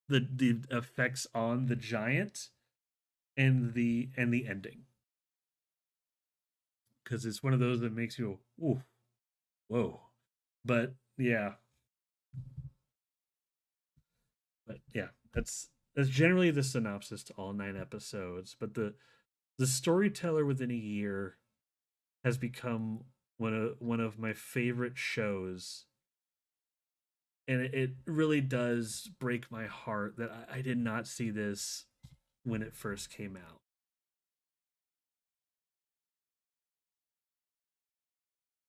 the effects on the giant and the ending. Because it's one of those that makes you go, ooh, whoa. But yeah, that's generally the synopsis to all 9 episodes. But the storyteller within a year has become one of my favorite shows, and it really does break my heart that I did not see this when it first came out.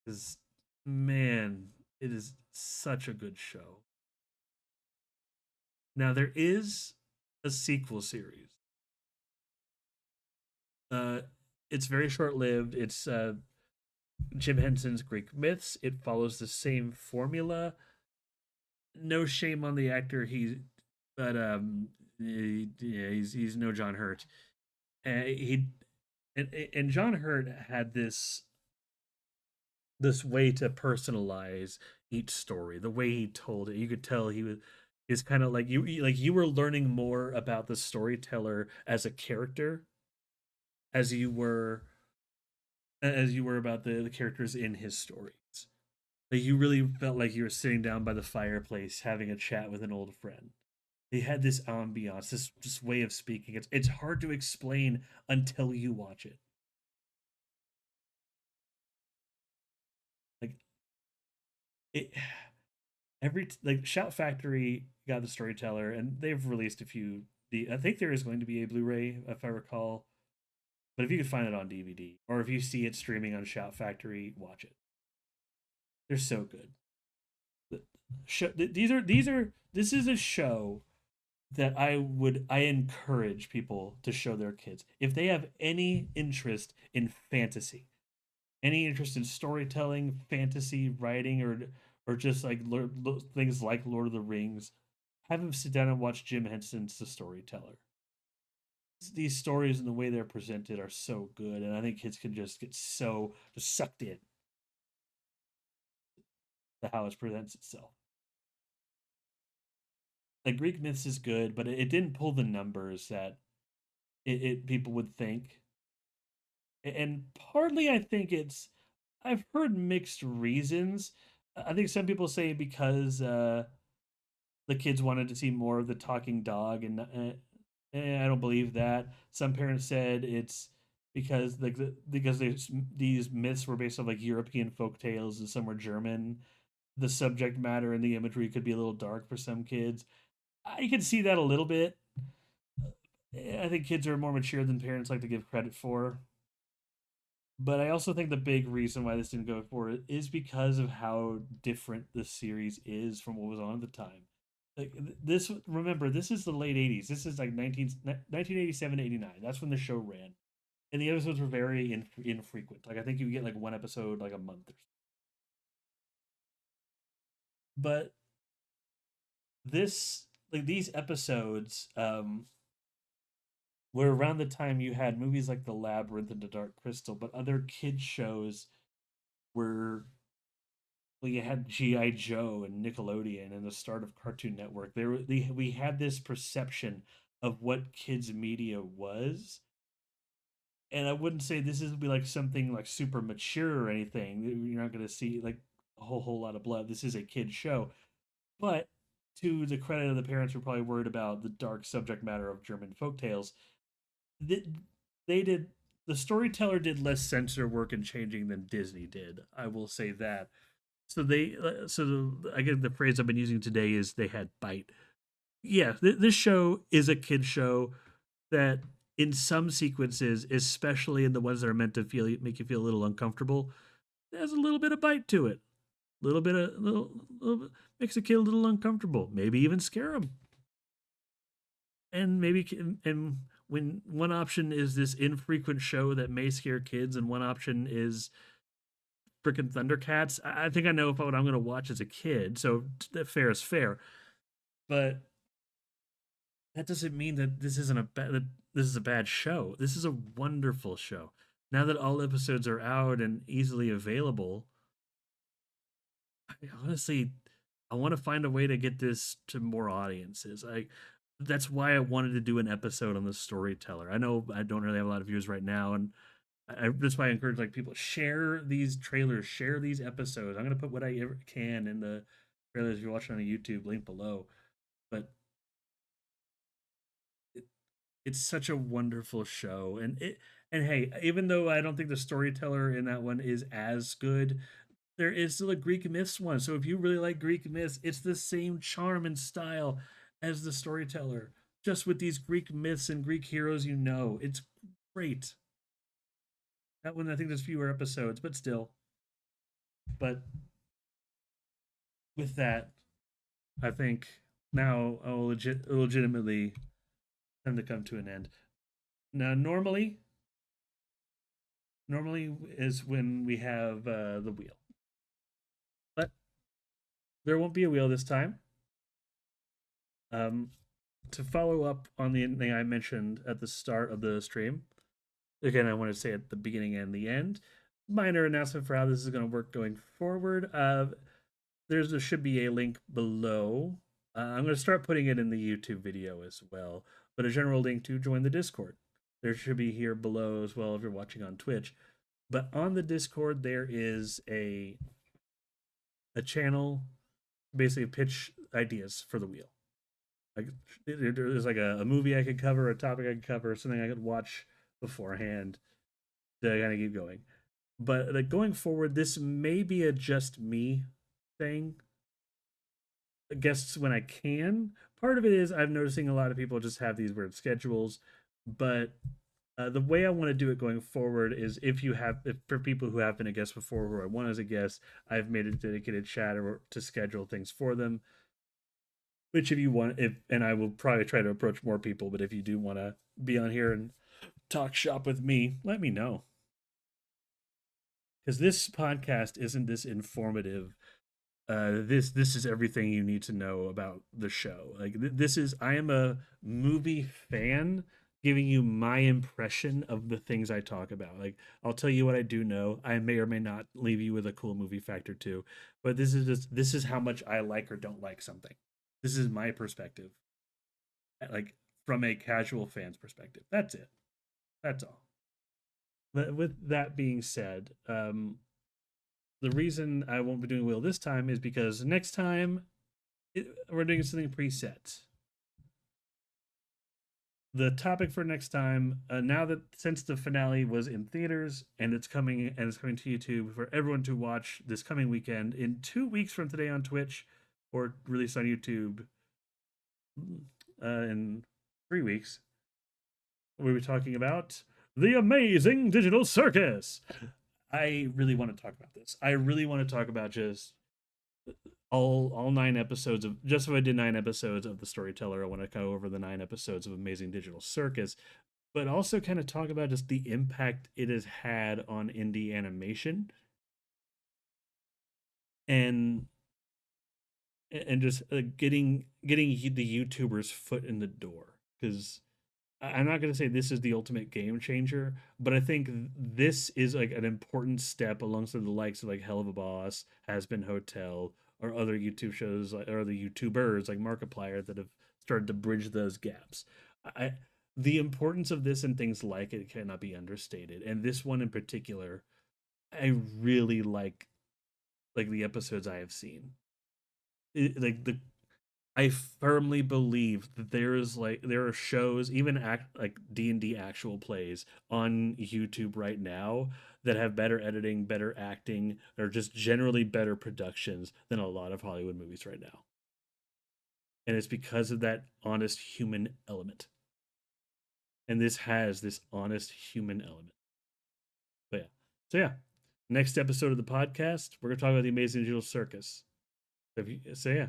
Because man, it is such a good show. Now there is a sequel series. Uh, it's very short lived. It's Jim Henson's Greek Myths. It follows the same formula. No shame on the actor. But yeah, he's no John Hurt. He and John Hurt had this way to personalize each story. The way he told it, you could tell he was is kind of like you were learning more about the storyteller as a character as you were about the characters in his stories. Like you really felt like you were sitting down by the fireplace having a chat with an old friend. They had this ambiance, this way of speaking. It's hard to explain until you watch it. Like it every like Shout Factory got the storyteller, and they've released a few. I think there is going to be a Blu-ray, if I recall. But if you could find it on DVD, or if you see it streaming on Shout Factory, watch it. They're so good. This is a show that I encourage people to show their kids if they have any interest in fantasy, any interest in storytelling, fantasy writing, or just like things like Lord of the Rings. Have them sit down and watch Jim Henson's The Storyteller. these stories and the way they're presented are so good, and I think kids can just get so just sucked in to how it presents itself. Like Greek myths is good, but it didn't pull the numbers that it people would think. And partly I think it's I've heard mixed reasons. I think some people say because the kids wanted to see more of the talking dog, and I don't believe that. Some parents said it's because because these myths were based on like European folk tales and some were German. The subject matter and the imagery could be a little dark for some kids. I can see that a little bit. I think kids are more mature than parents like to give credit for. But I also think the big reason why this didn't go forward is because of how different the series is from what was on at the time. Like this, remember, this is the late 80s. This is like 1987 89. That's when the show ran. And the episodes were very infrequent. Like I think you get like one episode like a month or so. But this like these episodes were around the time you had movies like The Labyrinth and The Dark Crystal, but other kids shows were well, you had GI Joe and Nickelodeon and the start of Cartoon Network. We had this perception of what kids media was, and I wouldn't say this is be like something like super mature or anything. You're not going to see like a whole lot of blood. This is a kid show, but to the credit of the parents who are probably worried about the dark subject matter of German folktales, they, they did the storyteller did less censor work in changing than Disney did. I will say that. I guess the phrase I've been using today is they had bite. Yeah, this show is a kid show that in some sequences, especially in the ones that are meant to make you feel a little uncomfortable, there's a little bit of bite to it. A little bit of little bit, makes a kid a little uncomfortable, maybe even scare them. And maybe and when one option is this infrequent show that may scare kids, and one option is freaking Thundercats. I think I know what I'm going to watch as a kid, so that fair is fair. But that doesn't mean that this is a bad show. This is a wonderful show. Now that all episodes are out and easily available, honestly, I want to find a way to get this to more audiences. That's why I wanted to do an episode on the Storyteller. I know I don't really have a lot of views right now, and that's why I encourage like people share these trailers, share these episodes. I'm gonna put what I ever can in the trailers if you're watching on YouTube, link below. But it, it's such a wonderful show, and hey, even though I don't think the storyteller in that one is as good, there is still a Greek myths one. So if you really like Greek myths, it's the same charm and style as the storyteller, just with these Greek myths and Greek heroes. It's great. That one I think there's fewer episodes, but still. But with that, I think now I'll legitimately time to come to an end. Now, normally is when we have the wheel, but there won't be a wheel this time. Um, to follow up on the thing I mentioned at the start of the stream, again, I want to say at the beginning and the end, minor announcement for how this is going to work going forward. There should be a link below. I'm going to start putting it in the YouTube video as well, but a general link to join the Discord. There should be here below as well if you're watching on Twitch. But on the Discord, there is a channel, basically pitch ideas for the wheel. Like there's like a movie I could cover, a topic I could cover, something I could watch beforehand to kind of keep going. But like going forward, this may be a just me thing. Guests when I can. Part of it is I'm noticing a lot of people just have these weird schedules, but the way I want to do it going forward is if for people who have been a guest before who I want as a guest, I've made a dedicated chat or to schedule things for them. Which if you want, if and I will probably try to approach more people, but if you do want to be on here and talk shop with me, let me know. Because this podcast isn't this informative. This is everything you need to know about the show. Like this is I am a movie fan giving you my impression of the things I talk about. Like, I'll tell you what I do know. I may or may not leave you with a cool movie factor too, but this is how much I like or don't like something. This is my perspective, like from a casual fan's perspective. That's it. That's all. But with that being said, the reason I won't be doing Will this time is because next time we're doing something preset. The topic for next time, now that since the finale was in theaters and it's coming to YouTube for everyone to watch this coming weekend in 2 weeks from today on Twitch, or released on YouTube in 3 weeks, we'll be talking about the amazing digital circus. I really want to talk about this. I really want to talk about just all 9 episodes of, just if I did 9 episodes of the Storyteller, I want to go over the 9 episodes of Amazing Digital Circus, but also kind of talk about just the impact it has had on indie animation and just getting the YouTubers foot in the door. Because I'm not going to say this is the ultimate game changer, but I think this is like an important step alongside the likes of like Hell of a Boss, Has Been Hotel, or other YouTube shows or the YouTubers like Markiplier that have started to bridge those gaps. I The importance of this and things like it cannot be understated. And this one in particular, I really like the episodes I have seen. Like the I firmly believe that there are shows, even like D&D actual plays on YouTube right now that have better editing, better acting, or just generally better productions than a lot of Hollywood movies right now. And it's because of that honest human element. And this has this honest human element. But yeah. So yeah. Next episode of the podcast, we're gonna talk about the Amazing Digital Circus. So yeah,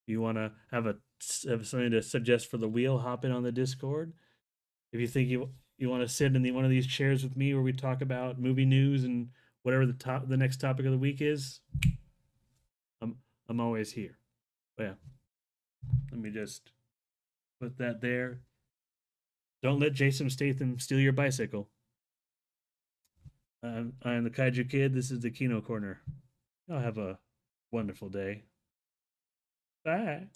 you want to have something to suggest for the wheel, hop in on the Discord. If you think you want to sit in one of these chairs with me where we talk about movie news and whatever the next topic of the week is, I'm I'm always here. But yeah, let me just put that there. Don't let Jason Statham steal your bicycle. I'm the Kaiju Kid. This is the Kino Corner. Y'all have a wonderful day. Bye.